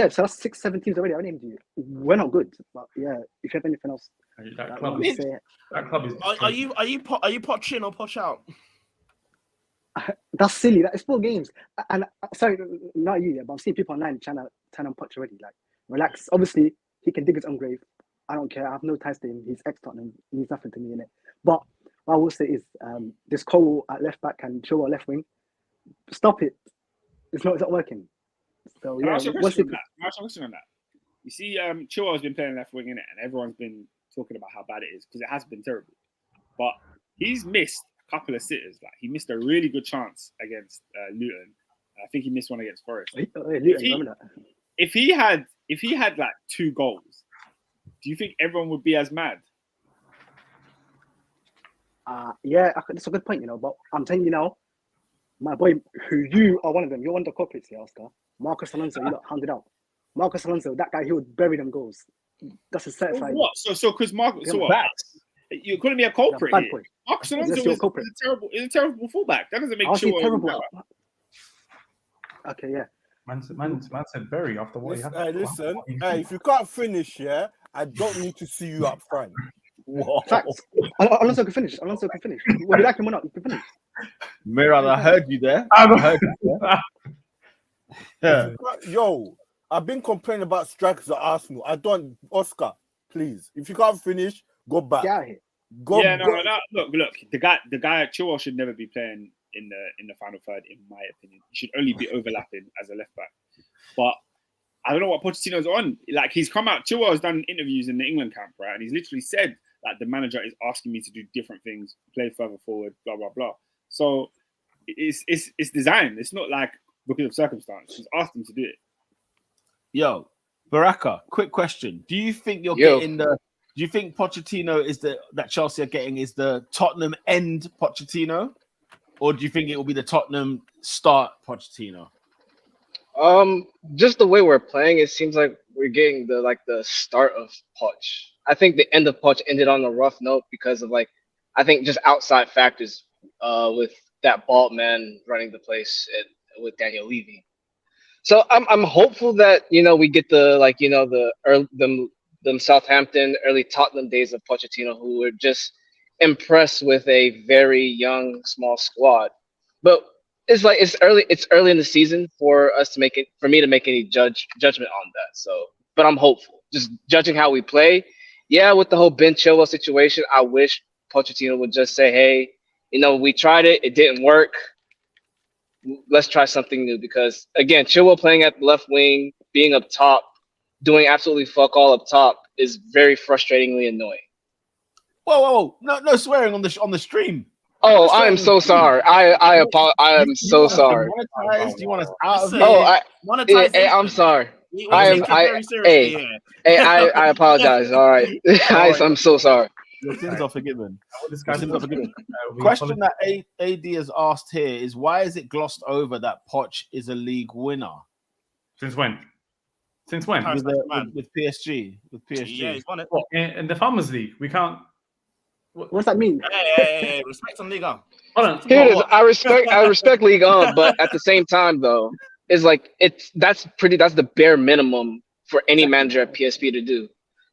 so that's 6-7 teams already. I named you. We're not good, but if you have anything else, that club is. Are you poch in or poch out? That's silly. It's 4 games. And sorry, not you, but I'm seeing people online trying to poach already. Like, relax. Obviously, he can dig his own grave. I don't care. I have no ties to him. He's ex-Tottenham. He means nothing to me in it. But what I will say is, this Cole at left back and Joe at left wing. Stop it. It's not working. So Can I ask you a question on that? You see, Chilwell's been playing left wing in it, and everyone's been talking about how bad it is because it has been terrible. But he's missed a couple of sitters. Like he missed a really good chance against Luton. I think he missed one against Forest. If he had like 2 goals, do you think everyone would be as mad? That's a good point, but I'm telling you now, my boy, who you are one of them, you're one of the corporates here, Oscar. Marcus Alonso, you got handed out. Marcus Alonso, that guy, he would bury them goals. That's a certified. What? So because Marcus, so what? You're calling me a culprit Bad here. boy. Marcus Yes, Alonso you're a is culprit. a terrible fullback. That doesn't make I was Chilwell terrible. better. Okay, yeah. Man said very after what he had. Listen, if you can't finish, yeah, I don't need to see you up front. Whoa. Facts. Alonso can finish. Whether you like him or not, you can finish. Miran, I heard you there. I heard you there. Yeah. Yo, I've been complaining about strikers at Arsenal. Oscar, please. If you can't finish, go back. Get out of here. Go. Look. The guy at Chilwell should never be playing in the final third, in my opinion. He should only be overlapping as a left back. But I don't know what Pochettino's on. Like, he's come out. Chilwell has done interviews in the England camp, right? And he's literally said that the manager is asking me to do different things, play further forward, blah blah blah. So it's designed. It's not like because of circumstance. He's asked him to do it. Yo, Baraka, quick question. Do you think Do you think Pochettino that Chelsea are getting is the Tottenham end Pochettino? Or do you think it will be the Tottenham start Pochettino? Just the way we're playing, it seems like we're getting the start of Poch. I think the end of Poch ended on a rough note because of I think just outside factors with that bald man running the place with Daniel Levy. So I'm hopeful that we get the Southampton early Tottenham days of Pochettino, who were just impressed with a very young small squad. But it's early in the season for me to make any judgment on that. So, but I'm hopeful. Just judging how we play. Yeah, with the whole Ben Chilwell situation, I wish Pochettino would just say, hey, we tried it, it didn't work. Let's try something new, because again, Chilwell playing at the left wing, being up top, doing absolutely fuck all up top is very frustratingly annoying. Whoa! No swearing on the stream. Oh, I am so sorry. I apologize. I am so sorry. Do you want us out of here? I'm sorry. I apologize. All right. I'm so sorry. Your sins are forgiven. Question that AD has asked here is, why is it glossed over that Poch is a league winner? Since when? With PSG. Yeah, he's won it. What, in the Farmers League? We can't. What's that mean? Hey, respect on Liga. Here it is. I respect League On, but at the same time though, that's the bare minimum for any manager at PSP to do.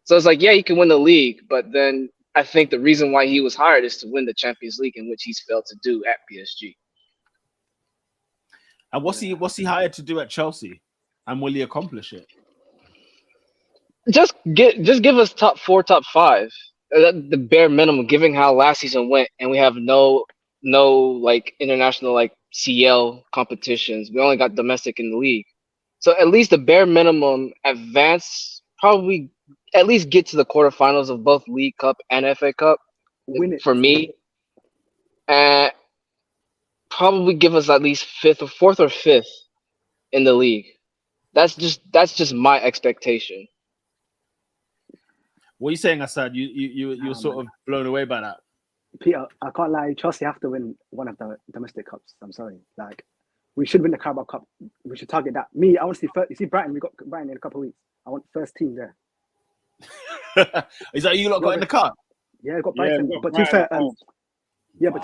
So it's he can win the league, but then I think the reason why he was hired is to win the Champions League, in which he's failed to do at PSG. And what's he hired to do at Chelsea? And will he accomplish it? Just give us top 4, top 5. The bare minimum, given how last season went, and we have no international CL competitions. We only got domestic in the league, so at least the bare minimum advance, probably at least get to the quarterfinals of both League Cup and FA Cup. Win it for me, and probably give us at least 4th or 5th in the league. That's just my expectation. What are you saying, Assad? You're sort of blown away by that. Peter, I can't lie. Chelsea have to win one of the domestic cups. I'm sorry. We should win the Carabao Cup. We should target that. I want to see you see Brighton. We got Brighton in a couple of weeks. I want first team there. Is that you lot got in the cup? Yeah, got Brighton. Yeah, but to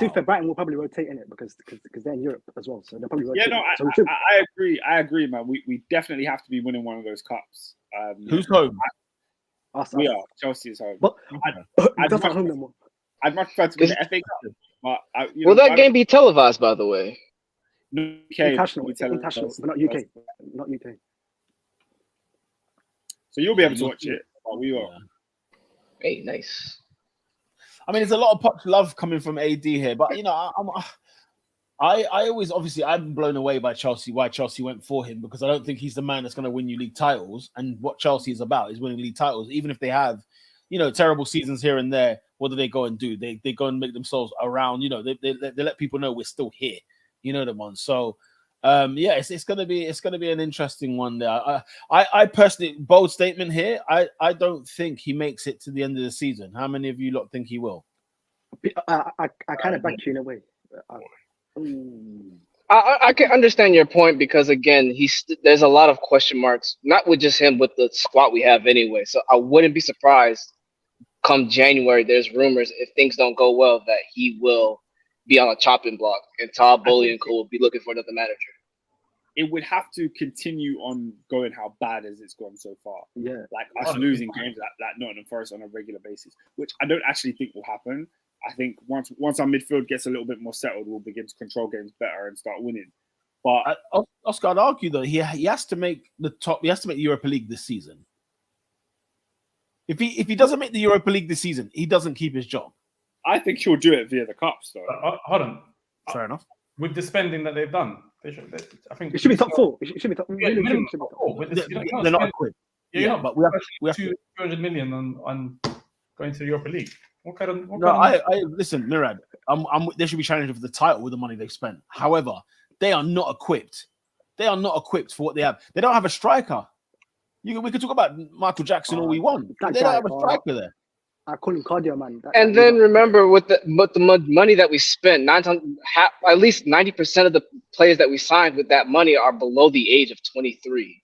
be fair, Brighton will probably rotate in it because they're in Europe as well. So they'll probably rotate. Yeah, no, I agree. I agree, man. We definitely have to be winning one of those cups. Who's home? We are. Chelsea is home. But that's not home no more. I'd much prefer to win the FA Cup. But will that game be televised, by the way? International, but not UK. Not UK. So you'll be able to watch it. But we are. Hey, nice. I mean, there's a lot of pop love coming from AD here, but I always, obviously, I'm blown away by Chelsea, why Chelsea went for him, because I don't think he's the man that's going to win you league titles. And what Chelsea is about is winning league titles. Even if they have, terrible seasons here and there, what do they go and do? They go and make themselves around, they let people know we're still here. You know the one. So, it's going to be an interesting one there. I personally, bold statement here, I don't think he makes it to the end of the season. How many of you lot think he will? I kind of back you in a way. I can understand your point, because again, there's a lot of question marks, not with just him, with the squad we have anyway. So I wouldn't be surprised come January, there's rumors if things don't go well that he will be on a chopping block, and Todd Bowley and Co will be looking for another manager. It would have to continue on going how bad as it's gone so far. Yeah. Like us losing games like Nottingham Forest on a regular basis, which I don't actually think will happen. I think once our midfield gets a little bit more settled, we'll begin to control games better and start winning. But Oscar, I'd argue though he has to make the top. He has to make the Europa League this season. If he doesn't make the Europa League this season, he doesn't keep his job. I think he'll do it via the cups, though. Hold on. Fair enough. With the spending that they've done, I think It should be top 4. It should be top. Really, minimum should be top top 4. They're not equipped. Yeah, but we have 200 million on going to the Europa League. I listen, Mirad. They should be challenging for the title with the money they've spent. However, they are not equipped. They are not equipped for what they have. They don't have a striker. We could talk about Michael Jackson all we want. They don't have a striker there. I call him cardio, man. And then remember, with the money that we spent, at least 90% of the players that we signed with that money are below the age of 23.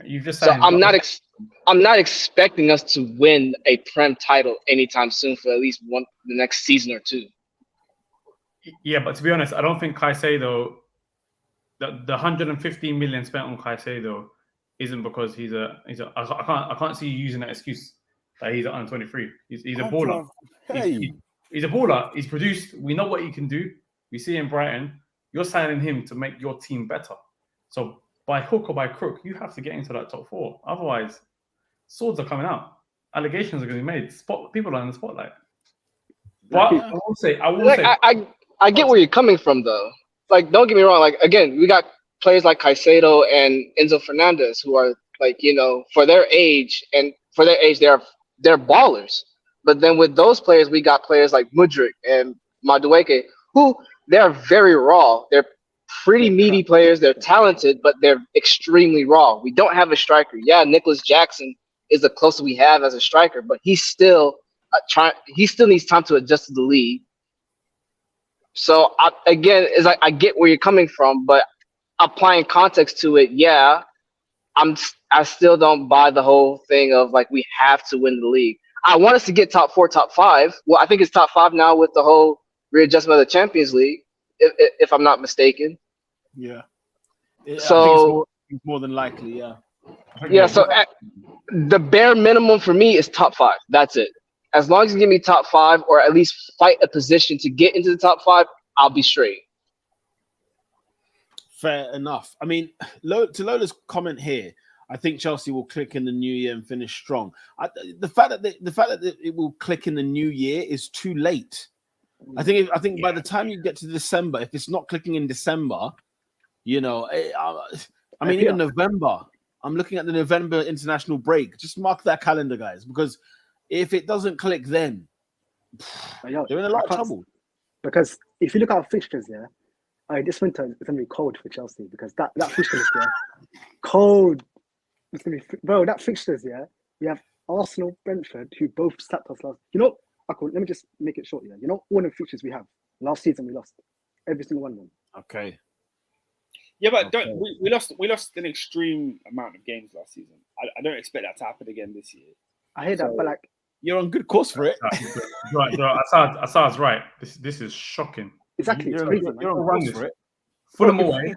You've just so I'm not expecting us to win a Prem title anytime soon for at least the next season or two. Yeah, but to be honest, I don't think Caicedo, the 115 million spent on Caicedo isn't because I can't see you using that excuse that he's under 23. He's a baller. He's a baller. He's produced. We know what he can do. We see in Brighton. You're signing him to make your team better. So by hook or by crook, you have to get into that top 4. Otherwise, swords are coming out. Allegations are going to be made. People are in the spotlight. But I get where you're coming from, though. Like, don't get me wrong. Like, again, we got players like Caicedo and Enzo Fernandez who are for their age, they're ballers. But then with those players, we got players like Mudryk and Madueke, who they're very raw. They're pretty meaty players. They're talented, but they're extremely raw. We don't have a striker. Yeah, Nicholas Jackson is the closest we have as a striker, but he's still he still needs time to adjust to the league. So I get where you're coming from, but applying context to it, yeah, I still don't buy the whole thing of we have to win the league. I want us to get top 4, top 5. Well, I think it's top 5 now with the whole readjustment of the Champions League, if I'm not mistaken. Yeah. So it's more than likely, yeah. Yeah. So the bare minimum for me is top 5. That's it. As long as you give me top 5 or at least fight a position to get into the top 5, I'll be straight. Fair enough. I mean, to Lola's comment here, I think Chelsea will click in the new year and finish strong. The fact that it will click in the new year is too late. I think by the time you get to December, if it's not clicking in December, even November. I'm looking at the November international break. Just mark that calendar, guys, because if it doesn't click, then they're in a lot of trouble. Because if you look at our fixtures, this winter it's gonna be cold for Chelsea because that fixtures, cold. It's gonna be, bro. That fixtures, we have Arsenal, Brentford, who both slapped us last. Let me just make it short. All the fixtures we have last season we lost every single one of them. Okay. Yeah, but we lost an extreme amount of games last season. I don't expect that to happen again this year. I hear that, but you're on good course for it. Right, Assad's right. This is shocking. Exactly, You're crazy. You're on course for it. Fulham away.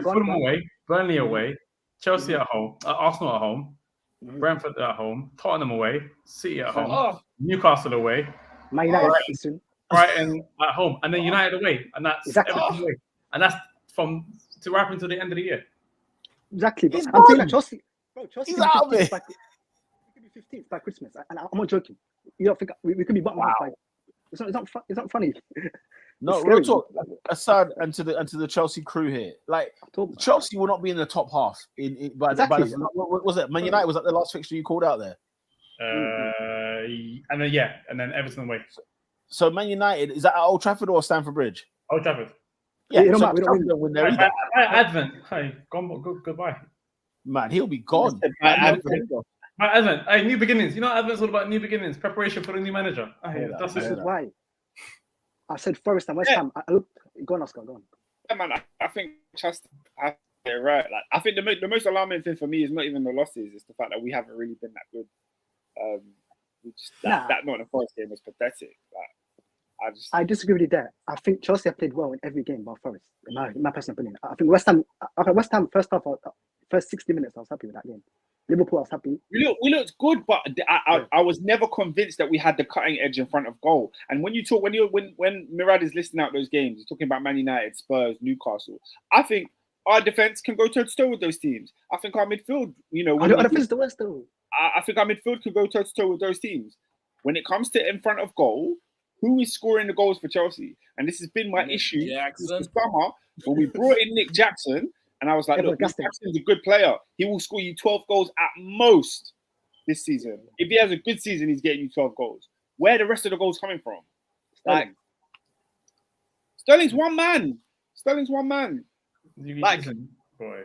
Fulham away. Burnley away. Chelsea at home. Arsenal at home. Brentford at home. Tottenham away. City at home. Newcastle away. Man United Brighton at home, and then United away, and that's Everton away, and that's to wrap into the end of the year. Exactly. I'm saying that Chelsea. Bro, Chelsea. He's out of it. We could be 15th by Christmas, and I'm not joking. You don't think we could be bottom half? It's not funny. No, real talk. Assad and to the Chelsea crew here, Chelsea will not be in the top half. What was it? Man United was that the last fixture you called out there? And then Everton away. So Man United, is that at Old Trafford or Stamford Bridge? Old Trafford. Yeah, we don't win there either. Advent. Hey, goodbye. Man, he'll be gone. Advent. Hey, new beginnings. Advent's all about new beginnings, preparation for the new manager. This is why I said Forest and West Ham. Go on, Oscar. Go on. Yeah, man. I think just right. I think the most alarming thing for me is not even the losses; it's the fact that we haven't really been that good. That Nottingham Forest game was pathetic. I disagree with you there. I think Chelsea have played well in every game but Forest. In my personal opinion, I think West Ham first half, first 60 minutes, I was happy with that game. Liverpool, I was happy. We looked good, but I was never convinced that we had the cutting edge in front of goal. And when Murad is listing out those games, he's talking about Man United, Spurs, Newcastle. I think our defense can go toe to toe with those teams. I think our midfield, our defense the worst though. I think our midfield could go toe to toe with those teams. When it comes to in front of goal, who is scoring the goals for Chelsea? And this has been my issue this summer when we brought in Nick Jackson. And I was like, look, Nick Jackson's a good player. He will score you 12 goals at most this season. If he has a good season, he's getting you 12 goals. Where are the rest of the goals coming from? Like, Sterling's one man. Like, boy.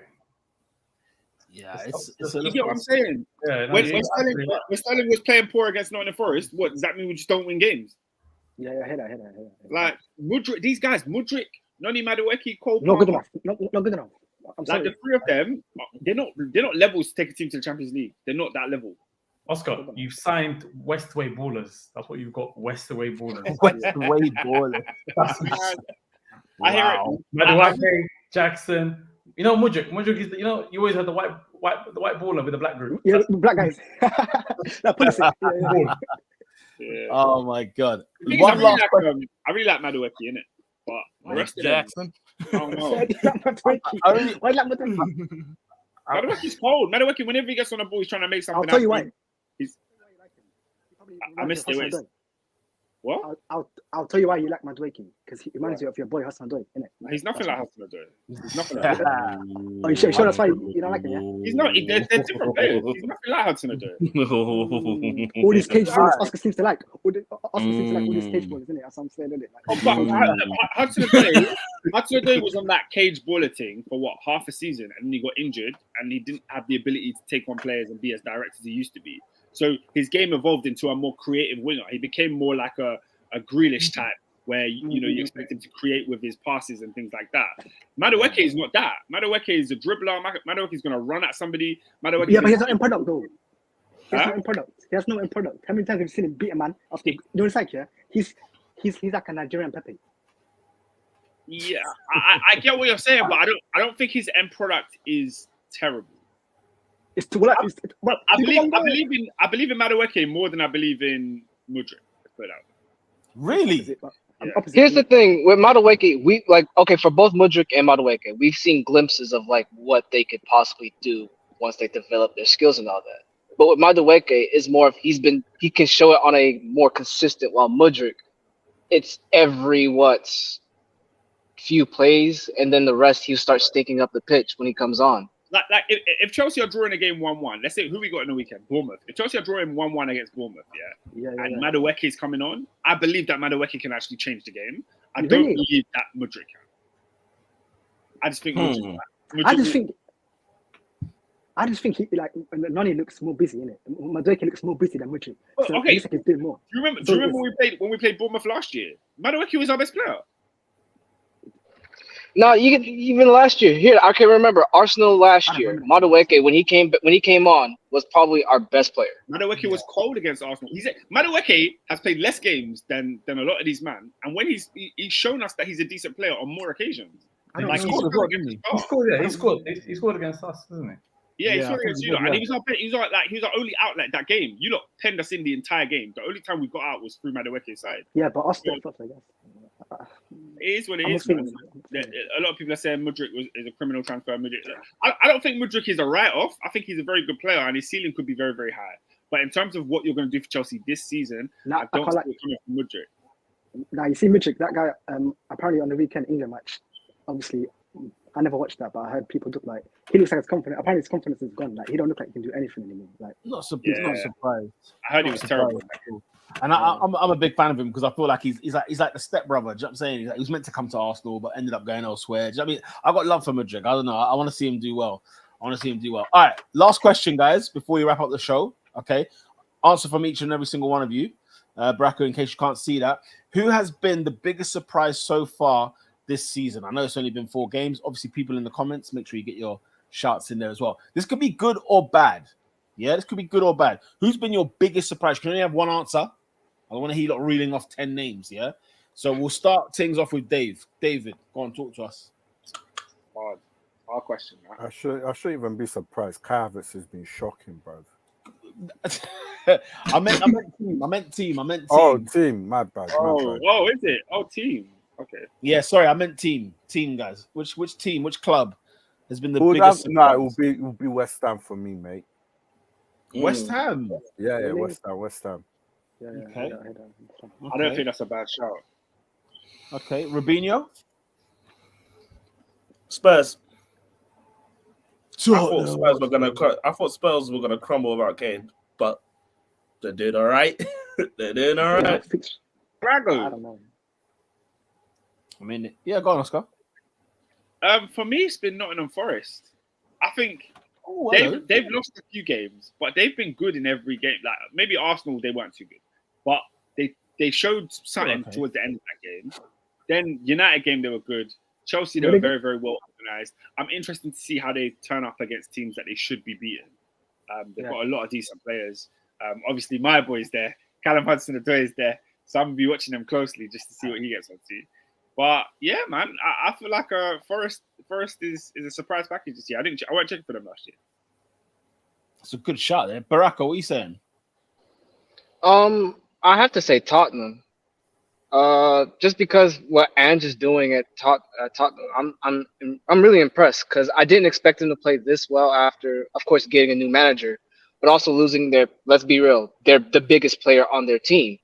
Yeah, you get what I'm saying? Yeah, when Sterling was playing poor against Nottingham Forest, what does that mean? We just don't win games? Yeah, I hear that. Like Mudryk, these guys, Mudryk, Noni Madueke, Cole. Not good enough. Not good enough. Like the three of them, they're not levels to take a team to the Champions League. They're not that level. Oscar, you've signed Westway ballers. That's what you've got. Westway ballers. Westway ballers. I hear it. Madueke, Jackson. Mudryk is you always had the white baller with the black group. Yeah, the black guys. Yeah. Oh my god! I really like Madueke, innit? But the rest of Jackson. Them, I don't know. Madueke's cold. Madueke, whenever he gets on the ball, he's trying to make something. I'll tell you why. I missed it. What? I'll tell you why you like Madueke, because he reminds you of your boy Hassan Odoi, innit? He's nothing like Hassan Odoi. He's nothing like that. Oh, you sure that's why you don't like him, yeah? He's not. They're different players. He's nothing like Hassan Odoi. All these cage balls Oscar seems to like. Oscar seems to like all these cage balls, isn't it? That's what I'm saying, isn't it? Hudson Odoi was on that cage baller thing for what, half a season, and then he got injured, and he didn't have the ability to take on players and be as direct as he used to be. So his game evolved into a more creative winger. He became more like a Grealish type, where you expect him to create with his passes and things like that. Madueke is not that. Madueke is a dribbler. Madueke is going to run at somebody. But he's not in product though. He has no end product. How many times have you seen him beat a man after doing like He's like a Nigerian Pepe. Yeah, I get what you're saying, but I don't think his end product is terrible. It's too like. I believe in Madueke more than I believe in Mudryk. Let's put it out. Really? Yeah. Here's the thing with Madueke, for both Mudryk and Madueke, we've seen glimpses of like what they could possibly do once they develop their skills and all that. But with Madueke, is more of he can show it on a more consistent. While Mudryk, it's every few plays, and then the rest he'll start stinking up the pitch when he comes on. Like if Chelsea are drawing a game 1-1, let's say who we got in the weekend, Bournemouth. If Chelsea are drawing 1-1 against Bournemouth, and Madueke is coming on, I believe that Madueke can actually change the game. I don't believe that Mudryk can. I just think I just think he Nani looks more busy, innit? Madueke looks more busy than Mudryk. So okay, he can do more. Do you remember when we played Bournemouth last year? Madueke was our best player. No, even last year. Here, I can remember Arsenal last year. Madueke, when he came on, was probably our best player. Madueke was cold against Arsenal. Madueke has played less games than a lot of these men, and when he's shown us that he's a decent player on more occasions. He scored against us, didn't he? Yeah, he scored against you lot, and he was our only outlet that game. You lot penned us in the entire game. The only time we got out was through Madueke's side. Yeah, but Arsenal, I guess. It is what it is. A lot of people are saying Mudryk is a criminal transfer. I don't think Mudryk is a write-off. I think he's a very good player, and his ceiling could be very, very high. But in terms of what you're going to do for Chelsea this season, I don't see it coming from Mudryk. Now, you see Mudryk, that guy, apparently on the weekend England match, obviously, I never watched that, but I heard people look like he looks like he's confident. Apparently, his confidence is gone. Like he don't look like he can do anything anymore. Like not surprised. I heard he was terrible. And I'm a big fan of him because I feel like he's like the stepbrother. Do you know what I'm saying? He was meant to come to Arsenal, but ended up going elsewhere. Do you know what I mean? I got love for Mudryk. I don't know. I want to see him do well. All right, last question, guys, before we wrap up the show. Okay, answer from each and every single one of you. Bracco, in case you can't see that, who has been the biggest surprise so far this season? I know it's only been 4 games. Obviously, people in the comments, make sure you get your shouts in there as well. This could be good or bad. Yeah, this could be good or bad. Who's been your biggest surprise? You can only have one answer. I don't want to hear you lot reeling off 10 names, yeah? So we'll start things off with Dave. David, go on, talk to us. Hard question, man. I shouldn't even be surprised. Kai Havertz has been shocking, bro. I meant team. Oh, team. My bad. Is it? Oh, team. Okay. Yeah, sorry, I meant team. Team, guys. Which team, which club has been the biggest surprise? No, it will be West Ham for me, mate. West Ham? Yeah, Really? West Ham. Yeah, Okay. I don't think that's a bad shout. Okay, Robinho? Spurs. I I thought Spurs were gonna crumble without Kane, but they're doing all right. They're doing all right. I Brago. don't know. I mean, yeah, go on, Oscar. For me, it's been Nottingham Forest. I think Oh, hello. they've lost a few games, but they've been good in every game. Like maybe Arsenal, they weren't too good, but they showed something towards the end of that game. Then United game, they were good. Chelsea, they were very, very well organized. I'm interested to see how they turn up against teams that they should be beating. They've got a lot of decent players. Obviously, my boy's there. Callum Hudson-Odoi is there. So I'm going to be watching them closely just to see what he gets up to. But yeah, man, I feel like Forest is a surprise package this year. I weren't checking for them last year. That's a good shot there. Baraka, what are you saying? I have to say Tottenham. Just because what Ange is doing at Tottenham, I'm really impressed because I didn't expect him to play this well after, of course, getting a new manager, but also losing their. Let's be real, they're the biggest player on their team,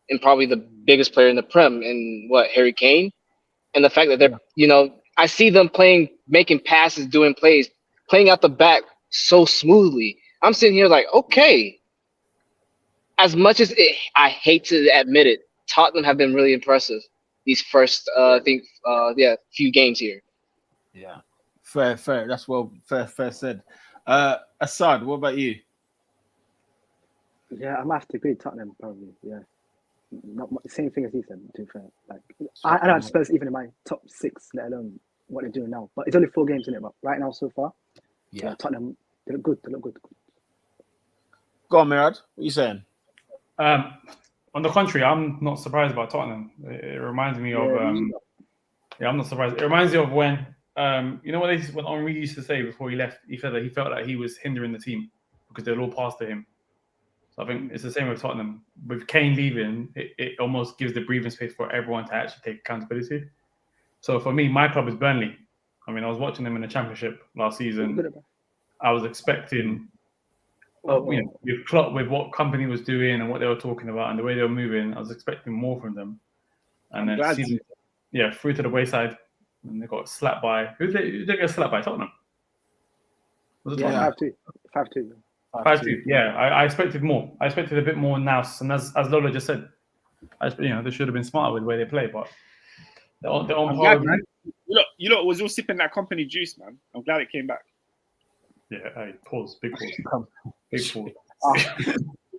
and probably the biggest player in the Prem, in Harry Kane, and the fact that they're, I see them making passes, doing plays, playing out the back so smoothly. I'm sitting here like, okay. As much as I hate to admit it, Tottenham have been really impressive these first, few games here. Yeah, fair. That's fair said. Assad, what about you? Yeah, I'm gonna have to agree. Tottenham probably. Yeah, not the same thing as he said. To be fair, like I don't have Spurs even in my top 6, let alone what they're doing now. But it's only 4 games in it. But right now, so far, Tottenham they look good. Go on, Mirad. What are you saying? On the contrary, I'm not surprised about Tottenham. It reminds me of I'm not surprised. It reminds me of when what Henry used to say before he left. He said that he felt like he was hindering the team because they'll all pass to him. So I think it's the same with Tottenham. With Kane leaving, it almost gives the breathing space for everyone to actually take accountability. So for me, my club is Burnley. I mean, I was watching them in the Championship last season. I was expecting, with Klopp, with what company was doing and what they were talking about and the way they were moving, I was expecting more from them. And then season, through to the wayside, and they got slapped by who they get slapped by? Tottenham. Was it Tottenham? 5-2. 5-2. Yeah, I expected more. I expected a bit more nous. And as Lola just said, they should have been smarter with the way they play. But they're on par. You lot was all sipping that company juice, man. I'm glad it came back. Yeah, pause. Big pause. Big pause.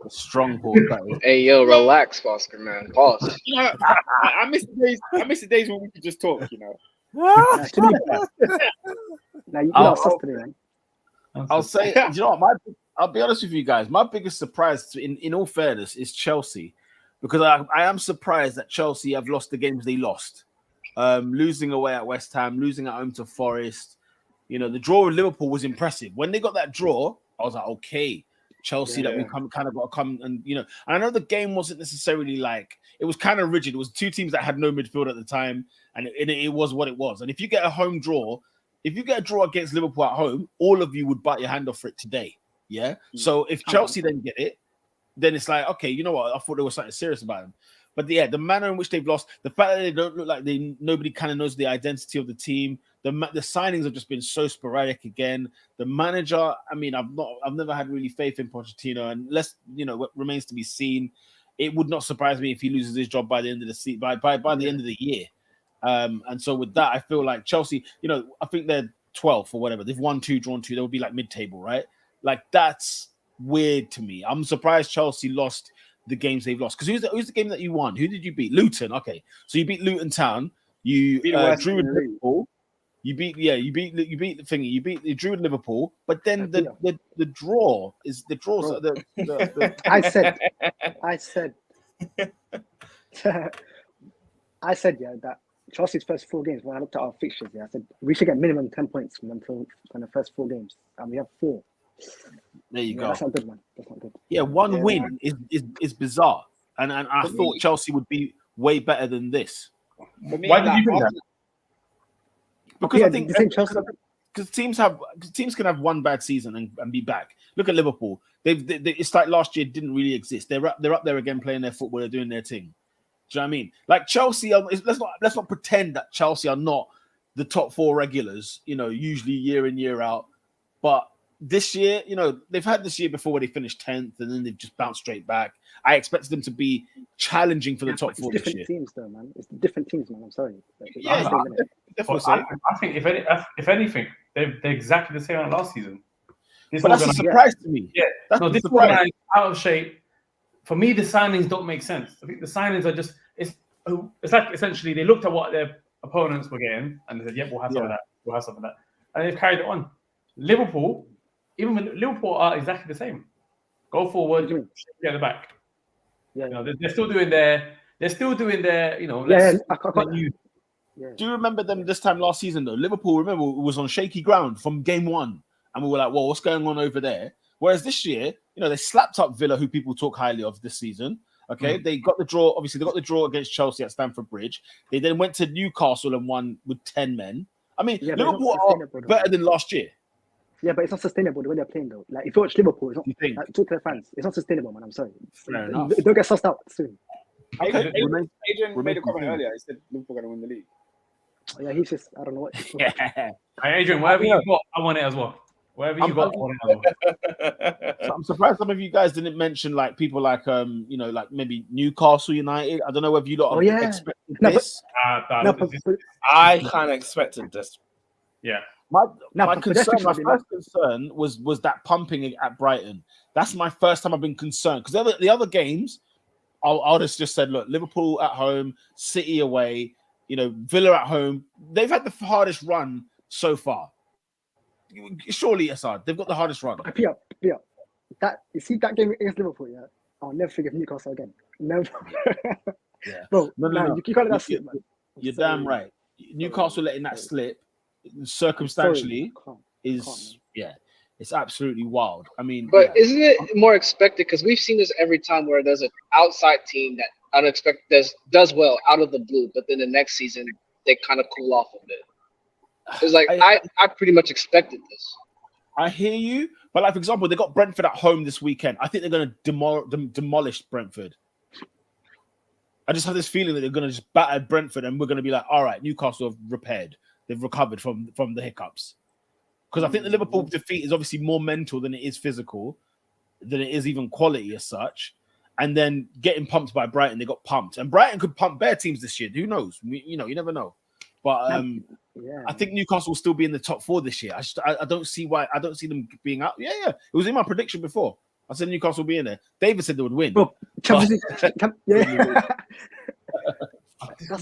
Strong pause. Hey, yo, relax, Oscar, man. Pause. I miss the days when we could just talk. I'll say, I'll be honest with you guys. My biggest surprise, in all fairness, is Chelsea, because I am surprised that Chelsea have lost the games they lost. Losing away at West Ham, losing at home to Forest. The draw with Liverpool was impressive. When they got that draw, I was like, okay, Chelsea, that we kind of got to come and and I know the game wasn't necessarily it was kind of rigid. It was 2 teams that had no midfield at the time, and it was what it was. And if you get a home draw, if you get a draw against Liverpool at home, all of you would bite your hand off for it today. Yeah. So if Chelsea then get it, then it's like, okay, you know what? I thought there was something serious about them. But the manner in which they've lost, the fact that they don't look like nobody kind of knows the identity of the team. The signings have just been so sporadic again. The manager, I mean, I've never had really faith in Pochettino, and what remains to be seen. It would not surprise me if he loses his job by the end of the by the end of the year. And so with that, I feel like Chelsea, I think they're 12th or whatever. They've won 2, drawn 2. They would be like mid-table, right? That's weird to me. I'm surprised Chelsea lost the games they've lost. Because who's the game that you won? Who did you beat? Luton. Okay. So you beat Luton Town. You drew with Liverpool. You beat the thingy. You drew with Liverpool, but then the draw is the draws. I said that Chelsea's first 4 games. When I looked at our fixtures, I said we should get minimum 10 points from them from the first 4 games, and we have 4. There you go. That's not good, man. That's not good. Yeah, one win is bizarre, and I thought Chelsea would be way better than this. Why did you think that? Because I think because teams can have one bad season and be back. Look at Liverpool. It's like last year didn't really exist. They're up there again playing their football. They're doing their thing. Do you know what I mean? Like Chelsea, let's not pretend that Chelsea are not the top 4 regulars. Usually year in year out. But this year, they've had this year before where they finished 10th and then they've just bounced straight back. I expected them to be challenging for the top 4 this year. Different teams, though, man. It's different teams, man. I'm sorry. I think if anything, they're exactly the same as last season. But that's a surprise to me. Yeah, this one out of shape. For me, the signings don't make sense. I think the signings are just it's like essentially they looked at what their opponents were getting and they said, "Yep, we'll have some of that. We'll have some of that," and they've carried it on. Liverpool, even when Liverpool are exactly the same. Go forward, get the back. Yeah, they're still doing their. Do you remember them this time last season though? Liverpool, remember, was on shaky ground from game 1, and we were like, "Well, what's going on over there?" Whereas this year, they slapped up Villa, who people talk highly of this season. Okay, they got the draw. Obviously, they got the draw against Chelsea at Stamford Bridge. They then went to Newcastle and won with 10 men. I mean, Liverpool are better than last year. Yeah, but it's not sustainable the way they're playing, though. Like, if you watch Liverpool, it's not. Like, talk to the fans. It's not sustainable, man. I'm sorry. Fair enough. Don't get sussed out soon. Okay. Adrian made a comment earlier. He said Liverpool going to win the league. Yeah, he's just, I don't know what. Yeah. Hey, Adrian, wherever you got, I want it as well. Wherever you got, I want it as well. So I'm surprised some of you guys didn't mention like people like like maybe Newcastle United. I don't know whether you lot expected this. I kind of expected this. Yeah. My first concern was that pumping at Brighton. That's my first time I've been concerned because the other games, I'll just said, look, Liverpool at home, City away, Villa at home. They've had the hardest run so far. Surely, Assad, they've got the hardest run. Pia, that you see that game against Liverpool, yeah. I'll never forgive Newcastle again. Never. Yeah. Bro, no. You can't let that slip, man. You're damn right. Newcastle letting that slip circumstantially it's absolutely wild. I mean, but isn't it more expected? Because we've seen this every time where there's an outside team that unexpected does well out of the blue, but then the next season they kind of cool off a bit. It's like I pretty much expected this. I hear you, but like for example, they got Brentford at home this weekend. I think they're going to demolish Brentford. I just have this feeling that they're going to just batter Brentford, and we're going to be like, all right, Newcastle have repaired. They've recovered from the hiccups. Because I think the Liverpool defeat is obviously more mental than it is physical, than it is even quality as such. And then getting pumped by Brighton, they got pumped. And Brighton could pump bare teams this year. Who knows? You never know. But I think Newcastle will still be in the top 4 this year. I don't see why. I don't see them being out. Yeah. It was in my prediction before. I said Newcastle will be in there. David said they would win. Bro, Champions League. That's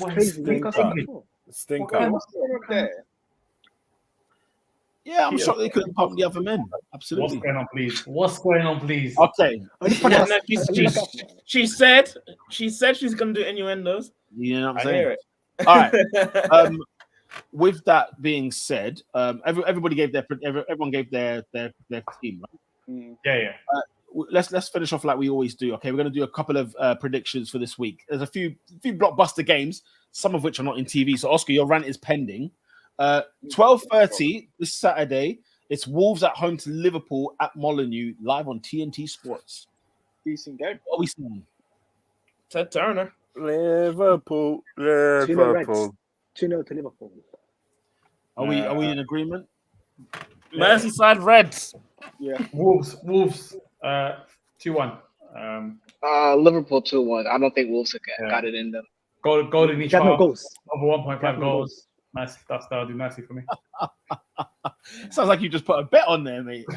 crazy. Stinker. Yeah, I'm shocked they couldn't pump the other men. Absolutely. What's going on, please? Okay. She said she's gonna do innuendos. You know what I'm I saying? hear it. All right. With that being said, everybody gave everyone gave their team, right? Yeah. Let's finish off like we always do. Okay, we're going to do a couple of predictions for this week. There's a few blockbuster games, some of which are not in TV. So Oscar, your rant is pending. 12:30 this Saturday. It's Wolves at home to Liverpool at Molineux, live on TNT Sports. Decent game. What are we seeing? Ted Turner. Liverpool. 2-0 to Liverpool. Are we in agreement? Merseyside Reds. Yeah. Wolves. 2-1. Liverpool 2-1. I don't think Wolves got it in them. Goal in each Got no half. goals. Over 1.5 goals. Nice. That'll do nicely for me. Sounds like you just put a bet on there, mate.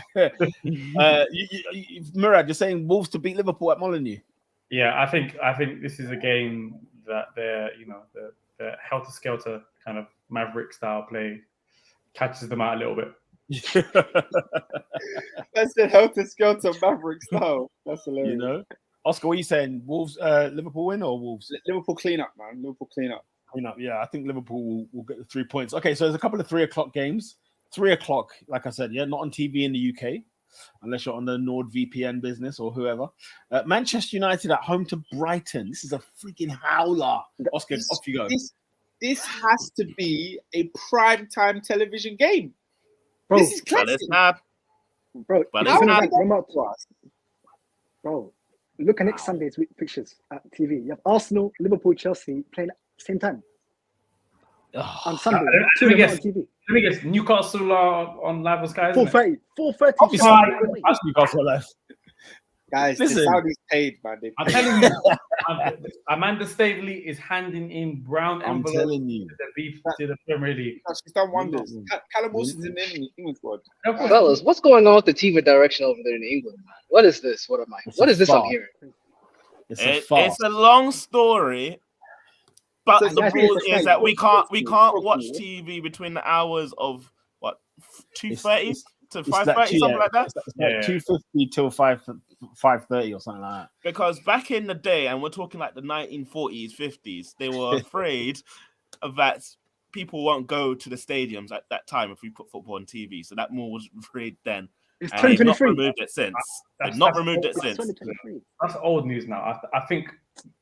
Murad, you're saying Wolves to beat Liverpool at Molineux? Yeah, I think this is a game that they're the helter-skelter kind of Maverick style play. catches them out a little bit. That's the helter-skelter Maverick style. That's hilarious. You know, Oscar, what are you saying? Wolves, Liverpool win or Wolves? Liverpool clean up, man. Liverpool clean up. Yeah, I think Liverpool will get the 3 points. Okay, so there's a couple of 3 o'clock games. 3 o'clock, like I said, yeah, not on TV in the UK, unless you're on the NordVPN business or whoever. Manchester United at home to Brighton. This is a freaking howler. Oscar, off you go. This has to be a prime time television game. Bro, This is classic. bro, But it's it's not not. remote to us. Bro, look at next Sunday's week fixtures at TV. You have Arsenal, Liverpool, Chelsea playing at the same time on Sunday. Let me Two of them on guess. TV. Let me guess. Newcastle are on live on Sky. 4:30. 4:30. Obviously, Fine. that's Newcastle life. Guys, Listen. the Saudis paid, man. They I'm paid. telling you, Amanda Stavely is handing in brown I'm envelopes telling you. to the beef to the Premier League. She's done wonders. Callum Wilson's in the England squad. Fellas, what's going on with the TV direction over there in England? Man? What is this? What is this I'm far. hearing? It's a long story, but So the it's rule actually- is that we can't it's- watch TV between the hours of what 2:30 It's- to It's like 5:30, something like that. It's like Yeah. 2:50 till 5:30 or something like that. Because back in the day, and we're talking like the 1940s, 50s, they were afraid that people won't go to the stadiums at that time if we put football on TV. So that rule was afraid then. It's And they've not 2023. removed it since. They've not removed it It's since. 2023. That's old news now. I think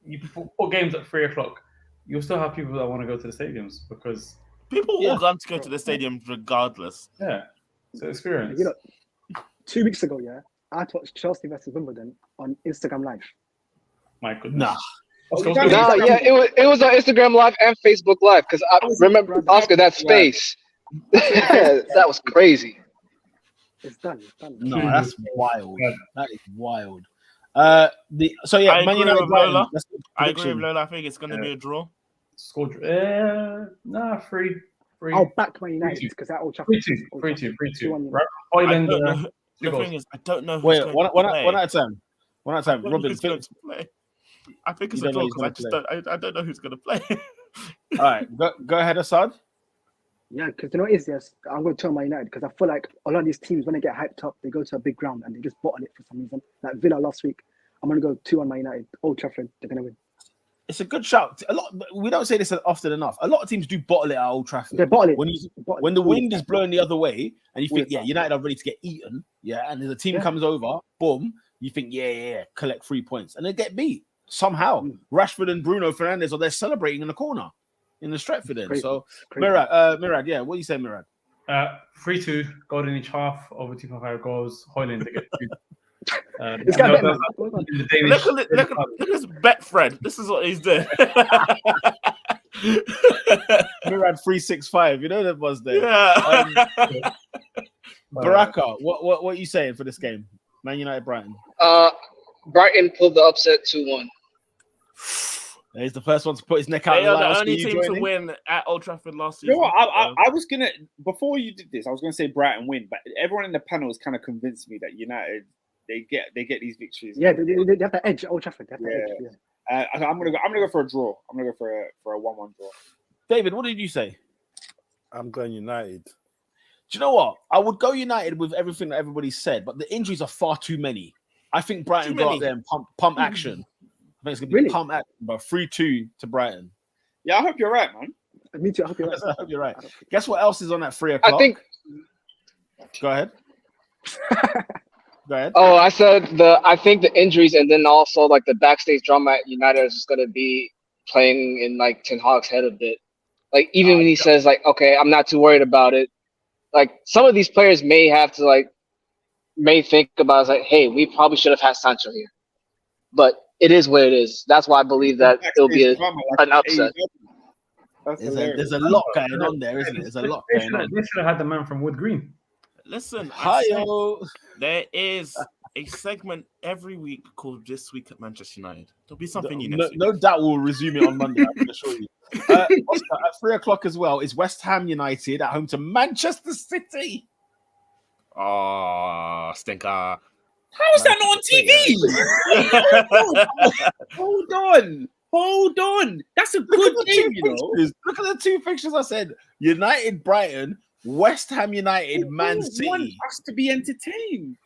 you put games at 3 o'clock. You'll still have people that want to go to the stadiums because People Yeah. will want to go to the stadiums regardless. it's an experience. You know, 2 weeks ago, yeah, I watched Chelsea versus Wimbledon on Instagram Live. My goodness. Nah. Oscar, No, No, yeah, it was on Instagram Live and Facebook Live because I remember Oscar that space. That was crazy. It's done. It's done. No, that's wild. Yeah. That is wild. Man I United. agree with Brighton, Lola. that's the I agree prediction. with Lola. I think it's going to be a draw. Scored. Three. I'll back Man United 3-2. because that Old Trafford. 3-2. 2-1. Right. I Hoyland. don't know. The goals. thing is, I don't know who's Wait, going one to play. at a time. One at a I time. don't know Robin, who's going to play. I think it's You a don't know draw who's because gonna I don't know who's going to play. all right, go ahead, Assad. Yeah, because you know what it is, yes, I'm going to turn Man United because I feel like a lot of these teams, when they get hyped up, they go to a big ground and they just bottle it for some reason. Like Villa last week, I'm going to go 2-1 Man United. Old Trafford, they're going to win. It's a good shout. We don't say this often enough. A lot of teams do bottle it at Old Trafford. They bottle it. When the wind is blowing the other way, and you All think, the time. United are ready to get eaten, and then the team Yeah. comes over, boom, you think, collect 3 points, and they get beat somehow. Mm. Rashford and Bruno Fernandes are there celebrating in the corner in the Stretford end. Crazy. So, Crazy. Mirad, what do you say, Mirad? 3-2. Golden each half. Over 2.5 goals. Hoyland to get 2. It's got better. The Danish- look at this Betfred. This is what he's doing. Mirad 365. You know that was there. Yeah. Baraka, what are you saying for this game? Man United, Brighton. Brighton pulled the upset 2-1. He's the first one to put his neck out. They are the Oscar, only you team to joining? win at Old Trafford last You season. know what? I was gonna before you did this, I was gonna say Brighton win, but everyone in the panel has kind of convinced me that United they get these victories. Yeah, they have that edge at Old Trafford. They have that edge. Yeah. I'm gonna go for a draw. I'm gonna go for a 1-1 draw. David, what did you say? I'm going United. Do you know what? I would go United with everything that everybody said, but the injuries are far too many. I think Brighton Too go many. out there and pump action. I think it's gonna be Really? pump action, but 3-2 to Brighton. Yeah, I hope you're right, man. Me too. I hope you're right. I hope you're right. Guess what else is on at 3 o'clock? I think. Go ahead. Go ahead. Oh, I said I think the injuries and then also like the backstage drama at United is just gonna be playing in like Ten Hag's head a bit. Like even when he says like, okay, I'm not too worried about it. Like some of these players may think about it, it's like, hey, we probably should have had Sancho here, but it is what it is. That's why I believe that it'll be an upset. There's a lot going on there, isn't it? There's a lot going on. They should have had the man from Wood Green. Listen, I said Hi-yo. there is a segment every week called This Week at Manchester United. There'll be something new No, next week. no doubt we'll resume it on Monday, I can assure you. Oscar, at 3 o'clock as well is West Ham United at home to Manchester City. Oh, stinker. How is that not on TV? Hold on. That's a good game, you know. Look at the two fixtures I said. United Brighton West Ham United, Man Who want City. us to be entertained?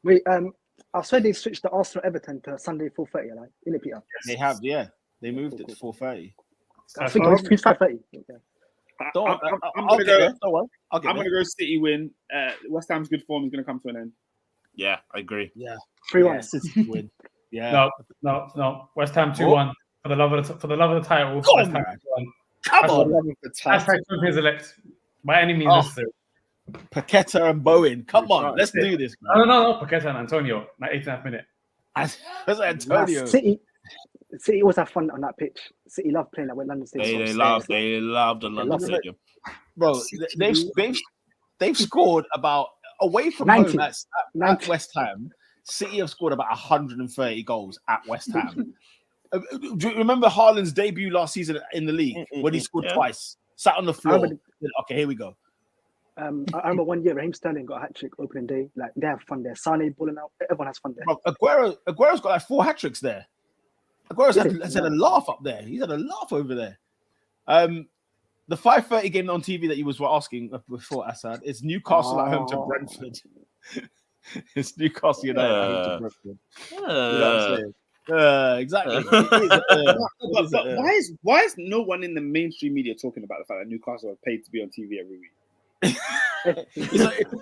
Wait, I swear they switched the Arsenal Everton to Sunday 4:30. Like, innit, Peter? They have, yeah. They moved it to 4:30. I think it's 5:30. Yeah. Don't, I'm I'll gonna get go. there. Don't worry. I'll get I'm there. gonna go City win. West Ham's good form is gonna come to an end. Yeah, I agree. Yeah. 3-1. Yeah, City win. Yeah. No. West Ham 2-1 for the love of the title. Come West on, Ham man. 2-1. Come on. Hashtag champions elect by any means Oh. necessary. Paqueta and Bowen. Come on. Let's do this, man. No. Paqueta and Antonio. 89th minute. That's Antonio. City always have fun on that pitch. City love playing that when London Stadium. They love the London Stadium. Bro, they've scored about away from 90. home at West Ham. City have scored about 130 goals at West Ham. Do you remember Haaland's debut last season in the league when he scored twice? Sat on the floor. Okay, here we go. I remember one year Raheem Sterling got a hat trick opening day. Like they have fun there. Sane balling out. Everyone has fun there. Bro, Aguero's got like 4 hat tricks there. Aguero's had a laugh up there. He's had a laugh over there. The 5:30 game on TV that you was asking before, Assad, is Newcastle at home to Brentford. It's Newcastle United at home to Brentford. You know what I'm saying? Exactly. But why is no one in the mainstream media talking about the fact that Newcastle are paid to be on TV every week?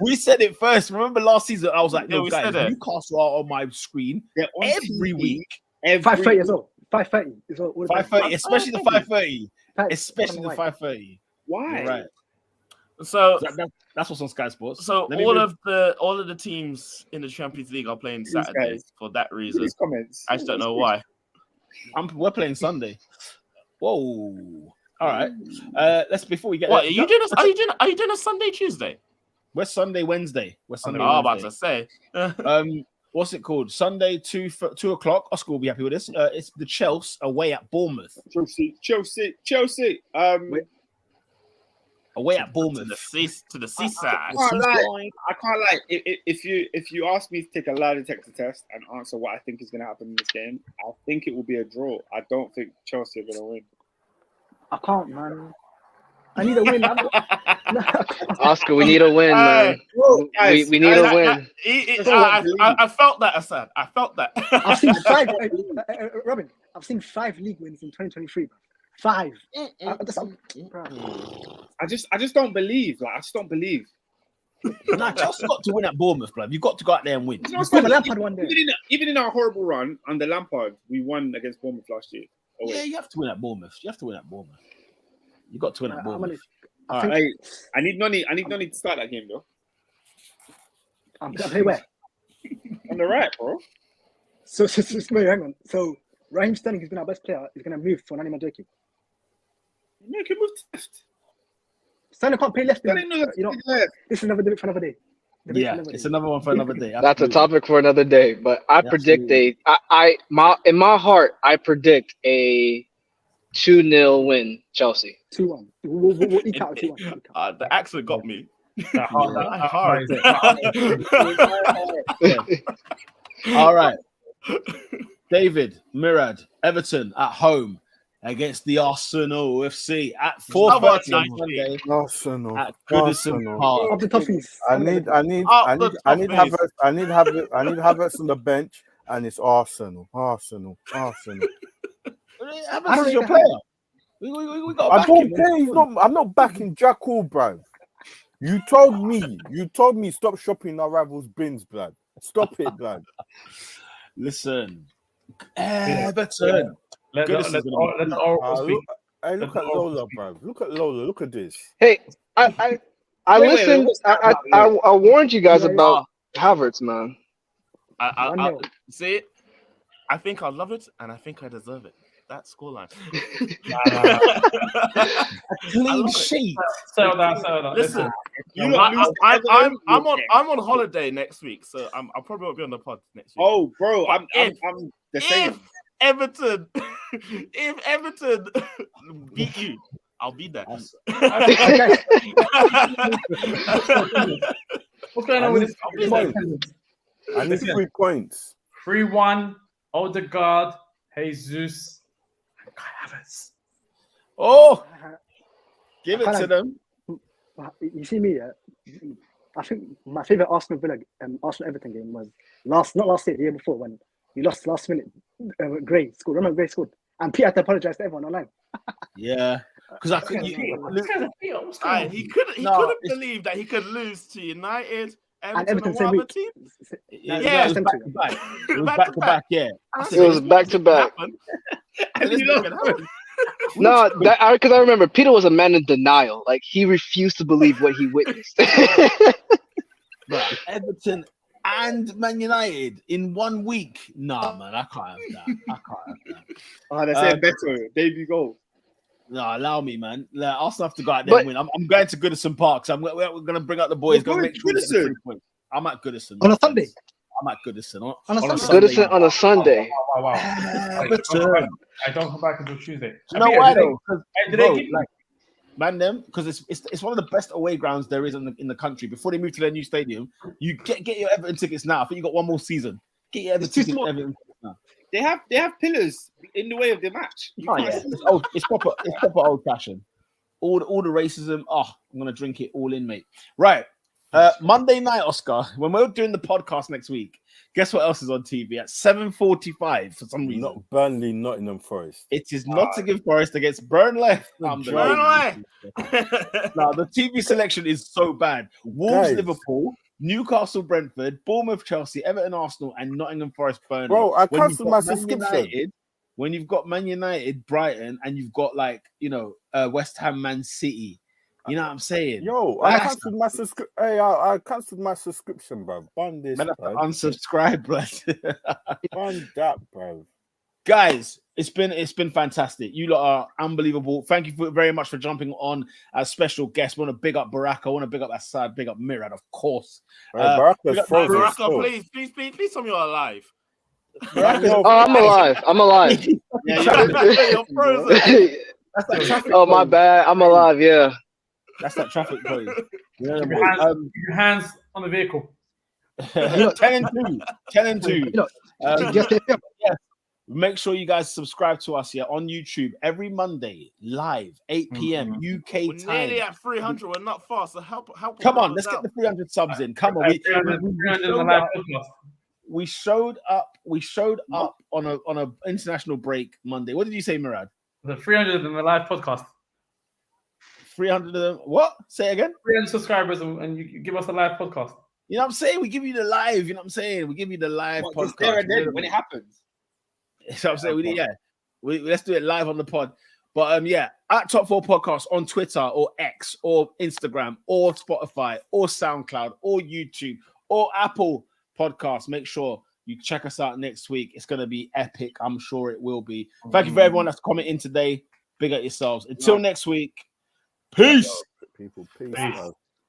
We said it first. Remember last season? I was like, Yeah, no, we guys, said it. Newcastle are on my screen every week. 5:30 as well. 5:30 as well. 5:30, especially the 5:30. Especially the 5:30. Why? You're right. So that's what's on Sky Sports. So all of the teams in the Champions League are playing Saturday for that reason. Comments. I just don't know why. We're playing Sunday. Whoa. All right. Let's before we get. What are you doing? Are you doing a Sunday Tuesday? We're Sunday Wednesday. We're Sunday. Oh, I'm about Wednesday. to say. What's it called? Sunday 2 o'clock. Oscar will be happy with this. It's the Chelsea away at Bournemouth. Chelsea. Away at Bournemouth. To the seaside. I can't lie. If you ask me to take a lie detector test and answer what I think is going to happen in this game, I think it will be a draw. I don't think Chelsea are going to win. I can't, man. I need a win. Oscar, we need a win, man. We need a win. I felt that, Assad. I felt that. I've seen 5. Robin, I've seen 5 league wins in 2023. 5. I just don't believe. Like I just don't believe. Nah, Chelsea got to win at Bournemouth, bro. You've got to go out there and win. Even in our horrible run under Lampard, we won against Bournemouth last year. Yeah, you have to win at Bournemouth. You got to win at Bournemouth. I need Noni to start that game though. I'm gonna play where? On the right, bro. So wait, hang on. So Raheem Sterling has been our best player. He's gonna move for Nani Madueke. Make him move left. Sterling can't play left. You know, this is another debate for another day. It's another one for another day. That's a topic for another day. But I predict in my heart, I predict a 2-0 win, Chelsea. 2-1. We'll eke out 2-1. The accent got me. Hard. All right. David, Murad, Everton at home against the Arsenal FC at 4:30 on Sunday. Arsenal at Goodison Park. Up the toughies. I need Havertz on the bench, and it's Arsenal. Havertz is your player. We got I don't care. I'm not backing Jack Hall, bruv. You told me stop shopping our rivals' bins, blood. Stop it, blood. Listen, Everton. Let the Oracle speak. Look at Lola, bruv. Look at Lola. Look at this. Hey, I listened. I warned you guys about Havertz, man. I see it. I think I love it, and I think I deserve it. That scoreline. A clean sheet. Settle down. Listen, I'm on holiday next week, so I probably won't be on the pod next week. Oh, bro, I'm the same. If Everton beat you, I'll be there. Okay. What's going on with this? I need 3 points. 3-1. Odegaard, Jesus, and Kai Havertz. Oh, give it to them. You see me, I think my favorite Arsenal Villa, Arsenal Everton game was not last year, the year before when we lost last minute. Gray scored. Remember Gray scored, and Peter had to apologize to everyone online. Yeah, because I could. He couldn't believe that he could lose to United, And Everton, Everton and same one other week. team. Yeah, it was back to back. It was back to back. Yeah, It was back to back. And he lost. No, because I remember Peter was a man in denial. Like he refused to believe what he witnessed. But Everton and Man United in 1 week. Nah, man, I can't have that. Oh, they said Beto, debut goal. No, allow me, man. Like, Arsenal have to go out there and win. I'm going to Goodison Park, so we're going to bring out the boys. We're going to Goodison. I'm at Goodison On a Sunday. I'm at Goodison On a Sunday. Goodison on a Sunday. Wow. I don't come back until Tuesday. You know why though? Because it's one of the best away grounds there is in the country. Before they move to their new stadium, you get your Everton tickets now. I think you got one more season. Get your Everton tickets now. They have pillars in the way of the match. It's proper old fashioned. All the racism. Oh, I'm gonna drink it all in, mate. Right. Monday night, Oscar. When we're doing the podcast next week, guess what else is on TV at 7:45 for some reason? Not Burnley, Nottingham Forest. It is Nottingham Forest against Burnley. Burnley. No, the TV selection is so bad. Wolves, Liverpool, Newcastle, Brentford, Bournemouth, Chelsea, Everton, Arsenal, and Nottingham Forest, Burnley. Bro, I cancelled my subscription. When you've got Man United, Brighton, and you've got West Ham, Man City. You know what I'm saying? Yo, I cancelled my subscription. Hey, I cancelled my subscription, bro. Bun this, bro. Unsubscribe, bro. Bun that, bro. Guys, it's been fantastic. You lot are unbelievable. Thank you very much for jumping on as special guests. I want to big up Baraka. I want to big up Assad. Big up Mirad, of course. Baraka's frozen. Baraka, please tell me you're alive. I'm alive. You're frozen. That's that traffic. Oh, my bad. I'm alive. Yeah. That's that traffic point. Keep your hands on the vehicle. 10 and 2. Yes. Make sure you guys subscribe to us here on YouTube every Monday, live, 8 p.m. UK We're time. nearly at 300. We're not far. So help. Come on, let's get the 300 subs in. Come on. We showed up on a international break Monday. What did you say, Murad? The 300 in the live podcast. 300 of them. What? Say it again. 300 subscribers, and you give us a live podcast. You know what I'm saying? We give you the live. You know what I'm saying? We give you the live podcast. There and then when it happens. So I'm saying let's do it live on the pod. But at Top 4 Podcast on Twitter or X or Instagram or Spotify or SoundCloud or YouTube or Apple Podcasts. Make sure you check us out next week. It's gonna be epic. I'm sure it will be. Thank you for everyone that's commenting today. Big up yourselves. Until next week. Peace. People, peace.